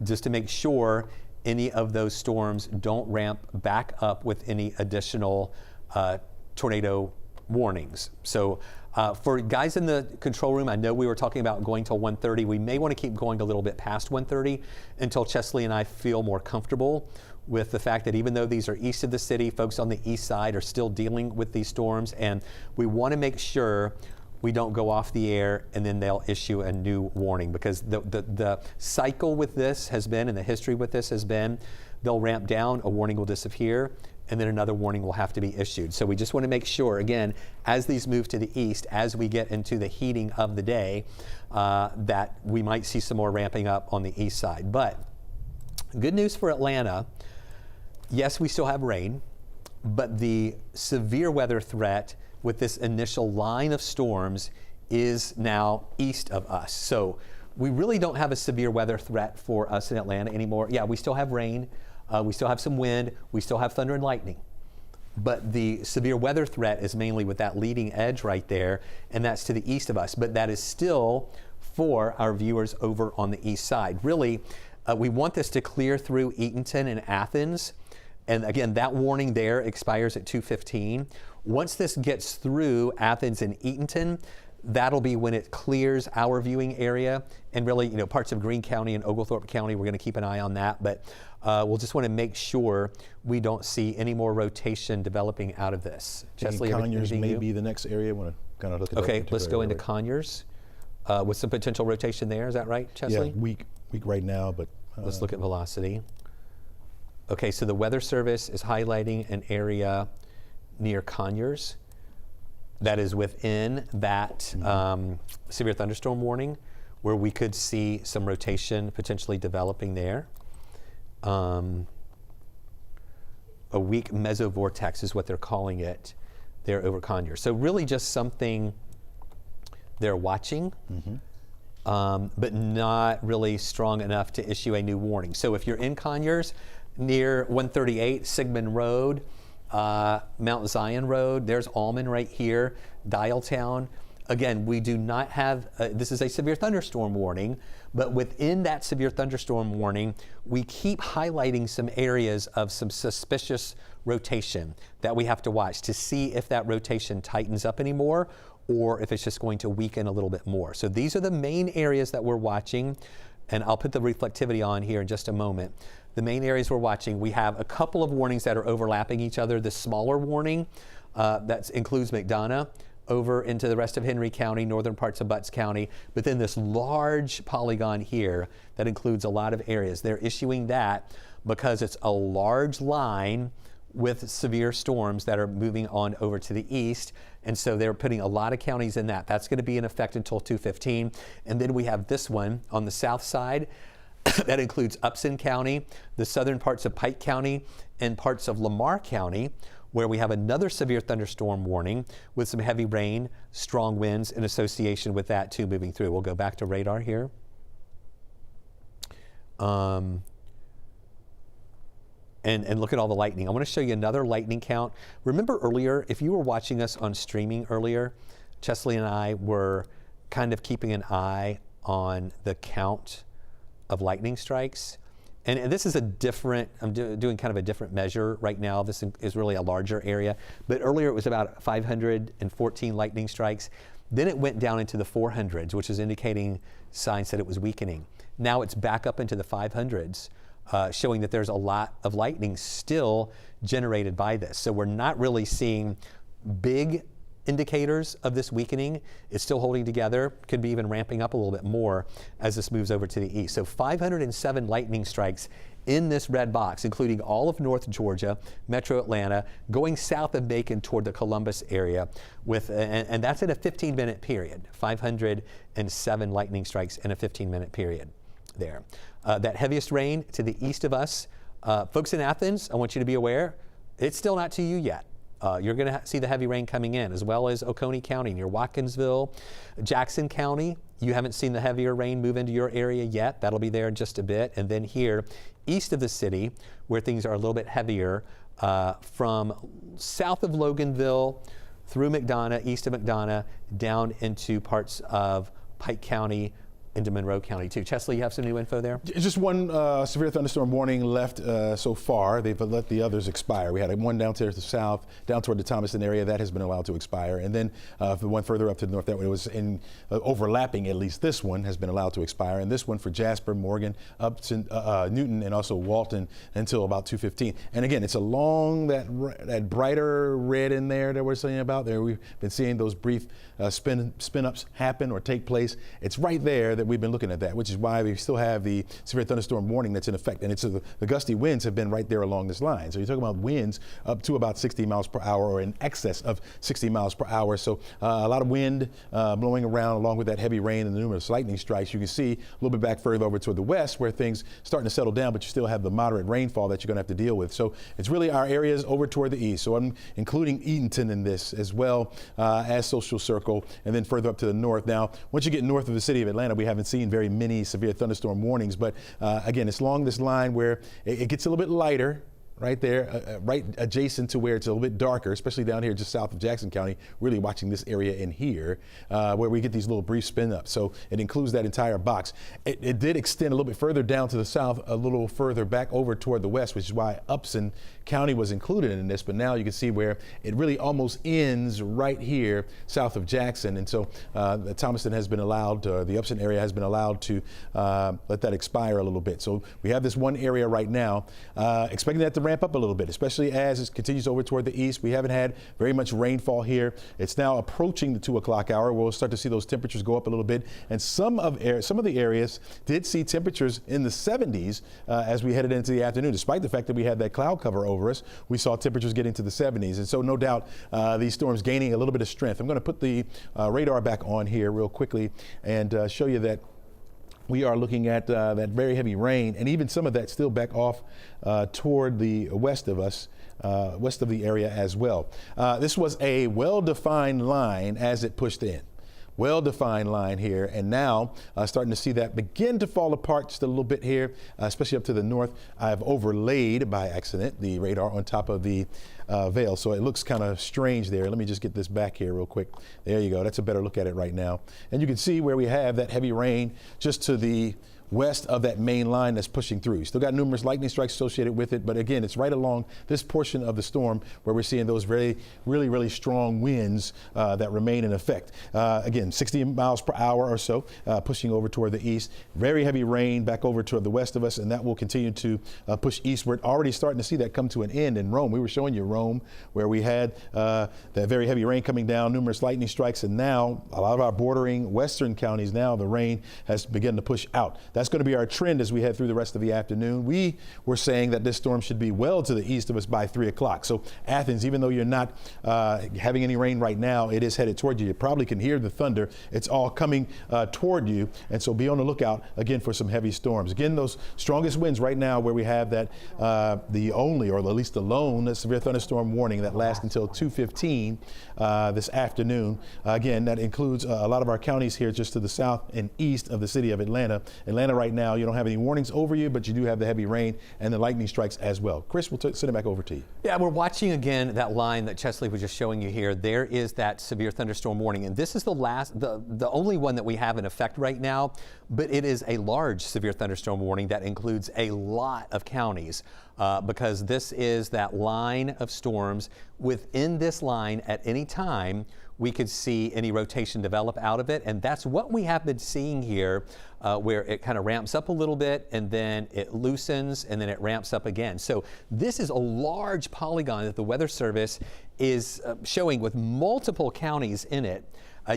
just to make sure any of those storms don't ramp back up with any additional tornado warnings. So for guys in the control room, I know we were talking about going till 1:30. We may want to keep going a little bit past 1:30 until Chesley and I feel more comfortable with the fact that even though these are east of the city, folks on the east side are still dealing with these storms, and we want to make sure we don't go off the air and then they'll issue a new warning, because the cycle with this has been, and the history with this has been, they'll ramp down, a warning will disappear, and then another warning will have to be issued. So we just want to make sure, again, as these move to the east, as we get into the heating of the day, that we might see some more ramping up on the east side. But good news for Atlanta. Yes, we still have rain, but the severe weather threat with this initial line of storms is now east of us. So we really don't have a severe weather threat for us in Atlanta anymore. Yeah, we still have rain, we still have some wind, we still have thunder and lightning. But the severe weather threat is mainly with that leading edge right there, and that's to the east of us. But that is still for our viewers over on the east side. Really, we want this to clear through Eatonton and Athens. And again, that warning there expires at 2:15. Once this gets through Athens and Eatonton, that'll be when it clears our viewing area. And really, parts of Greene County and Oglethorpe County, we're going to keep an eye on that. But we'll just want to make sure we don't see any more rotation developing out of this. Chesley, Conyers may be the next area. I want to kind of look at okay, that let's go into area. Conyers with some potential rotation there. Is that right, Chesley? Yeah, weak right now, but let's look at velocity. Okay, so the Weather Service is highlighting an area near Conyers that is within that severe thunderstorm warning, where we could see some rotation potentially developing there. A weak mesovortex is what they're calling it there over Conyers. So really just something they're watching, but not really strong enough to issue a new warning. So if you're in Conyers, near 138 Sigmund Road, Mount Zion Road, there's Allman right here, Dialtown. Again, we do not have, this is a severe thunderstorm warning, But within that severe thunderstorm warning, we keep highlighting some areas of some suspicious rotation that we have to watch to see if that rotation tightens up anymore or if it's just going to weaken a little bit more. So these are the main areas that we're watching, and I'll put the reflectivity on here in just a moment. The main areas we're watching, we have a couple of warnings that are overlapping each other. The smaller warning that includes McDonough over into the rest of Henry County, northern parts of Butts County, but then this large polygon here that includes a lot of areas. They're issuing that because it's a large line with severe storms that are moving on over to the east. And so they're putting a lot of counties in that. That's going to be in effect until 2:15. And then we have this one on the south side that includes Upson County, the southern parts of Pike County, and parts of Lamar County, where we have another severe thunderstorm warning with some heavy rain, strong winds in association with that too moving through. We'll go back to radar here. And look at all the lightning. I want to show you another lightning count. Remember earlier, if you were watching us on streaming earlier, Chesley and I were kind of keeping an eye on the count of lightning strikes. And this is a different, I'm doing kind of a different measure right now. This is really a larger area. But earlier it was about 514 lightning strikes. Then it went down into the 400s, which is indicating signs that it was weakening. Now it's back up into the 500s. Showing that there's a lot of lightning still generated by this. So we're not really seeing big indicators of this weakening. It's still holding together, could be even ramping up a little bit more as this moves over to the east. So 507 lightning strikes in this red box, including all of North Georgia, Metro Atlanta, going south of Macon toward the Columbus area, and that's in a 15-minute period. 507 lightning strikes in a 15-minute period there. That heaviest rain to the east of us. Folks in Athens, I want you to be aware, it's still not to you yet. You're going to see the heavy rain coming in, as well as Oconee County near Watkinsville. Jackson County, you haven't seen the heavier rain move into your area yet. That'll be there in just a bit. And then here, east of the city, where things are a little bit heavier, from south of Loganville through McDonough, east of McDonough, down into parts of Pike County, into Monroe County too. Chesley, you have some new info there? Just one severe thunderstorm warning left so far. They've let the others expire. We had one down to the south, down toward the Thomaston area. That has been allowed to expire. And then the one further up to the north, that one was in overlapping, at least this one has been allowed to expire. And this one for Jasper, Morgan, Upton, Newton, and also Walton until about 2:15. And again, it's along that brighter red in there that we're saying about there. We've been seeing those brief spin-ups happen or take place. It's right there that we've been looking at that, which is why we still have the severe thunderstorm warning that's in effect. And it's the gusty winds have been right there along this line. So you're talking about winds up to about 60 miles per hour or in excess of 60 miles per hour. So a lot of wind blowing around along with that heavy rain and the numerous lightning strikes. You can see a little bit back further over toward the west where things starting to settle down, but you still have the moderate rainfall that you're going to have to deal with. So it's really our areas over toward the east. So I'm including Eatonton in this as well as Social Circle, and then further up to the north. Now, once you get north of the city of Atlanta, we haven't seen very many severe thunderstorm warnings, but again, it's along this line where it gets a little bit lighter. Right there, right adjacent to where it's a little bit darker, especially down here just south of Jackson County, really watching this area in here, where we get these little brief spin ups. So it includes that entire box. It did extend a little bit further down to the south, a little further back over toward the west, which is why Upson County was included in this. But now you can see where it really almost ends right here south of Jackson. And so the Thomaston has been allowed, the Upson area has been allowed to let that expire a little bit. So we have this one area right now, expecting that to ramp up a little bit, especially as it continues over toward the east. We haven't had very much rainfall here. It's now approaching the 2 o'clock hour. We'll start to see those temperatures go up a little bit. And some of the areas did see temperatures in the 70s as we headed into the afternoon. Despite the fact that we had that cloud cover over us, we saw temperatures getting to the 70s. And so no doubt these storms gaining a little bit of strength. I'm going to put the radar back on here real quickly and show you that we are looking at that very heavy rain, and even some of that still back off toward the west of us, west of the area as well. This was a well-defined line as it pushed in. well-defined line here, and now starting to see that begin to fall apart just a little bit here, especially up to the north. I've overlaid by accident the radar on top of the veil, so it looks kind of strange there. Let me just get this back here real quick. There you go. That's a better look at it right now. And you can see where we have that heavy rain just to the west of that main line that's pushing through. Still got numerous lightning strikes associated with it, but again, it's right along this portion of the storm where we're seeing those really strong winds that remain in effect. Again, 60 miles per hour or so, pushing over toward the east. Very heavy rain back over toward the west of us, and that will continue to push eastward. Already starting to see that come to an end in Rome. We were showing you Rome, where we had that very heavy rain coming down, numerous lightning strikes, and now a lot of our bordering western counties, now the rain has begun to push out. That's going to be our trend as we head through the rest of the afternoon. We were saying that this storm should be well to the east of us by 3 o'clock. So Athens, even though you're not having any rain right now, it is headed toward you. You probably can hear the thunder. It's all coming toward you. And so be on the lookout again for some heavy storms. Again, those strongest winds right now where we have that the only, or at least the lone, severe thunderstorm warning that lasts until 2:15 this afternoon. Again, that includes a lot of our counties here just to the south and east of the city of Atlanta. Atlanta right now, you don't have any warnings over you, but you do have the heavy rain and the lightning strikes as well. Chris, we'll send it back over to you. Yeah, we're watching again that line that Chesley was just showing you here. There is that severe thunderstorm warning, and this is the only one that we have in effect right now, but it is a large severe thunderstorm warning that includes a lot of counties because this is that line of storms. Within this line at any time, we could see any rotation develop out of it, and that's what we have been seeing here, where it kind of ramps up a little bit and then it loosens and then it ramps up again. So this is a large polygon that the Weather Service is showing with multiple counties in it.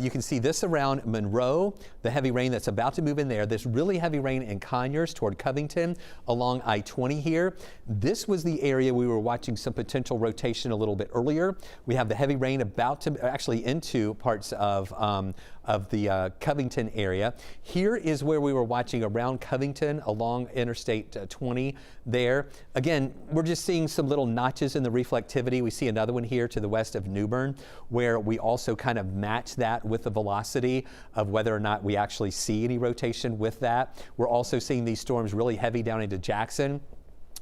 You can see this around Monroe, the heavy rain that's about to move in there. This really heavy rain in Conyers toward Covington along I-20 here. This was the area we were watching some potential rotation a little bit earlier. We have the heavy rain about to actually into parts of the Covington area. Here is where we were watching around Covington along Interstate 20 there. Again, we're just seeing some little notches in the reflectivity. We see another one here to the west of New Bern, where we also kind of match that with the velocity of whether or not we actually see any rotation with that. We're also seeing these storms really heavy down into Jackson,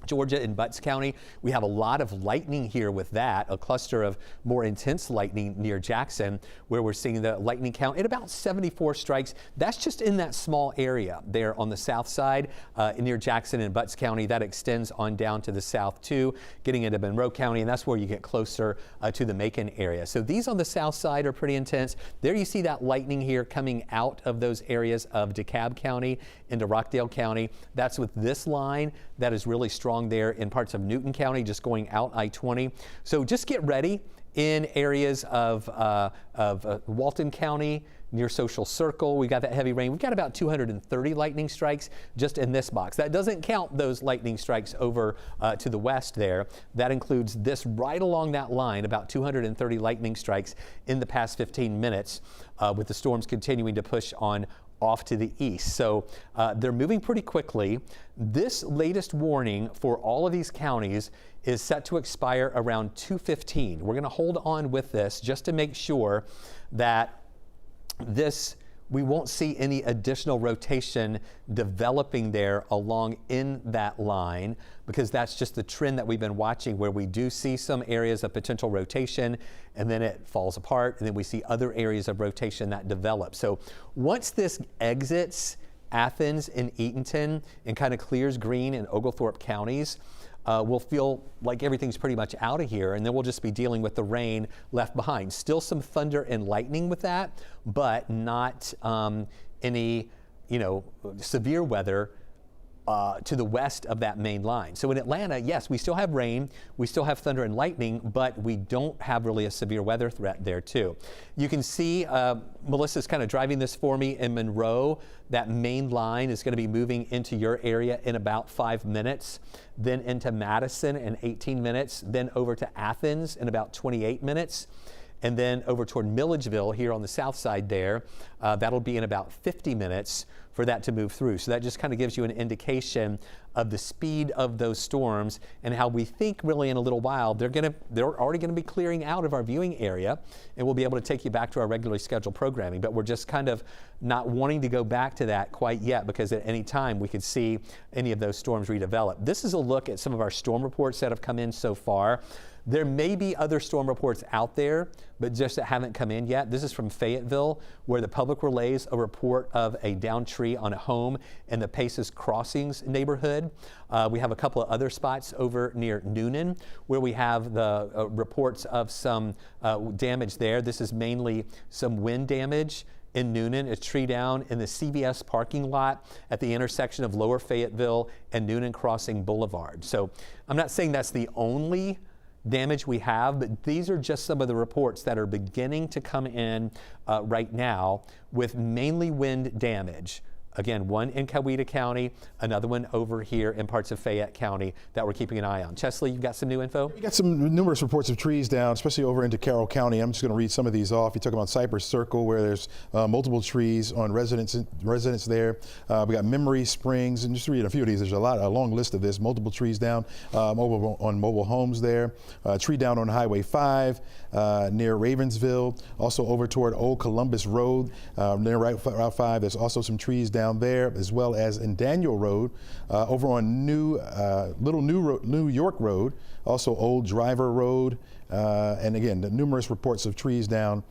Georgia, in Butts County. We have a lot of lightning here with that, a cluster of more intense lightning near Jackson, where we're seeing the lightning count at about 74 strikes. That's just in that small area there on the south side near Jackson and Butts County. That extends on down to the south too, getting into Monroe County, and that's where you get closer to the Macon area. So these on the south side are pretty intense. There you see that lightning here coming out of those areas of DeKalb County into Rockdale County. That's with this line that is really strong there in parts of Newton County, just going out I-20. So just get ready in areas of Walton County, near Social Circle. We got that heavy rain. We've got about 230 lightning strikes just in this box. That doesn't count those lightning strikes over to the west there. That includes this right along that line, about 230 lightning strikes in the past 15 minutes, with the storms continuing to push on off to the east. So they're moving pretty quickly. This latest warning for all of these counties is set to expire around 2:15. We're going to hold on with this just to make sure that we won't see any additional rotation developing there along in that line, because that's just the trend that we've been watching, where we do see some areas of potential rotation and then it falls apart, and then we see other areas of rotation that develop. So once this exits Athens and Eatonton and kind of clears Greene and Oglethorpe counties, we'll feel like everything's pretty much out of here, and then we'll just be dealing with the rain left behind. Still some thunder and lightning with that, but not any, severe weather to the west of that main line. So in Atlanta, yes, we still have rain, we still have thunder and lightning, but we don't have really a severe weather threat there too. You can see Melissa's kind of driving this for me in Monroe. That main line is going to be moving into your area in about 5 minutes, then into Madison in 18 minutes, then over to Athens in about 28 minutes. And then over toward Milledgeville here on the south side there, that'll be in about 50 minutes. for that to move through. So that just kind of gives you an indication of the speed of those storms and how we think really in a little while they're already going to be clearing out of our viewing area, and we'll be able to take you back to our regularly scheduled programming. But we're just kind of not wanting to go back to that quite yet, because at any time we could see any of those storms redevelop. This is a look at some of our storm reports that have come in so far. There may be other storm reports out there, but just that haven't come in yet. This is from Fayetteville, where the public relays a report of a downed tree on a home in the Paces Crossings neighborhood. We have a couple of other spots over near Noonan where we have the reports of some damage there. This is mainly some wind damage in Noonan, a tree down in the CVS parking lot at the intersection of Lower Fayetteville and Noonan Crossing Boulevard. So I'm not saying that's the only damage we have, but these are just some of the reports that are beginning to come in right now with mainly wind damage. Again, one in Coweta County, another one over here in parts of Fayette County that we're keeping an eye on. Chesley, you've got some new info? We got some numerous reports of trees down, especially over into Carroll County. I'm just going to read some of these off. You talk about Cypress Circle, where there's multiple trees on residents there. We got Memory Springs, and just to read a few of these, there's a long list of this. Multiple trees down over on mobile homes there. Tree down on Highway 5 near Ravensville. Also over toward Old Columbus Road near Route 5. There's also some trees down there, as well as in Daniel Road, over on New York Road, also Old Driver Road, and again, the numerous reports of trees down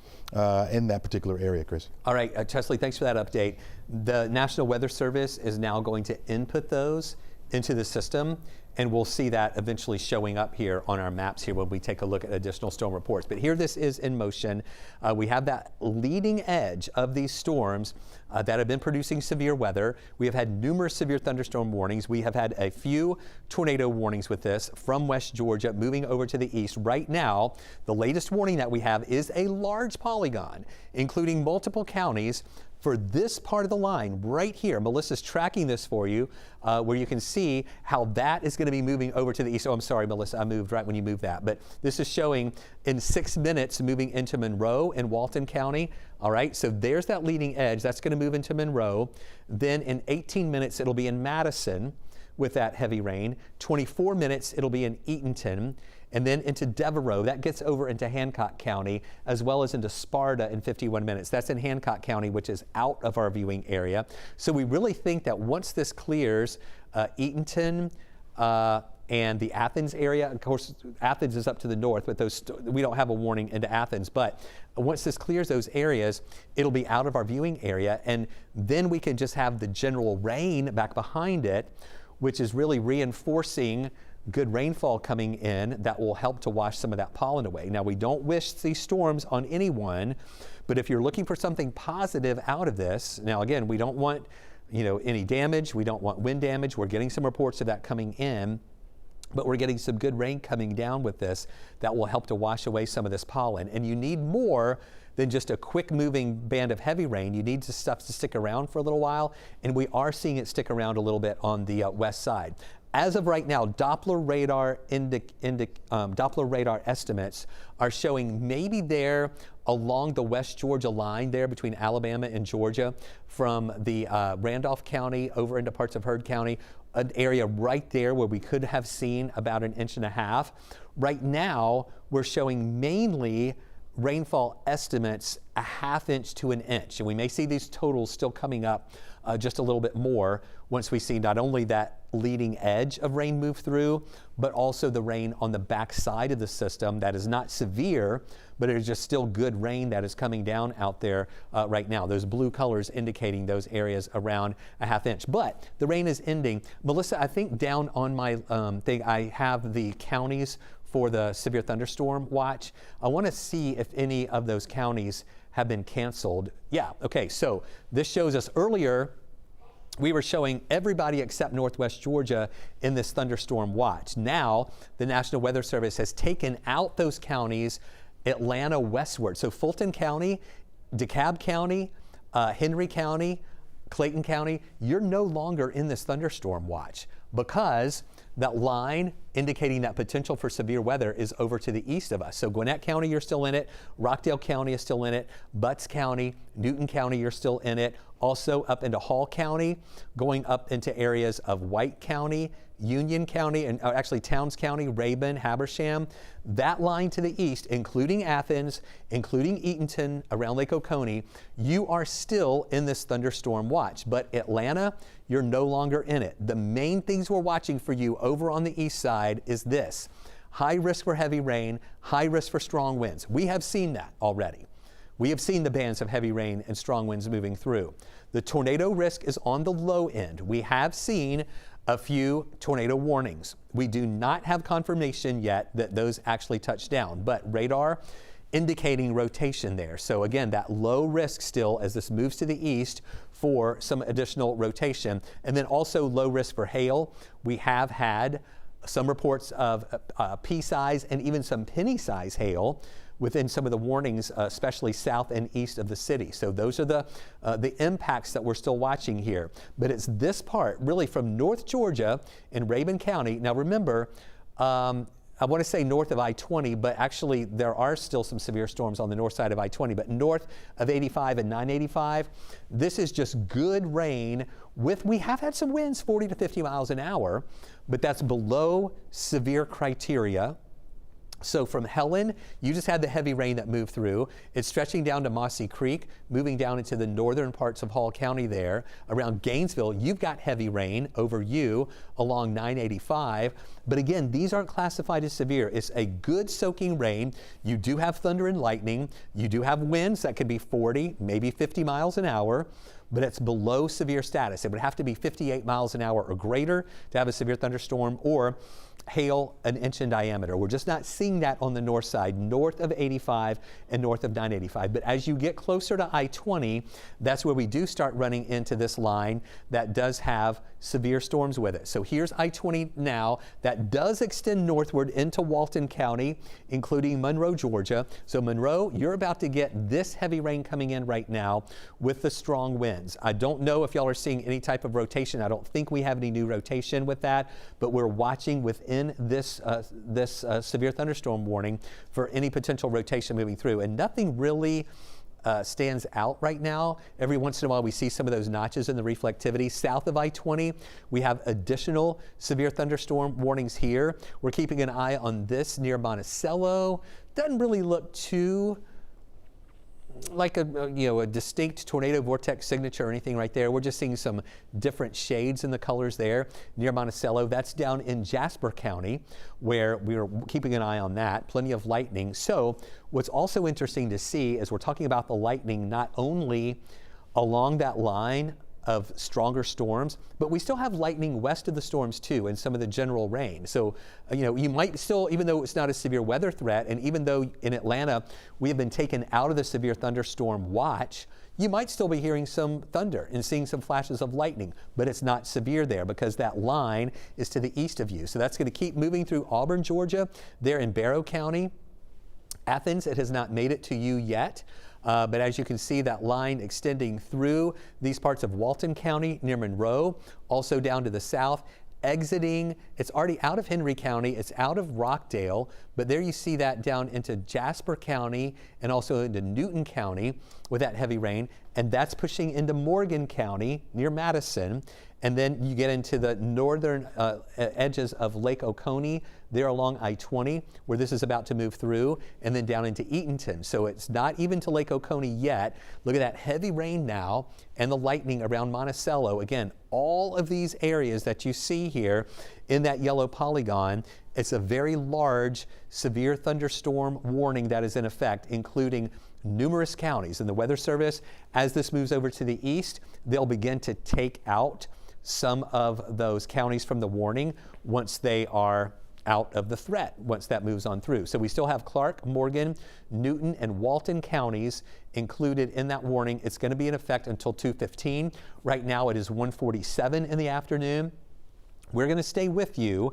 in that particular area, Chris. All right, Chesley, thanks for that update. The National Weather Service is now going to input those into the system, and we'll see that eventually showing up here on our maps here when we take a look at additional storm reports. But here this is in motion. We have that leading edge of these storms that have been producing severe weather. We have had numerous severe thunderstorm warnings. We have had a few tornado warnings with this from West Georgia moving over to the east. Right now, the latest warning that we have is a large polygon, including multiple counties for this part of the line right here. Melissa's tracking this for you, where you can see how that is going to be moving over to the east. Oh, I'm sorry, Melissa, I moved right when you moved that. But this is showing in 6 minutes moving into Monroe and Walton County. All right, so there's that leading edge. That's going to move into Monroe. Then in 18 minutes, it'll be in Madison with that heavy rain. 24 minutes, it'll be in Eatonton. And then into Devereaux. That gets over into Hancock County, as well as into Sparta in 51 minutes. That's in Hancock County, which is out of our viewing area. So we really think that once this clears, Eatonton and the Athens area, of course, Athens is up to the north, but we don't have a warning into Athens. But once this clears those areas, it'll be out of our viewing area. And then we can just have the general rain back behind it, which is really reinforcing good rainfall coming in that will help to wash some of that pollen away. Now, we don't wish these storms on anyone, but if you're looking for something positive out of this, now again, we don't want any damage. We don't want wind damage. We're getting some reports of that coming in, but we're getting some good rain coming down with this that will help to wash away some of this pollen. And you need more than just a quick moving band of heavy rain. You need this stuff to stick around for a little while, and we are seeing it stick around a little bit on the west side. As of right now, Doppler radar estimates are showing maybe there along the West Georgia line there between Alabama and Georgia, from the Randolph County over into parts of Heard County, an area right there where we could have seen about 1.5 inches. Right now, we're showing mainly rainfall estimates 1/2 inch to 1 inch. And we may see these totals still coming up just a little bit more once we see not only that leading edge of rain move through, but also the rain on the back side of the system that is not severe, but it is just still good rain that is coming down out there right now. Those blue colors indicating those areas around 1/2 inch. But the rain is ending. Melissa, I think down on my thing, I have the counties for the severe thunderstorm watch. I want to see if any of those counties have been canceled. Yeah, okay, so this shows us earlier we were showing everybody except Northwest Georgia in this thunderstorm watch. Now, the National Weather Service has taken out those counties Atlanta westward. So Fulton County, DeKalb County, Henry County, Clayton County, you're no longer in this thunderstorm watch because That line indicating that potential for severe weather is over to the east of us. So Gwinnett County, you're still in it. Rockdale County is still in it. Butts County, Newton County, you're still in it. Also up into Hall County, going up into areas of White County, Union County, and actually Towns County, Rabun, Habersham. That line to the east, including Athens, including Eatonton, around Lake Oconee, you are still in this thunderstorm watch. But Atlanta, you're no longer in it. The main things we're watching for you over on the east side is this: high risk for heavy rain, high risk for strong winds. We have seen that already. We have seen the bands of heavy rain and strong winds moving through. The tornado risk is on the low end. We have seen a few tornado warnings. We do not have confirmation yet that those actually touched down, but radar indicating rotation there. So again, that low risk still as this moves to the east for some additional rotation. And then also low risk for hail. We have had some reports of pea-size and even some penny-size hail within some of the warnings, especially south and east of the city. So those are the impacts that we're still watching here. But it's this part, really from North Georgia in Rabun County. Now remember, I want to say north of I-20, but actually there are still some severe storms on the north side of I-20. But north of 85 and 985, this is just good rain we have had some winds 40 to 50 miles an hour, but that's below severe criteria. So from Helen, you just had the heavy rain that moved through. It's stretching down to Mossy Creek, moving down into the northern parts of Hall County there. Around Gainesville, you've got heavy rain over you along 985. But again, these aren't classified as severe. It's a good soaking rain. You do have thunder and lightning. You do have winds that could be 40, maybe 50 miles an hour. But it's below severe status. It would have to be 58 miles an hour or greater to have a severe thunderstorm, or hail an inch in diameter. We're just not seeing that on the north side, north of 85 and north of 985. But as you get closer to I-20, that's where we do start running into this line that does have severe storms with it. So here's I-20 now. That does extend northward into Walton County, including Monroe, Georgia. So Monroe, you're about to get this heavy rain coming in right now with the strong winds. I don't know if y'all are seeing any type of rotation. I don't think we have any new rotation with that, but we're watching within this severe thunderstorm warning for any potential rotation moving through. And nothing really stands out right now. Every once in a while we see some of those notches in the reflectivity. South of I-20, we have additional severe thunderstorm warnings here. We're keeping an eye on this near Monticello. Doesn't really look too like a distinct tornado vortex signature or anything right there. We're just seeing some different shades in the colors there near Monticello. That's down in Jasper County, where we're keeping an eye on that. Plenty of lightning. So what's also interesting to see is we're talking about the lightning not only along that line of stronger storms, but we still have lightning west of the storms too, and some of the general rain. So, you might still, even though it's not a severe weather threat, and even though in Atlanta we have been taken out of the severe thunderstorm watch, you might still be hearing some thunder and seeing some flashes of lightning, but it's not severe there because that line is to the east of you. So that's going to keep moving through Auburn, Georgia, there in Barrow County. Athens, it has not made it to you yet. But as you can see, that line extending through these parts of Walton County near Monroe, also down to the south, exiting, it's already out of Henry County, it's out of Rockdale, but there you see that down into Jasper County and also into Newton County with that heavy rain, and that's pushing into Morgan County near Madison. And then you get into the northern edges of Lake Oconee, there along I-20, where this is about to move through, and then down into Eatonton. So it's not even to Lake Oconee yet. Look at that heavy rain now and the lightning around Monticello. Again, all of these areas that you see here in that yellow polygon, it's a very large severe thunderstorm warning that is in effect, including numerous counties. And the Weather Service, as this moves over to the east, they'll begin to take out some of those counties from the warning once they are out of the threat, once that moves on through. So we still have Clark, Morgan, Newton, and Walton counties included in that warning. It's going to be in effect until 2:15. Right now it is 1:47 in the afternoon. We're going to stay with you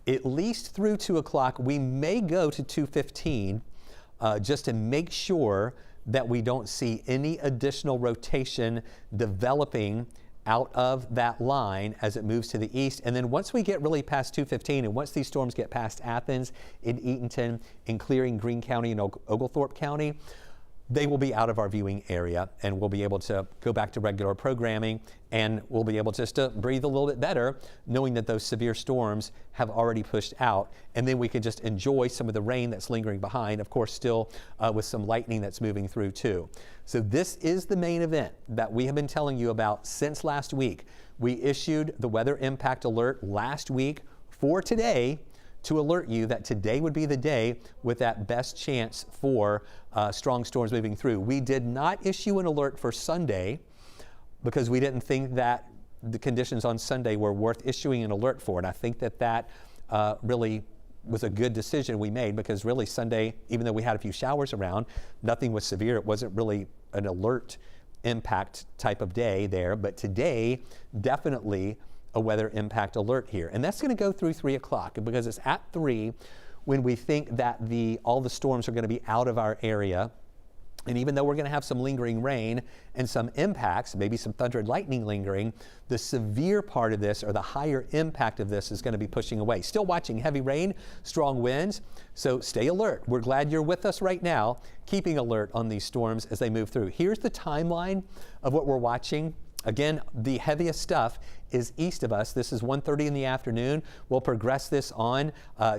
at least through 2 o'clock. We may go to 2:15 just to make sure that we don't see any additional rotation developing out of that line as it moves to the east. And then once we get really past 215, and once these storms get past Athens, in Eatonton, in clearing Greene County and Oglethorpe County, they will be out of our viewing area, and we'll be able to go back to regular programming, and we'll be able just to breathe a little bit better knowing that those severe storms have already pushed out. And then we can just enjoy some of the rain that's lingering behind, of course still with some lightning that's moving through too. So this is the main event that we have been telling you about since last week. We issued the weather impact alert last week for today to alert you that today would be the day with that best chance for strong storms moving through. We did not issue an alert for Sunday because we didn't think that the conditions on Sunday were worth issuing an alert for. And I think that really was a good decision we made, because really Sunday, even though we had a few showers around, nothing was severe. It wasn't really an alert impact type of day there. But today, definitely a weather impact alert here. And that's going to go through 3 o'clock, because it's at 3 when we think that all the storms are going to be out of our area. And even though we're going to have some lingering rain and some impacts, maybe some thunder and lightning lingering, the severe part of this, or the higher impact of this, is going to be pushing away. Still watching heavy rain, strong winds, so stay alert. We're glad you're with us right now, keeping alert on these storms as they move through. Here's the timeline of what we're watching. Again, the heaviest stuff is east of us. This is 1:30 in the afternoon. We'll progress this on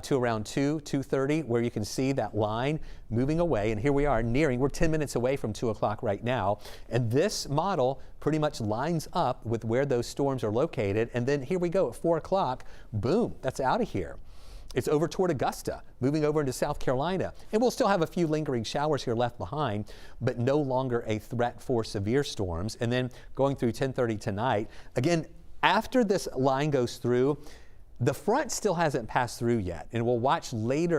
to around 2:30, where you can see that line moving away. And here we are we're 10 minutes away from 2 o'clock right now. And this model pretty much lines up with where those storms are located. And then here we go at 4 o'clock, boom, that's out of here. It's over toward Augusta, moving over into South Carolina. And we'll still have a few lingering showers here left behind, but no longer a threat for severe storms. And then going through 10:30 tonight, again, after this line goes through, the front still hasn't passed through yet. And we'll watch late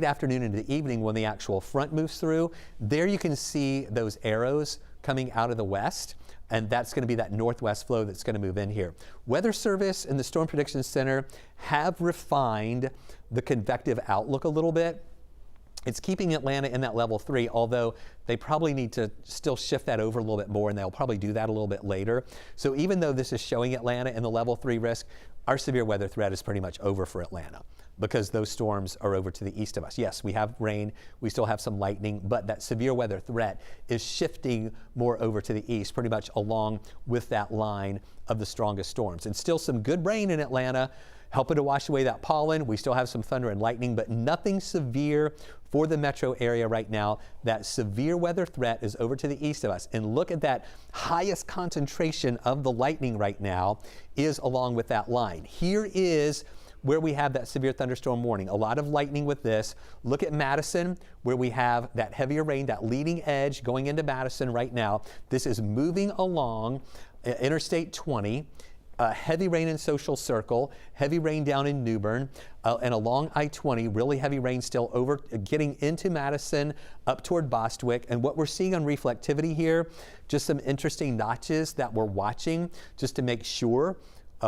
afternoon into the evening when the actual front moves through. There you can see those arrows coming out of the west. And that's going to be that northwest flow that's going to move in here. Weather Service and the Storm Prediction Center have refined the convective outlook a little bit. It's keeping Atlanta in that level 3, although they probably need to still shift that over a little bit more, and they'll probably do that a little bit later. So even though this is showing Atlanta in the level 3 risk, our severe weather threat is pretty much over for Atlanta, because those storms are over to the east of us. Yes, we have rain, we still have some lightning, but that severe weather threat is shifting more over to the east, pretty much along with that line of the strongest storms. And still some good rain in Atlanta, helping to wash away that pollen. We still have some thunder and lightning, but nothing severe for the metro area right now. That severe weather threat is over to the east of us. And look at that highest concentration of the lightning right now is along with that line. Here is where we have that severe thunderstorm warning. A lot of lightning with this. Look at Madison, where we have that heavier rain, that leading edge going into Madison right now. This is moving along Interstate 20. Heavy rain in Social Circle, heavy rain down in New Bern, and along I-20, really heavy rain still over, getting into Madison, up toward Bostwick. And what we're seeing on reflectivity here, just some interesting notches that we're watching just to make sure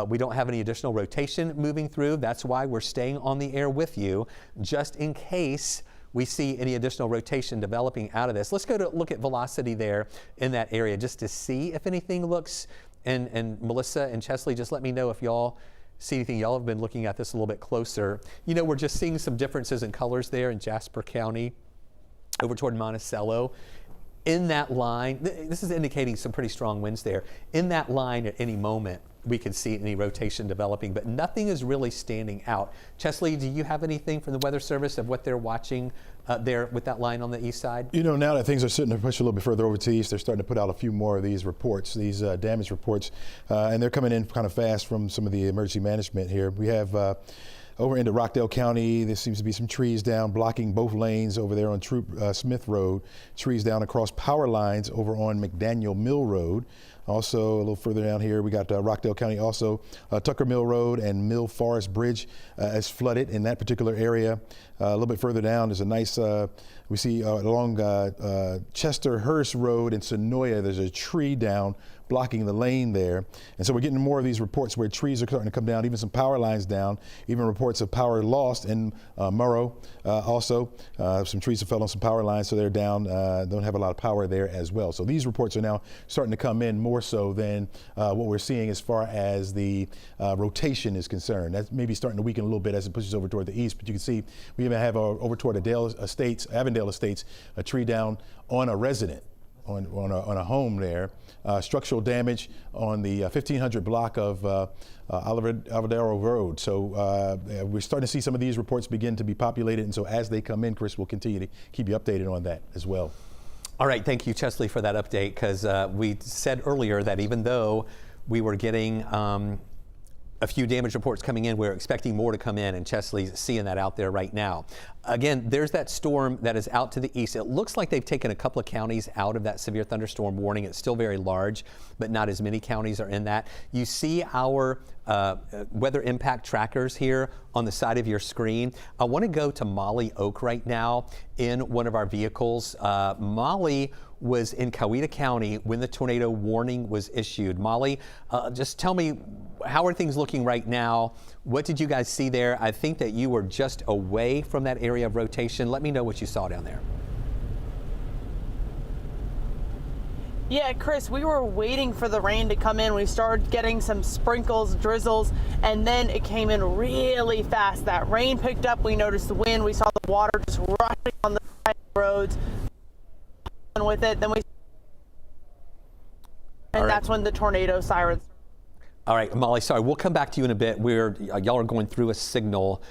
we don't have any additional rotation moving through. That's why we're staying on the air with you, just in case we see any additional rotation developing out of this. Let's go to look at velocity there in that area just to see if anything looks. And Melissa and Chesley, just let me know if y'all see anything. Y'all have been looking at this a little bit closer. You know, we're just seeing some differences in colors there in Jasper County, over toward Monticello. In that line, this is indicating some pretty strong winds there. In that line at any moment, we could see any rotation developing, but nothing is really standing out. Chesley, do you have anything from the Weather Service of what they're watching there with that line on the east side? You know, now that things are starting to push a little bit further over to the east, they're starting to put out a few more of these reports, these damage reports, and they're coming in kind of fast from some of the emergency management here. We have over into Rockdale County, there seems to be some trees down blocking both lanes over there on Troop Smith Road, trees down across power lines over on McDaniel Mill Road. Also, a little further down here, we got Rockdale County, also Tucker Mill Road and Mill Forest Bridge is flooded in that particular area. A little bit further down, there's a nice We see along Chester-Hurst Road in Sonoya, there's a tree down blocking the lane there. And so we're getting more of these reports where trees are starting to come down, even some power lines down, even reports of power lost in Murrow also. Some trees have fell on some power lines, so they're down, don't have a lot of power there as well. So these reports are now starting to come in more so than what we're seeing as far as the rotation is concerned. That's maybe starting to weaken a little bit as it pushes over toward the east, but you can see we even have over toward Avondale Estates, a tree down on a resident. On a home there, structural damage on the 1500 block of Alvarado Road. So we're starting to see some of these reports begin to be populated, and so as they come in, Chris will continue to keep you updated on that as well. All right, thank you, Chesley, for that update, because we said earlier that even though we were getting a few damage reports coming in, we're expecting more to come in, and Chesley's seeing that out there right now. Again, there's that storm that is out to the east. It looks like they've taken a couple of counties out of that severe thunderstorm warning. It's still very large, but not as many counties are in that. You see our weather impact trackers here on the side of your screen. I want to go to Molly Oak right now in one of our vehicles. Molly was in Coweta County when the tornado warning was issued. Molly, just tell me, how are things looking right now? What did you guys see there? I think that you were just away from that area of rotation. Let me know what you saw down there. Yeah, Chris, we were waiting for the rain to come in. We started getting some sprinkles, drizzles, and then it came in really fast. That rain picked up. We noticed the wind. We saw the water just rushing on the side of the roads. And with it, then that's when the tornado sirens. All right, Molly, sorry, we'll come back to you in a bit. Y'all are going through a signal.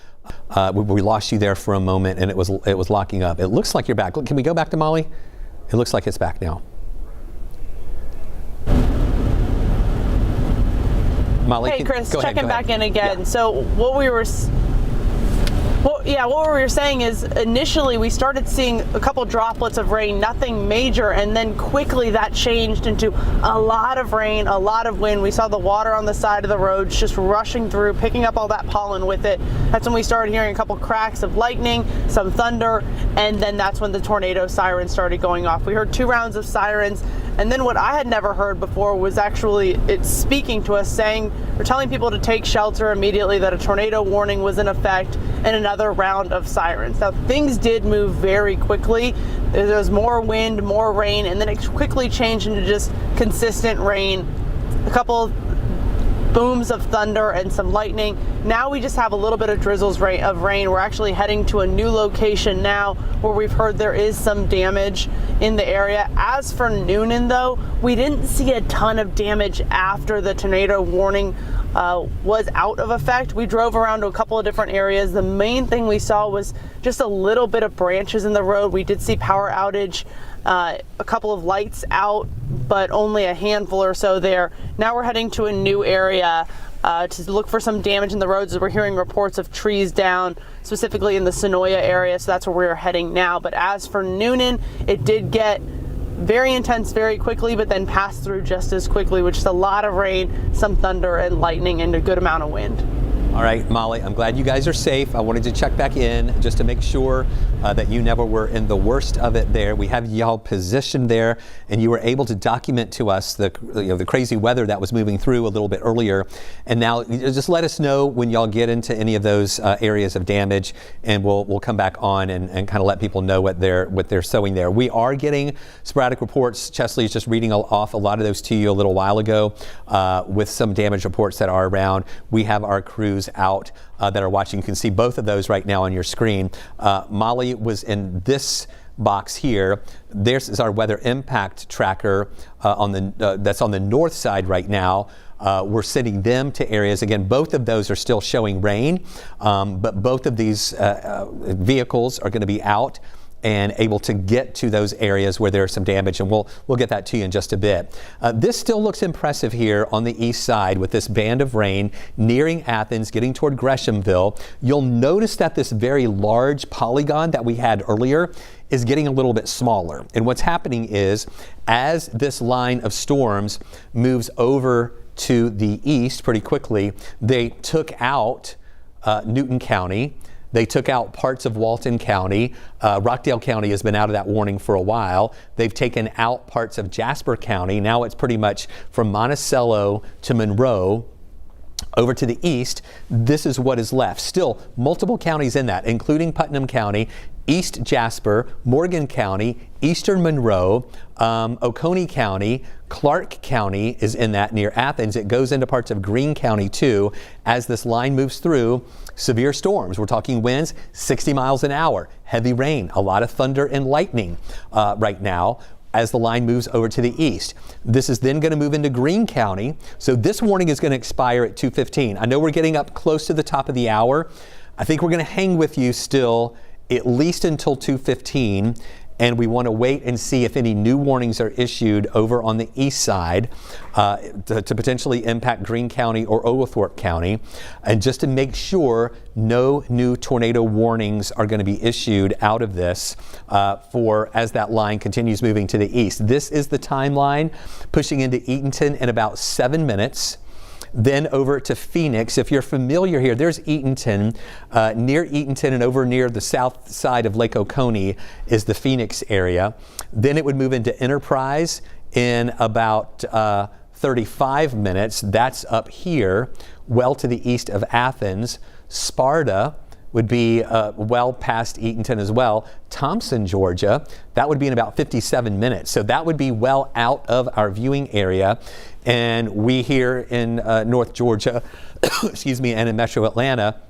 We lost you there for a moment, and it was locking up. It looks like you're back. Can we go back to Molly? It looks like it's back now. Molly, hey, Chris, go ahead. checking back in again. Yeah. So what we were saying is initially we started seeing a couple droplets of rain, nothing major, and then quickly that changed into a lot of rain, a lot of wind. We saw the water on the side of the roads just rushing through, picking up all that pollen with it. That's when we started hearing a couple cracks of lightning, some thunder, and then that's when the tornado sirens started going off. We heard 2 rounds of sirens, and then what I had never heard before was actually it speaking to us, saying we're telling people to take shelter immediately, that a tornado warning was in effect, and another round of sirens. Now things did move very quickly. There was more wind, more rain, and then it quickly changed into just consistent rain, a couple booms of thunder and some lightning. Now we just have a little bit of drizzles of rain. We're actually heading to a new location now where we've heard there is some damage in the area. As for Newnan though, we didn't see a ton of damage after the tornado warning was out of effect. We drove around to a couple of different areas. The main thing we saw was just a little bit of branches in the road. We did see power outage, a couple of lights out, but only a handful or so there. Now we're heading to a new area to look for some damage in the roads. We're hearing reports of trees down, specifically in the Sonoya area, so that's where we're heading now. But as for Newnan, it did get very intense very quickly, but then passed through just as quickly, which is a lot of rain, some thunder and lightning, and a good amount of wind. All right, Molly, I'm glad you guys are safe. I wanted to check back in just to make sure that you never were in the worst of it there. We have y'all positioned there, and you were able to document to us the crazy weather that was moving through a little bit earlier. And now just let us know when y'all get into any of those areas of damage, and we'll come back on and kind of let people know what they're sowing there. We are getting sporadic reports. Chesley is just reading off a lot of those to you a little while ago with some damage reports that are around. We have our crews out that are watching. You can see both of those right now on your screen. Molly was in this box here. This is our weather impact tracker that's on the north side right now. We're sending them to areas. Again, both of those are still showing rain, but both of these vehicles are going to be out and able to get to those areas where there's some damage, and we'll get that to you in just a bit. This still looks impressive here on the east side with this band of rain nearing Athens, getting toward Greshamville. You'll notice that this very large polygon that we had earlier is getting a little bit smaller. And what's happening is, as this line of storms moves over to the east pretty quickly, they took out Newton County. They took out parts of Walton County. Rockdale County has been out of that warning for a while. They've taken out parts of Jasper County. Now it's pretty much from Monticello to Monroe. Over to the east, this is what is left. Still, multiple counties in that, including Putnam County, East Jasper, Morgan County, Eastern Monroe, Oconee County, Clark County is in that near Athens. It goes into parts of Greene County too. As this line moves through, severe storms. We're talking winds 60 miles an hour, heavy rain, a lot of thunder and lightning right now as the line moves over to the east. This is then going to move into Greene County. So this warning is going to expire at 2:15. I know we're getting up close to the top of the hour. I think we're going to hang with you still at least until 2:15. And we want to wait and see if any new warnings are issued over on the east side to potentially impact Greene County or Oglethorpe County. And just to make sure no new tornado warnings are going to be issued out of this for as that line continues moving to the east. This is the timeline pushing into Eatonton in about 7 minutes. Then over to Phoenix. If you're familiar here, there's Eatonton. Near Eatonton and over near the south side of Lake Oconee is the Phoenix area. Then it would move into Enterprise in about 35 minutes. That's up here, well to the east of Athens. Sparta would be well past Eatonton as well. Thompson, Georgia, that would be in about 57 minutes. So that would be well out of our viewing area. And we here in North Georgia, excuse me, and in Metro Atlanta,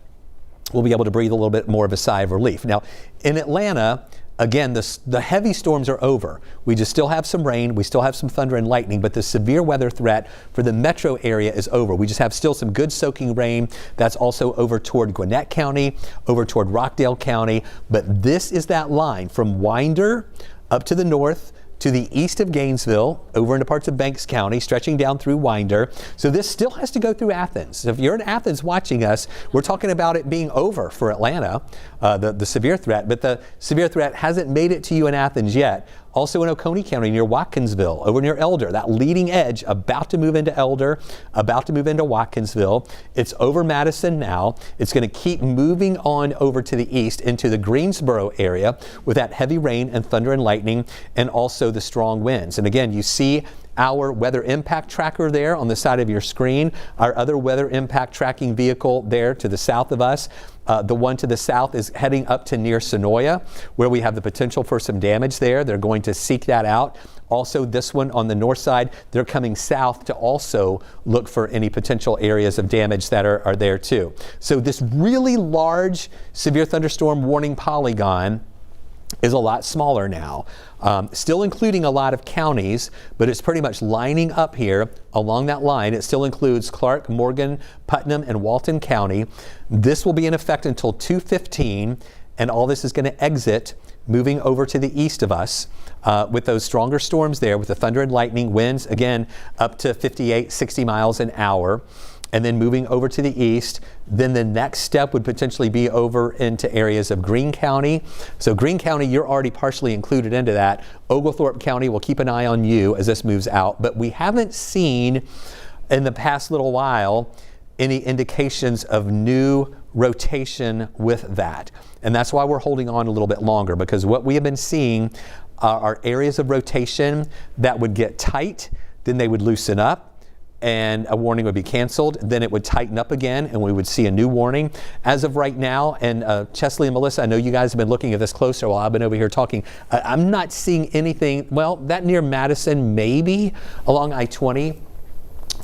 we'll be able to breathe a little bit more of a sigh of relief. Now, in Atlanta, again, the heavy storms are over. We just still have some rain, we still have some thunder and lightning, but the severe weather threat for the metro area is over. We just have still some good soaking rain. That's also over toward Gwinnett County, over toward Rockdale County. But this is that line from Winder up to the north, to the east of Gainesville, over into parts of Banks County, stretching down through Winder. So this still has to go through Athens. If you're in Athens watching us, we're talking about it being over for Atlanta, the severe threat, but the severe threat hasn't made it to you in Athens yet. Also in Oconee County near Watkinsville, over near Elder, that leading edge about to move into Elder, about to move into Watkinsville. It's over Madison now. It's going to keep moving on over to the east into the Greensboro area with that heavy rain and thunder and lightning and also the strong winds. And again, you see our weather impact tracker there on the side of your screen, our other weather impact tracking vehicle there to the south of us. The one to the south is heading up to near Sonoya, where we have the potential for some damage there. They're going to seek that out. Also, this one on the north side, they're coming south to also look for any potential areas of damage that are there too. So this really large severe thunderstorm warning polygon is a lot smaller now. Still including a lot of counties, but it's pretty much lining up here along that line. It still includes Clark, Morgan, Putnam, and Walton County. This will be in effect until 2:15, and all this is going to exit moving over to the east of us with those stronger storms there with the thunder and lightning winds, again, up to 58, 60 miles an hour. And then moving over to the east, then the next step would potentially be over into areas of Greene County. So Greene County, you're already partially included into that. Oglethorpe County, we'll keep an eye on you as this moves out. But we haven't seen in the past little while any indications of new rotation with that. And that's why we're holding on a little bit longer, because what we have been seeing are areas of rotation that would get tight, then they would loosen up, and a warning would be canceled. Then it would tighten up again, and we would see a new warning. As of right now, and Chesley and Melissa, I know you guys have been looking at this closer while I've been over here talking. I'm not seeing anything, well, that near Madison, maybe along I-20,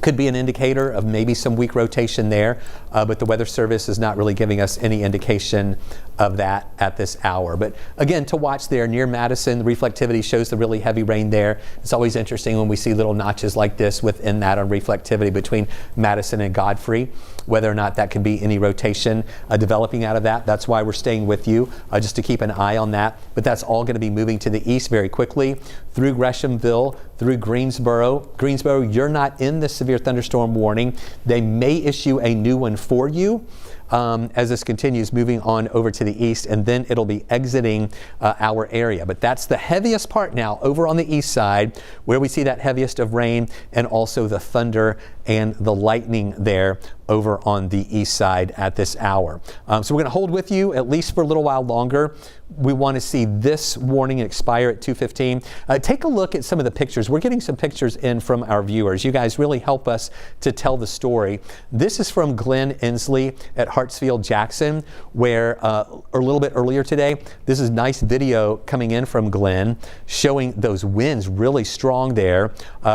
could be an indicator of maybe some weak rotation there, but the Weather Service is not really giving us any indication of that at this hour. But again, to watch there near Madison, the reflectivity shows the really heavy rain there. It's always interesting when we see little notches like this within that on reflectivity between Madison and Godfrey, whether or not that can be any rotation developing out of that. That's why we're staying with you, just to keep an eye on that. But that's all going to be moving to the east very quickly through Greshamville, through Greensboro. Greensboro, you're not in the severe thunderstorm warning. They may issue a new one for you as this continues moving on over to the east, and then it'll be exiting our area. But that's the heaviest part now over on the east side, where we see that heaviest of rain and also the thunder and the lightning there over on the east side at this hour. So we're going to hold with you at least for a little while longer. We want to see this warning expire at 2:15. Take a look at some of the pictures. We're getting some pictures in from our viewers. You guys really help us to tell the story. This is from Glenn Inslee at Hartsfield Jackson, where a little bit earlier today, this is nice video coming in from Glenn showing those winds really strong there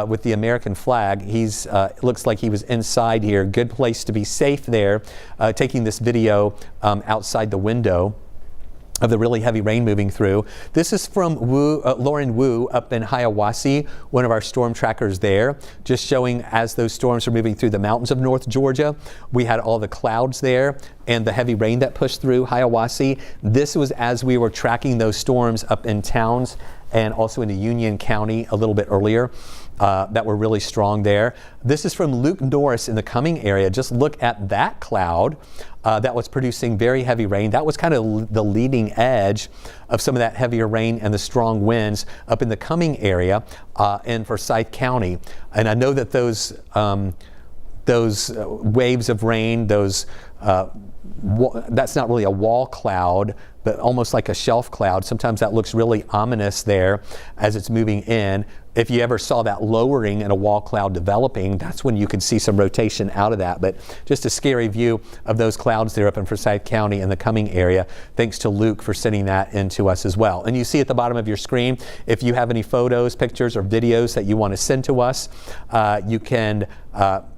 with the American flag. He's looks like he was inside here. Good place to be safe there, taking this video outside the window of the really heavy rain moving through. This is from Lauren Wu up in Hiawassee, one of our storm trackers there, just showing as those storms are moving through the mountains of North Georgia. We had all the clouds there and the heavy rain that pushed through Hiawassee. This was as we were tracking those storms up in towns and also into Union County a little bit earlier. That were really strong there. This is from Luke Norris in the Cumming area. Just look at that cloud that was producing very heavy rain. That was kind of the leading edge of some of that heavier rain and the strong winds up in the Cumming area and Forsyth County. And I know that those waves of rain, that's not really a wall cloud, but almost like a shelf cloud. Sometimes that looks really ominous there as it's moving in. If you ever saw that lowering and a wall cloud developing, that's when you could see some rotation out of that. But just a scary view of those clouds there up in Forsyth County and the Cumming area. Thanks to Luke for sending that in to us as well. And you see at the bottom of your screen, if you have any photos, pictures, or videos that you want to send to us, you can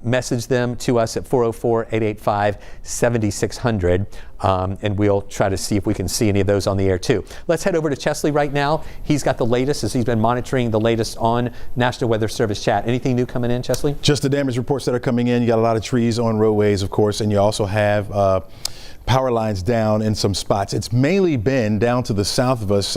message them to us at 404-885-7600. And we'll try to see if we can see any of those on the air too. Let's head over to Chesley right now. He's got the latest as he's been monitoring the latest on National Weather Service chat. Anything new coming in, Chesley? Just the damage reports that are coming in. You got a lot of trees on roadways, of course, and you also have power lines down in some spots. It's mainly been down to the south of us.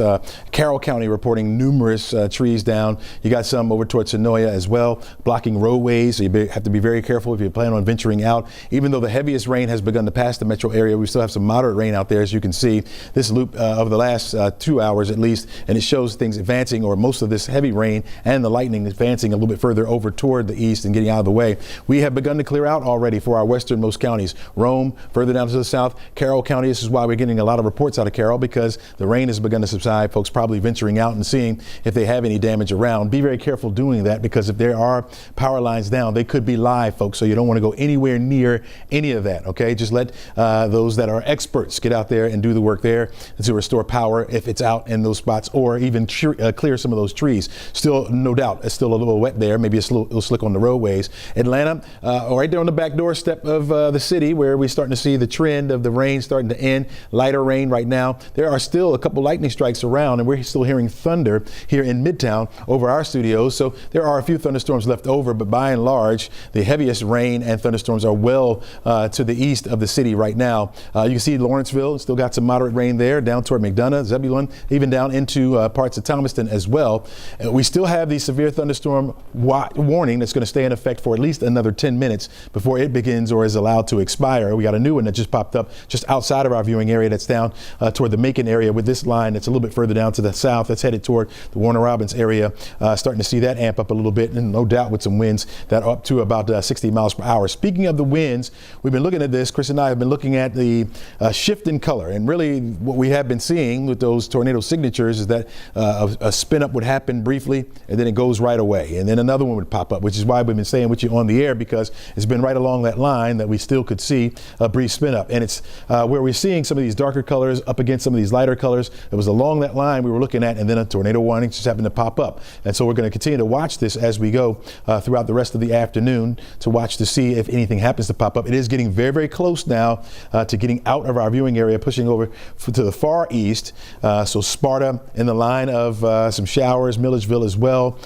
Carroll County reporting numerous trees down. You got some over towards Sonoya as well, blocking roadways. So you have to be very careful if you plan on venturing out. Even though the heaviest rain has begun to pass the metro area, we still have some moderate rain out there, as you can see. This loop of the last 2 hours at least, and it shows things advancing, or most of this heavy rain and the lightning advancing a little bit further over toward the east and getting out of the way. We have begun to clear out already for our westernmost counties. Rome, further down to the south, Carroll County. This is why we're getting a lot of reports out of Carroll, because the rain has begun to subside. Folks probably venturing out and seeing if they have any damage around. Be very careful doing that, because if there are power lines down, they could be live, folks. So you don't want to go anywhere near any of that. Okay, just let those that are experts get out there and do the work there to restore power if it's out in those spots, or even clear some of those trees. Still, no doubt, it's still a little wet there. Maybe it's a little slick on the roadways. Atlanta, right there on the back doorstep of the city, where we're starting to see the trend of the rain starting to end. Lighter rain right now. There are still a couple lightning strikes around, and we're still hearing thunder here in Midtown over our studios. So there are a few thunderstorms left over, but by and large, the heaviest rain and thunderstorms are well to the east of the city right now. You can see Lawrenceville still got some moderate rain there, down toward McDonough, Zebulon, even down into parts of Thomaston as well. We still have the severe thunderstorm warning that's going to stay in effect for at least another 10 minutes before it begins or is allowed to expire. We got a new one that just popped up just outside of our viewing area, that's down toward the Macon area, with this line that's a little bit further down to the south that's headed toward the Warner Robins area. Starting to see that amp up a little bit, and no doubt with some winds that are up to about 60 miles per hour. Speaking of the winds, we've been looking at this. Chris and I have been looking at the shift in color, and really what we have been seeing with those tornado signatures is that a spin up would happen briefly, and then it goes right away, and then another one would pop up, which is why we've been staying with you on the air, because it's been right along that line that we still could see a brief spin up. And it's where we're seeing some of these darker colors up against some of these lighter colors. It was along that line we were looking at, and then a tornado warning just happened to pop up. And so we're going to continue to watch this as we go throughout the rest of the afternoon to watch to see if anything happens to pop up. It is getting very, very close now to getting out of our viewing area, pushing over to the far east. So Sparta in the line of some showers, Milledgeville as well,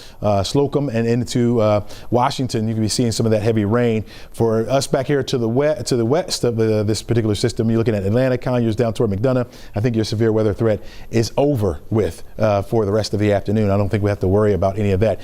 Slocum, and into Washington. You can be seeing some of that heavy rain. For us back here to the west of this particular system, system. You're looking at Atlanta, Conyers, down toward McDonough. I think your severe weather threat is over with for the rest of the afternoon. I don't think we have to worry about any of that.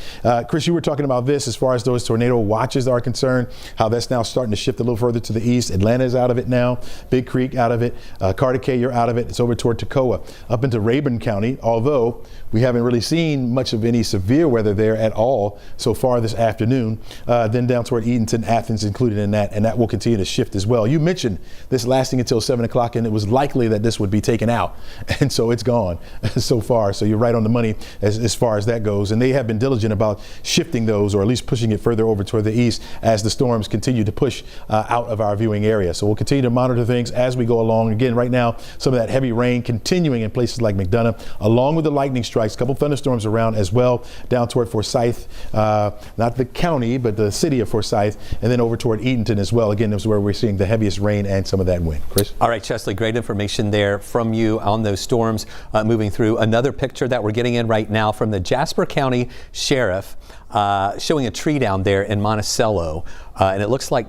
Chris, you were talking about this as far as those tornado watches are concerned, how that's now starting to shift a little further to the east. Atlanta is out of it now. Big Creek out of it. Carter Cay, you're out of it. It's over toward Toccoa, up into Rayburn County, although we haven't really seen much of any severe weather there at all so far this afternoon. Then down toward Eatonton, Athens included in that, and that will continue to shift as well. You mentioned this lasting until 7 o'clock, and it was likely that this would be taken out, and so it's gone so far. So you're right on the money as far as that goes, and they have been diligent about shifting those, or at least pushing it further over toward the east as the storms continue to push out of our viewing area. So we'll continue to monitor things as we go along. Again, right now, some of that heavy rain continuing in places like McDonough, along with the lightning strikes, a couple thunderstorms around as well, down toward Forsyth, not the county, but the city of Forsyth, and then over toward Eatonton as well. Again, this is where we're seeing the heaviest rain and some of that wind. Chris? All right, Chesley, great information there from you on those storms moving through. Another picture that we're getting in right now from the Jasper County Sheriff showing a tree down there in Monticello, and it looks like,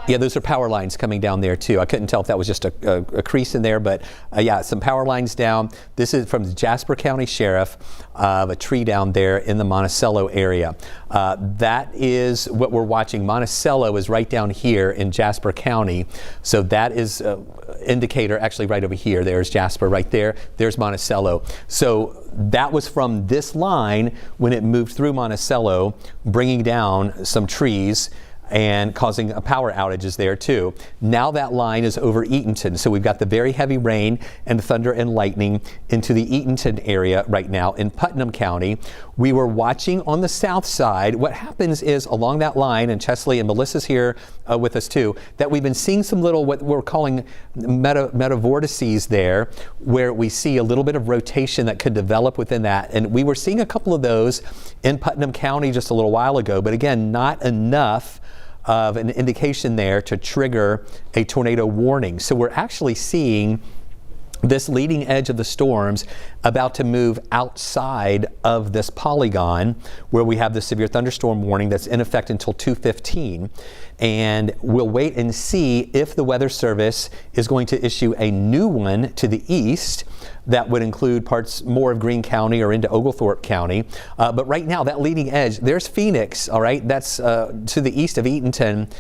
yeah, those are power lines coming down there too. I couldn't tell if that was just a crease in there, but yeah, some power lines down. This is from the Jasper County Sheriff of a tree down there in the Monticello area. That is what we're watching. Monticello is right down here in Jasper County. So that is indicator actually right over here. There's Jasper right there. There's Monticello. So that was from this line when it moved through Monticello, bringing down some trees and causing power outages there too. Now that line is over Eatonton. So we've got the very heavy rain and thunder and lightning into the Eatonton area right now in Putnam County. We were watching on the south side. What happens is along that line, and Chesley and Melissa's here with us too, that we've been seeing some little what we're calling metavortices there, where we see a little bit of rotation that could develop within that. And we were seeing a couple of those in Putnam County just a little while ago, but again, not enough of an indication there to trigger a tornado warning. So we're actually seeing this leading edge of the storms about to move outside of this polygon where we have the severe thunderstorm warning that's in effect until 2:15. And we'll wait and see if the Weather Service is going to issue a new one to the east that would include parts more of Greene County or into Oglethorpe County. But right now, that leading edge, there's Phoenix, all right? That's to the east of Eatonton.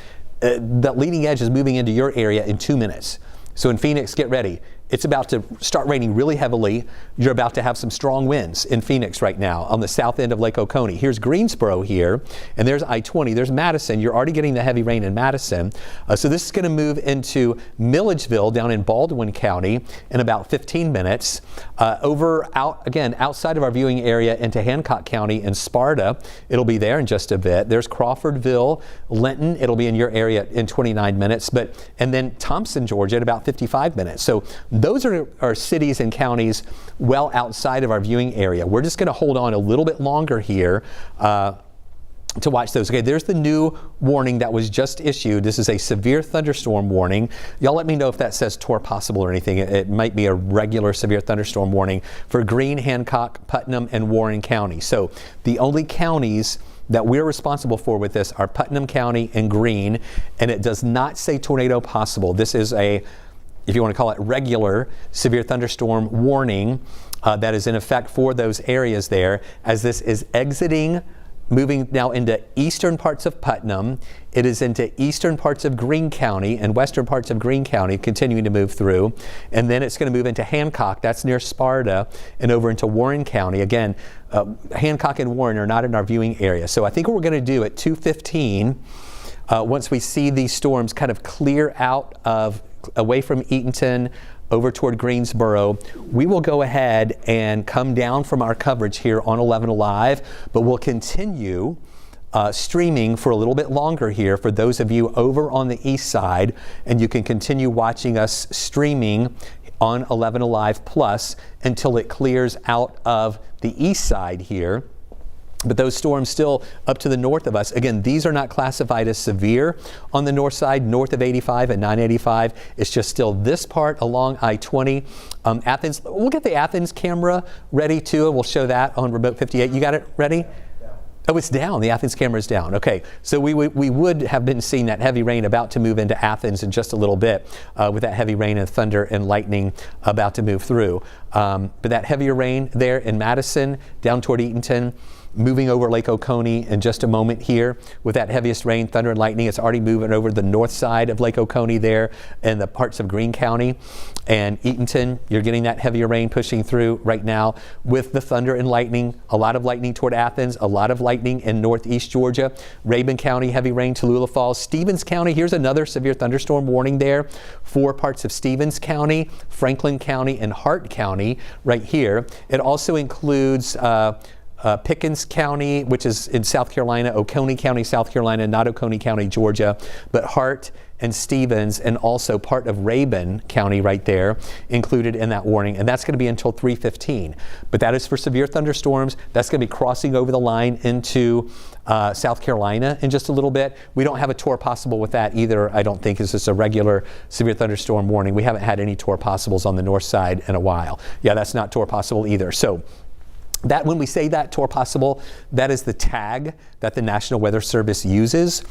That leading edge is moving into your area in 2 minutes. So in Phoenix, get ready. It's about to start raining really heavily. You're about to have some strong winds in Phoenix right now on the south end of Lake Oconee. Here's Greensboro here, and there's I-20. There's Madison. You're already getting the heavy rain in Madison. So this is going to move into Milledgeville down in Baldwin County in about 15 minutes. Outside of our viewing area into Hancock County and Sparta. It'll be there in just a bit. There's Crawfordville, Linton. It'll be in your area in 29 minutes. And then Thompson, Georgia at about 55 minutes. So those are cities and counties well outside of our viewing area. We're just going to hold on a little bit longer here to watch those. Okay, there's the new warning that was just issued. This is a severe thunderstorm warning. Y'all let me know if that says TOR possible or anything. It might be a regular severe thunderstorm warning for Greene, Hancock, Putnam, and Warren County. So the only counties that we're responsible for with this are Putnam County and Greene, and it does not say tornado possible. This is a, if you want to call it, regular severe thunderstorm warning that is in effect for those areas there, as this is exiting, moving now into eastern parts of Putnam. It is into eastern parts of Greene County and western parts of Greene County, continuing to move through. And then it's going to move into Hancock, that's near Sparta, and over into Warren County. Again, Hancock and Warren are not in our viewing area. So I think what we're going to do at 2:15, once we see these storms kind of clear out of away from Eatonton over toward Greensboro, we will go ahead and come down from our coverage here on 11 Alive, but we'll continue streaming for a little bit longer here for those of you over on the east side, and you can continue watching us streaming on 11 Alive Plus until it clears out of the east side here. But those storms still up to the north of us, again, these are not classified as severe on the north side, north of 85 and 985. It's just still this part along I-20. Athens, we'll get the Athens camera ready too, and we'll show that on Remote 58. You got it ready? Oh, it's down. The Athens camera is down. Okay, so we would have been seeing that heavy rain about to move into Athens in just a little bit with that heavy rain and thunder and lightning about to move through. But that heavier rain there in Madison, down toward Eatonton, moving over Lake Oconee in just a moment here with that heaviest rain, thunder, and lightning. It's already moving over the north side of Lake Oconee there and the parts of Greene County. And Eatonton, you're getting that heavier rain pushing through right now with the thunder and lightning. A lot of lightning toward Athens, a lot of lightning in northeast Georgia. Rabun County, heavy rain, Tallulah Falls. Stevens County, here's another severe thunderstorm warning there for parts of Stevens County, Franklin County, and Hart County right here. It also includes Pickens County, which is in South Carolina, Oconee County, South Carolina, not Oconee County, Georgia, but Hart and Stevens, and also part of Rabun County right there included in that warning, and that's going to be until 3:15. But that is for severe thunderstorms. That's going to be crossing over the line into South Carolina in just a little bit. We don't have a tour possible with that either, I don't think. It's just a regular severe thunderstorm warning. We haven't had any tour possibles on the north side in a while. Yeah, that's not tour possible either. So that, when we say that tour possible, that is the tag that the National Weather Service uses,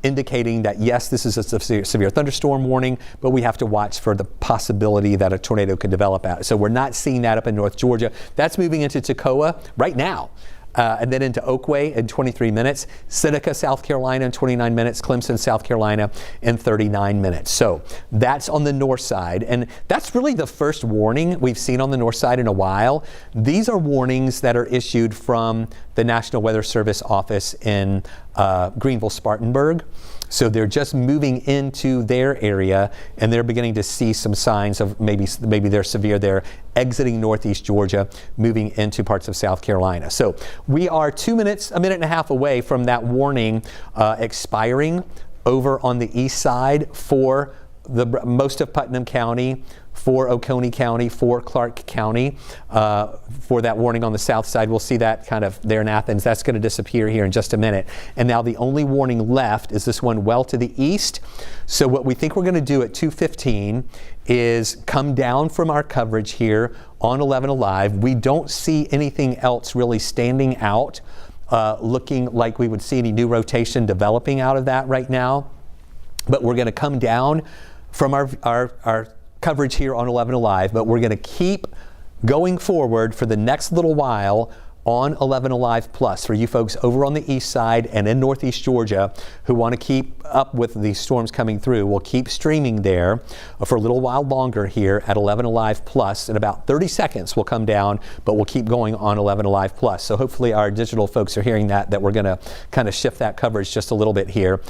indicating that yes, this is a severe thunderstorm warning, but we have to watch for the possibility that a tornado could develop out. So we're not seeing that up in North Georgia. That's moving into Toccoa right now. And then into Oakway in 23 minutes, Seneca, South Carolina in 29 minutes, Clemson, South Carolina in 39 minutes. So that's on the north side. And that's really the first warning we've seen on the north side in a while. These are warnings that are issued from the National Weather Service office in Greenville-Spartanburg. So they're just moving into their area, and they're beginning to see some signs of maybe they're severe. They're exiting northeast Georgia, moving into parts of South Carolina. So we are a minute and a half away from that warning expiring over on the east side for most of Putnam County, for Oconee County, for Clark County. For that warning on the south side, we'll see that kind of there in Athens. That's going to disappear here in just a minute. And now the only warning left is this one well to the east. So what we think we're going to do at 2:15 is come down from our coverage here on 11 Alive. We don't see anything else really standing out, looking like we would see any new rotation developing out of that right now. But we're going to come down from our coverage here on 11 Alive, but we're going to keep going forward for the next little while on 11 Alive Plus for you folks over on the east side and in northeast Georgia who want to keep up with these storms coming through. We'll keep streaming there for a little while longer here at 11 Alive Plus. In about 30 seconds we'll come down, but we'll keep going on 11 Alive Plus. So hopefully our digital folks are hearing that we're going to kind of shift that coverage just a little bit here.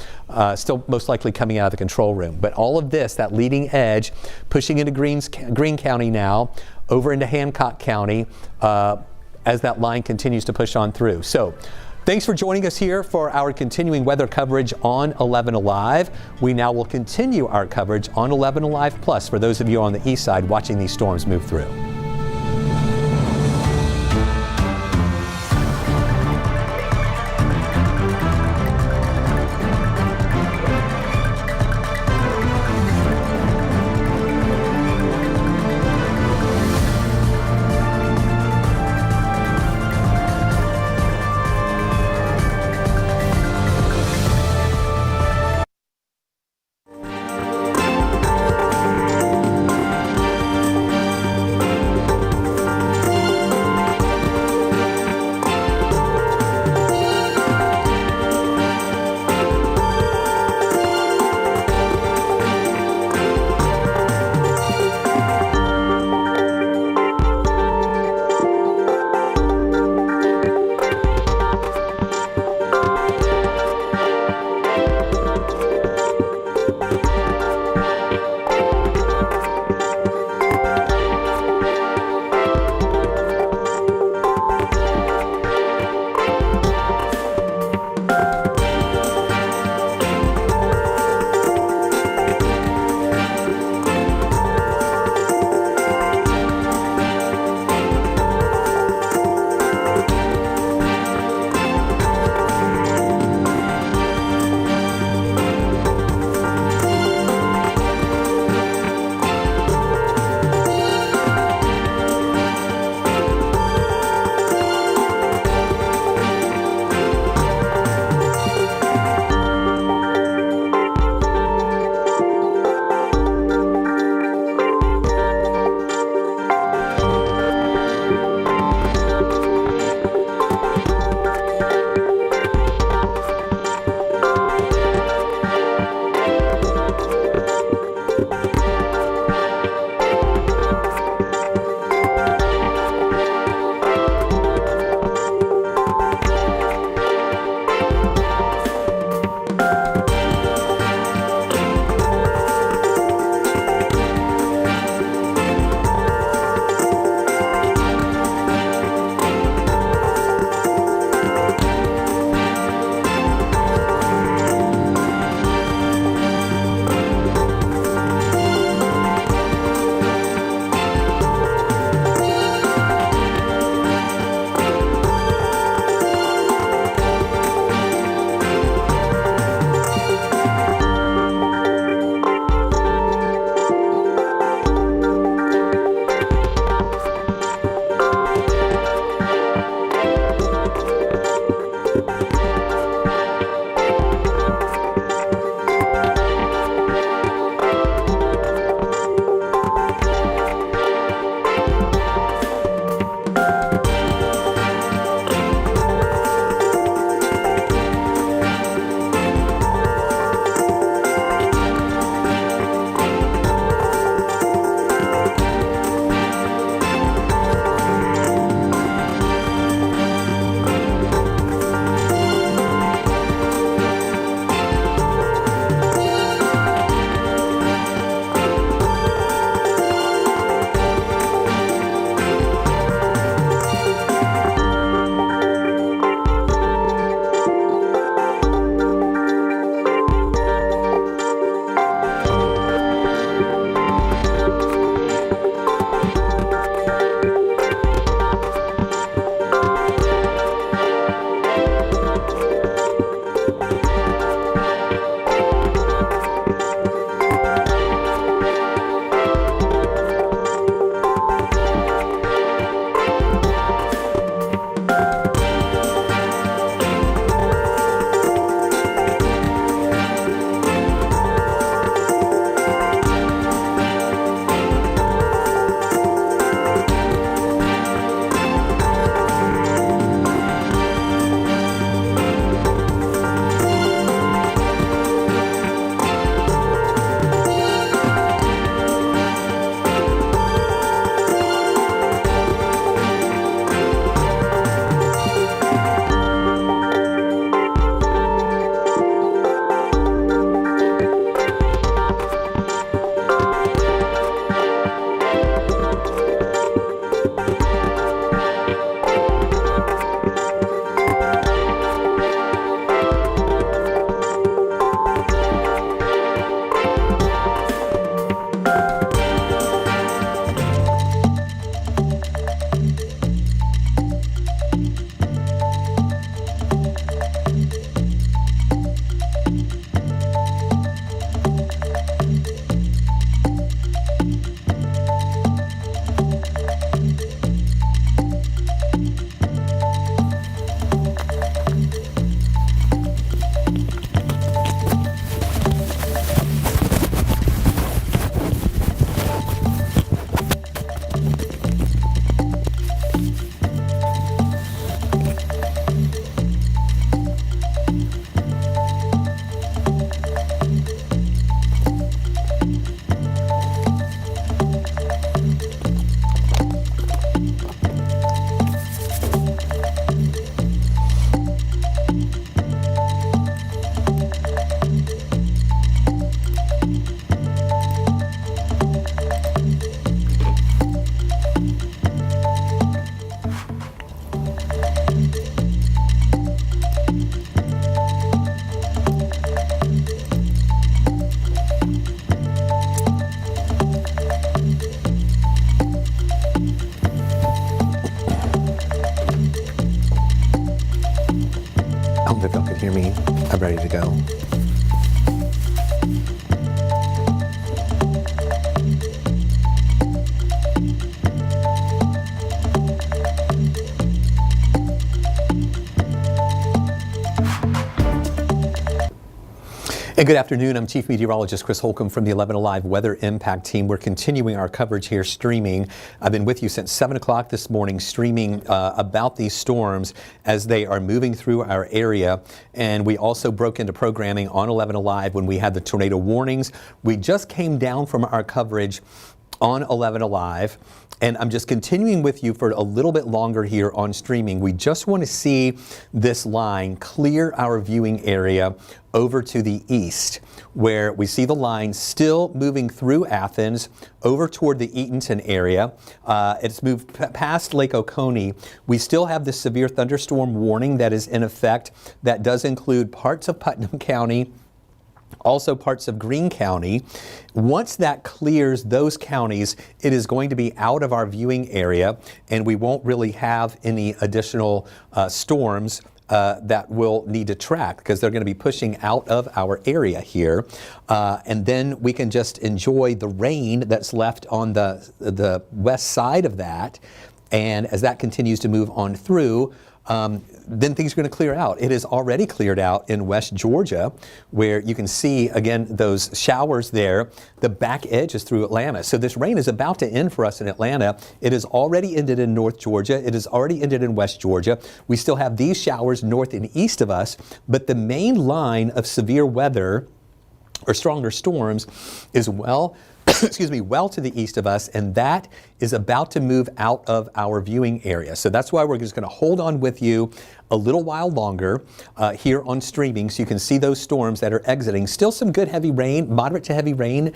Still most likely coming out of the control room. But all of this, that leading edge, pushing into Greene County now, over into Hancock County, as that line continues to push on through. So thanks for joining us here for our continuing weather coverage on 11 Alive. We now will continue our coverage on 11 Alive Plus for those of you on the east side watching these storms move through. hear me, I'm ready to go. And good afternoon. I'm Chief Meteorologist Chris Holcomb from the 11 Alive Weather Impact Team. We're continuing our coverage here streaming. I've been with you since 7 o'clock this morning streaming about these storms as they are moving through our area. And we also broke into programming on 11 Alive when we had the tornado warnings. We just came down from our coverage on 11 Alive. And I'm just continuing with you for a little bit longer here on streaming. We just want to see this line clear our viewing area over to the east, where we see the line still moving through Athens over toward the Eatonton area. It's moved past Lake Oconee. We still have the severe thunderstorm warning that is in effect. That does include parts of Putnam County, also parts of Greene County. Once that clears those counties, it is going to be out of our viewing area, and we won't really have any additional storms that we'll need to track because they're going to be pushing out of our area here. And then we can just enjoy the rain that's left on the west side of that. And as that continues to move on through, then things are going to clear out. It is already cleared out in West Georgia, where you can see, again, those showers there. The back edge is through Atlanta. So this rain is about to end for us in Atlanta. It has already ended in North Georgia. It has already ended in West Georgia. We still have these showers north and east of us, but the main line of severe weather or stronger storms is well to the east of us, and that is about to move out of our viewing area. So that's why we're just going to hold on with you a little while longer here on streaming so you can see those storms that are exiting. Still some good heavy rain, moderate to heavy rain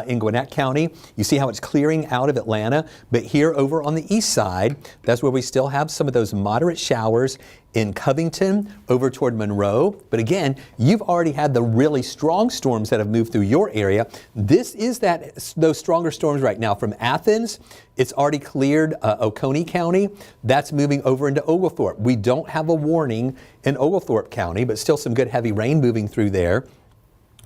in Gwinnett County. You see how it's clearing out of Atlanta, but here over on the east side, that's where we still have some of those moderate showers in Covington, over toward Monroe. But again, you've already had the really strong storms that have moved through your area. This is those stronger storms right now from Athens. It's already cleared Oconee County. That's moving over into Oglethorpe. We don't have a warning in Oglethorpe County, but still some good heavy rain moving through there.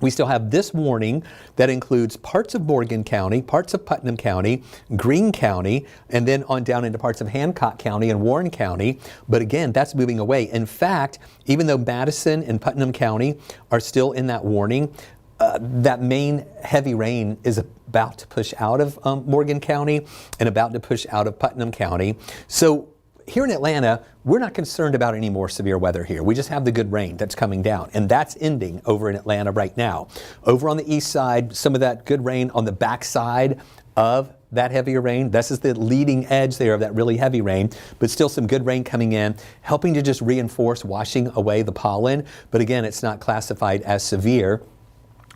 We still have this warning that includes parts of Morgan County, parts of Putnam County, Greene County, and then on down into parts of Hancock County and Warren County. But again, that's moving away. In fact, even though Madison and Putnam County are still in that warning, that main heavy rain is about to push out of Morgan County and about to push out of Putnam County. So here in Atlanta, we're not concerned about any more severe weather here. We just have the good rain that's coming down, and that's ending over in Atlanta right now. Over on the east side, some of that good rain on the backside of that heavier rain. This is the leading edge there of that really heavy rain, but still some good rain coming in, helping to just reinforce washing away the pollen. But again, it's not classified as severe.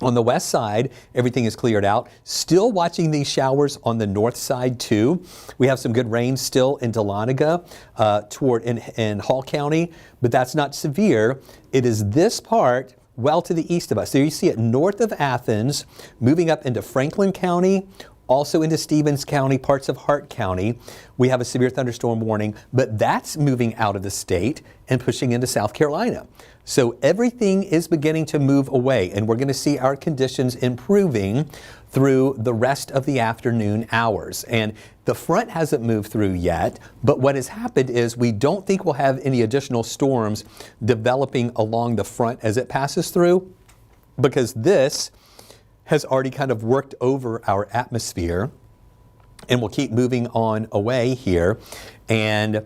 On the west side, everything is cleared out. Still watching these showers on the north side too. We have some good rain still in Dahlonega toward in Hall County, but that's not severe. It is this part well to the east of us. There you see it north of Athens, moving up into Franklin County, also into Stevens County, parts of Hart County. We have a severe thunderstorm warning, but that's moving out of the state and pushing into South Carolina. So everything is beginning to move away, and we're going to see our conditions improving through the rest of the afternoon hours. And the front hasn't moved through yet, but what has happened is we don't think we'll have any additional storms developing along the front as it passes through, because this has already kind of worked over our atmosphere, and we'll keep moving on away here. And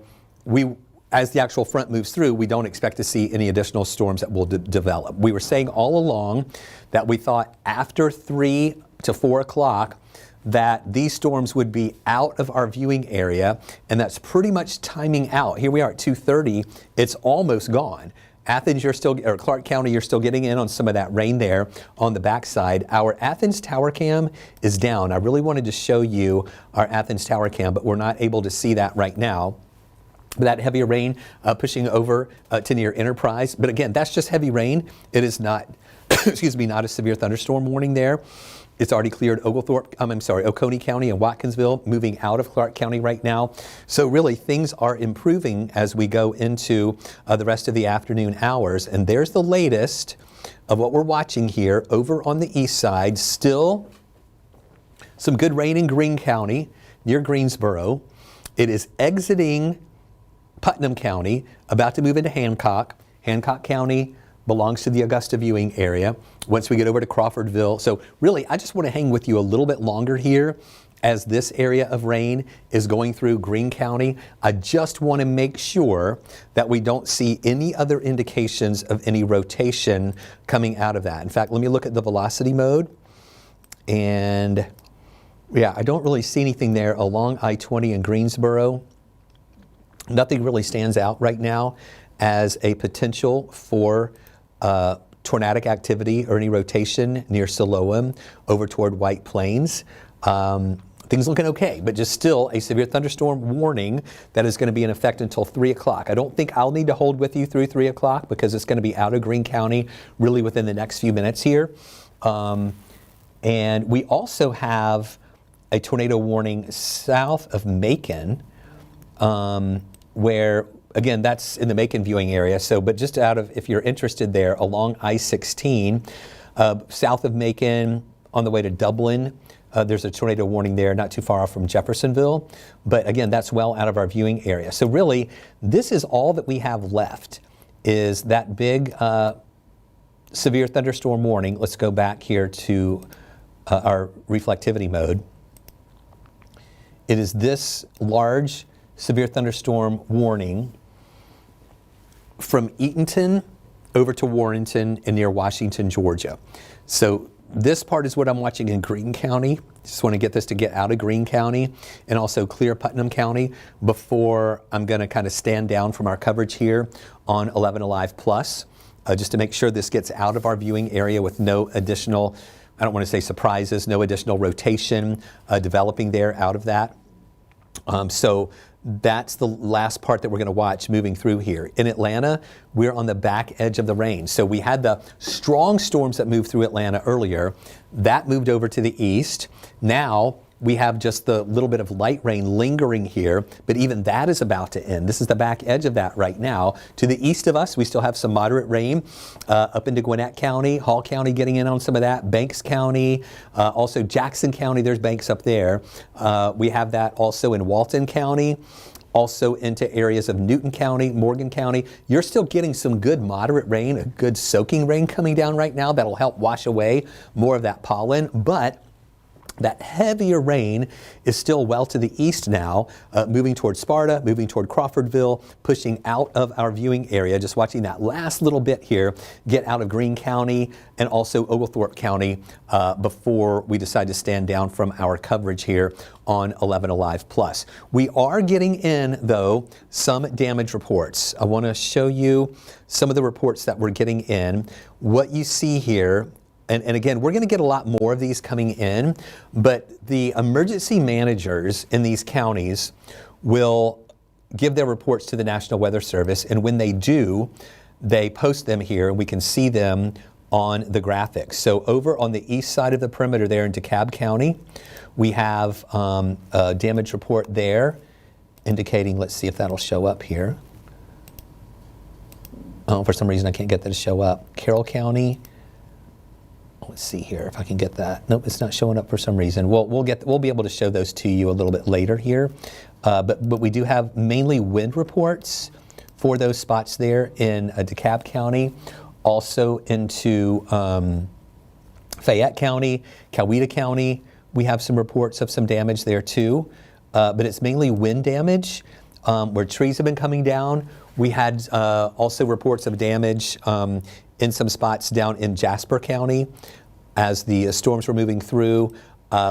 as the actual front moves through, we don't expect to see any additional storms that will develop. We were saying all along that we thought after 3 to 4 o'clock that these storms would be out of our viewing area, and that's pretty much timing out. Here we are at 2:30. It's almost gone. Athens, or Clark County, you're still getting in on some of that rain there on the backside. Our Athens Tower Cam is down. I really wanted to show you our Athens Tower Cam, but we're not able to see that right now. That heavier rain pushing over to near Enterprise. But again, that's just heavy rain. It is not, not a severe thunderstorm warning there. It's already cleared Oconee County and Watkinsville, moving out of Clark County right now. So really things are improving as we go into the rest of the afternoon hours. And there's the latest of what we're watching here over on the east side. Still some good rain in Greene County near Greensboro. It is exiting Putnam County, about to move into Hancock. Hancock County belongs to the Augusta viewing area. Once we get over to Crawfordville. So really, I just want to hang with you a little bit longer here as this area of rain is going through Greene County. I just want to make sure that we don't see any other indications of any rotation coming out of that. In fact, let me look at the velocity mode. And yeah, I don't really see anything there along I-20 in Greensboro. Nothing really stands out right now as a potential for tornadic activity or any rotation near Siloam over toward White Plains. Things looking okay, but just still a severe thunderstorm warning that is going to be in effect until 3 o'clock. I don't think I'll need to hold with you through 3 o'clock because it's going to be out of Greene County really within the next few minutes here. And we also have a tornado warning south of Macon, where again, that's in the Macon viewing area. So, but just out of, if you're interested there, along I-16, south of Macon, on the way to Dublin, there's a tornado warning there, not too far off from Jeffersonville. But again, that's well out of our viewing area. So really, this is all that we have left, is that big severe thunderstorm warning. Let's go back here to our reflectivity mode. It is this large severe thunderstorm warning from Eatonton over to Warrenton and near Washington, Georgia. So this part is what I'm watching in Greene County. Just want to get this to get out of Greene County and also clear Putnam County before I'm going to kind of stand down from our coverage here on 11 Alive Plus, just to make sure this gets out of our viewing area with no additional, I don't want to say surprises, no additional rotation developing there out of that. So that's the last part that we're going to watch moving through here. In Atlanta, we're on the back edge of the range. So we had the strong storms that moved through Atlanta earlier. That moved over to the east. Now we have just the little bit of light rain lingering here, but even that is about to end. This is the back edge of that right now. To the east of us, we still have some moderate rain up into Gwinnett County, Hall County getting in on some of that, Banks County, also Jackson County, there's banks up there. We have that also in Walton County, also into areas of Newton County, Morgan County. You're still getting some good moderate rain, a good soaking rain coming down right now that'll help wash away more of that pollen, but that heavier rain is still well to the east now, moving toward Sparta, moving toward Crawfordville, pushing out of our viewing area. Just watching that last little bit here get out of Greene County and also Oglethorpe County before we decide to stand down from our coverage here on 11 Alive Plus. We are getting in, though, some damage reports. I want to show you some of the reports that we're getting in. What you see here, and again, we're going to get a lot more of these coming in, but the emergency managers in these counties will give their reports to the National Weather Service, and when they do, they post them here, and we can see them on the graphics. So over on the east side of the perimeter there in DeKalb County, we have a damage report there indicating, let's see if that'll show up here. Oh, for some reason I can't get that to show up. Carroll County. Let's see here if I can get that. Nope, it's not showing up for some reason. We'll be able to show those to you a little bit later here. But we do have mainly wind reports for those spots there in DeKalb County, also into Fayette County, Coweta County. We have some reports of some damage there too, but it's mainly wind damage where trees have been coming down. We had also reports of damage in some spots down in Jasper County as the storms were moving through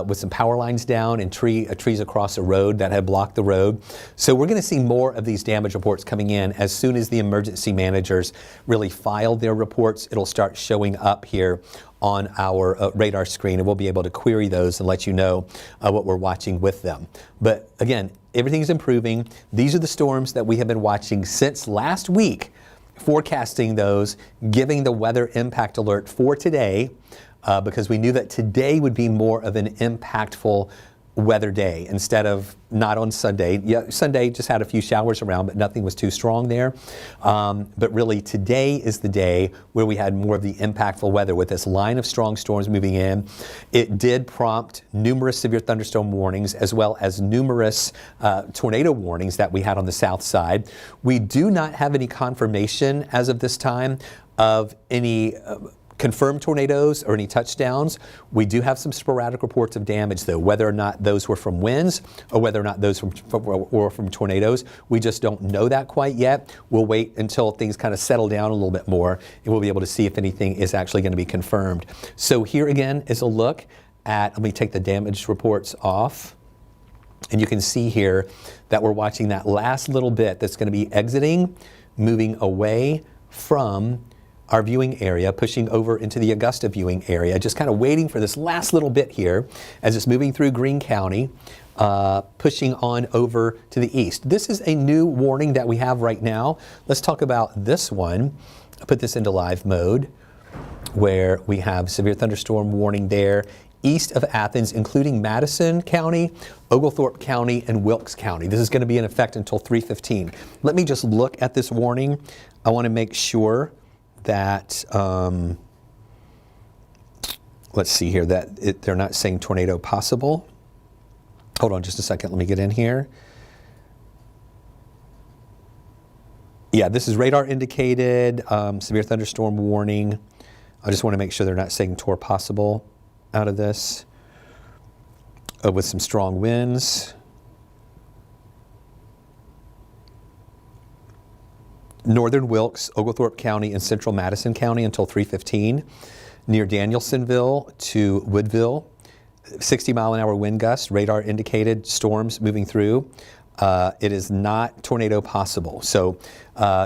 with some power lines down and trees across a road that had blocked the road. So we're going to see more of these damage reports coming in as soon as the emergency managers really file their reports. It'll start showing up here on our radar screen, and we'll be able to query those and let you know what we're watching with them. But again, everything's improving. These are the storms that we have been watching since last week, forecasting those, giving the weather impact alert for today. because we knew that today would be more of an impactful weather day instead of not on Sunday. Yeah, Sunday just had a few showers around, but nothing was too strong there. But really today is the day where we had more of the impactful weather with this line of strong storms moving in. It did prompt numerous severe thunderstorm warnings as well as numerous tornado warnings that we had on the south side. We do not have any confirmation as of this time of any confirmed tornadoes or any touchdowns. We do have some sporadic reports of damage, though, whether or not those were from winds or whether or not those were from tornadoes. We just don't know that quite yet. We'll wait until things kind of settle down a little bit more, and we'll be able to see if anything is actually going to be confirmed. So here again is a look at, let me take the damage reports off, and you can see here that we're watching that last little bit that's going to be exiting, moving away from our viewing area, pushing over into the Augusta viewing area, just kind of waiting for this last little bit here as it's moving through Greene County, pushing on over to the east. This is a new warning that we have right now. Let's talk about this one. I'll put this into live mode where we have severe thunderstorm warning there east of Athens, including Madison County, Oglethorpe County, and Wilkes County. This is going to be in effect until 3:15. Let me just look at this warning. I want to make sure that, let's see here, that they're not saying tornado possible. Hold on just a second, let me get in here. Yeah, this is radar indicated, severe thunderstorm warning. I just want to make sure they're not saying tornado possible out of this, with some strong winds. Northern Wilkes, Oglethorpe County, and central Madison County until 3:15. Near Danielsonville to Woodville, 60-mile-an-hour wind gusts, radar indicated, storms moving through. It is not tornado possible. So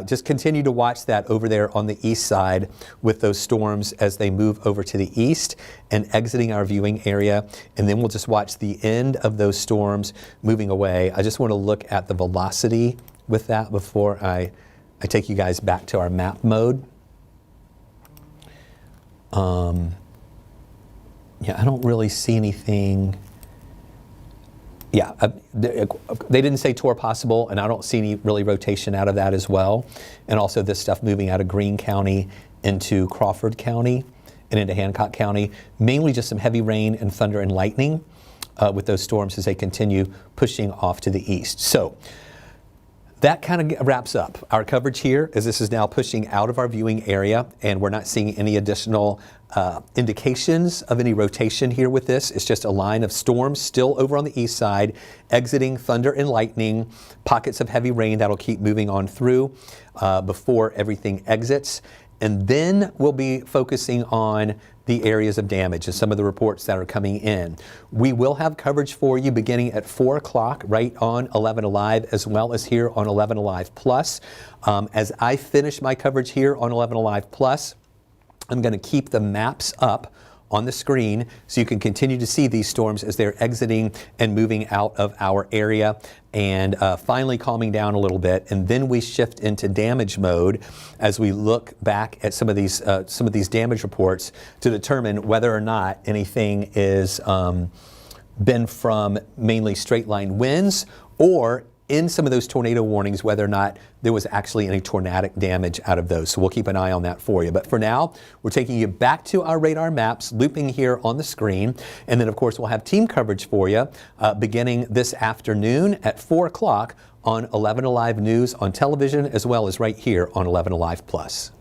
just continue to watch that over there on the east side with those storms as they move over to the east and exiting our viewing area. And then we'll just watch the end of those storms moving away. I just want to look at the velocity with that before I take you guys back to our map mode. Yeah, I don't really see anything. Yeah, they didn't say tour possible, and I don't see any really rotation out of that as well. And also this stuff moving out of Greene County into Crawford County and into Hancock County. Mainly just some heavy rain and thunder and lightning with those storms as they continue pushing off to the east. So that kind of wraps up our coverage here, as this is now pushing out of our viewing area, and we're not seeing any additional indications of any rotation here with this. It's just a line of storms still over on the east side, exiting thunder and lightning, pockets of heavy rain that'll keep moving on through before everything exits. And then we'll be focusing on the areas of damage and some of the reports that are coming in. We will have coverage for you beginning at 4 o'clock right on 11 Alive, as well as here on 11 Alive Plus. As I finish my coverage here on 11 Alive Plus, I'm going to keep the maps up on the screen so you can continue to see these storms as they're exiting and moving out of our area and finally calming down a little bit. And then we shift into damage mode as we look back at some of these damage reports to determine whether or not anything is been from mainly straight line winds, or in some of those tornado warnings, whether or not there was actually any tornadic damage out of those. So we'll keep an eye on that for you. But for now, we're taking you back to our radar maps, looping here on the screen. And then, of course, we'll have team coverage for you beginning this afternoon at 4 o'clock on 11 Alive News on television, as well as right here on 11 Alive Plus.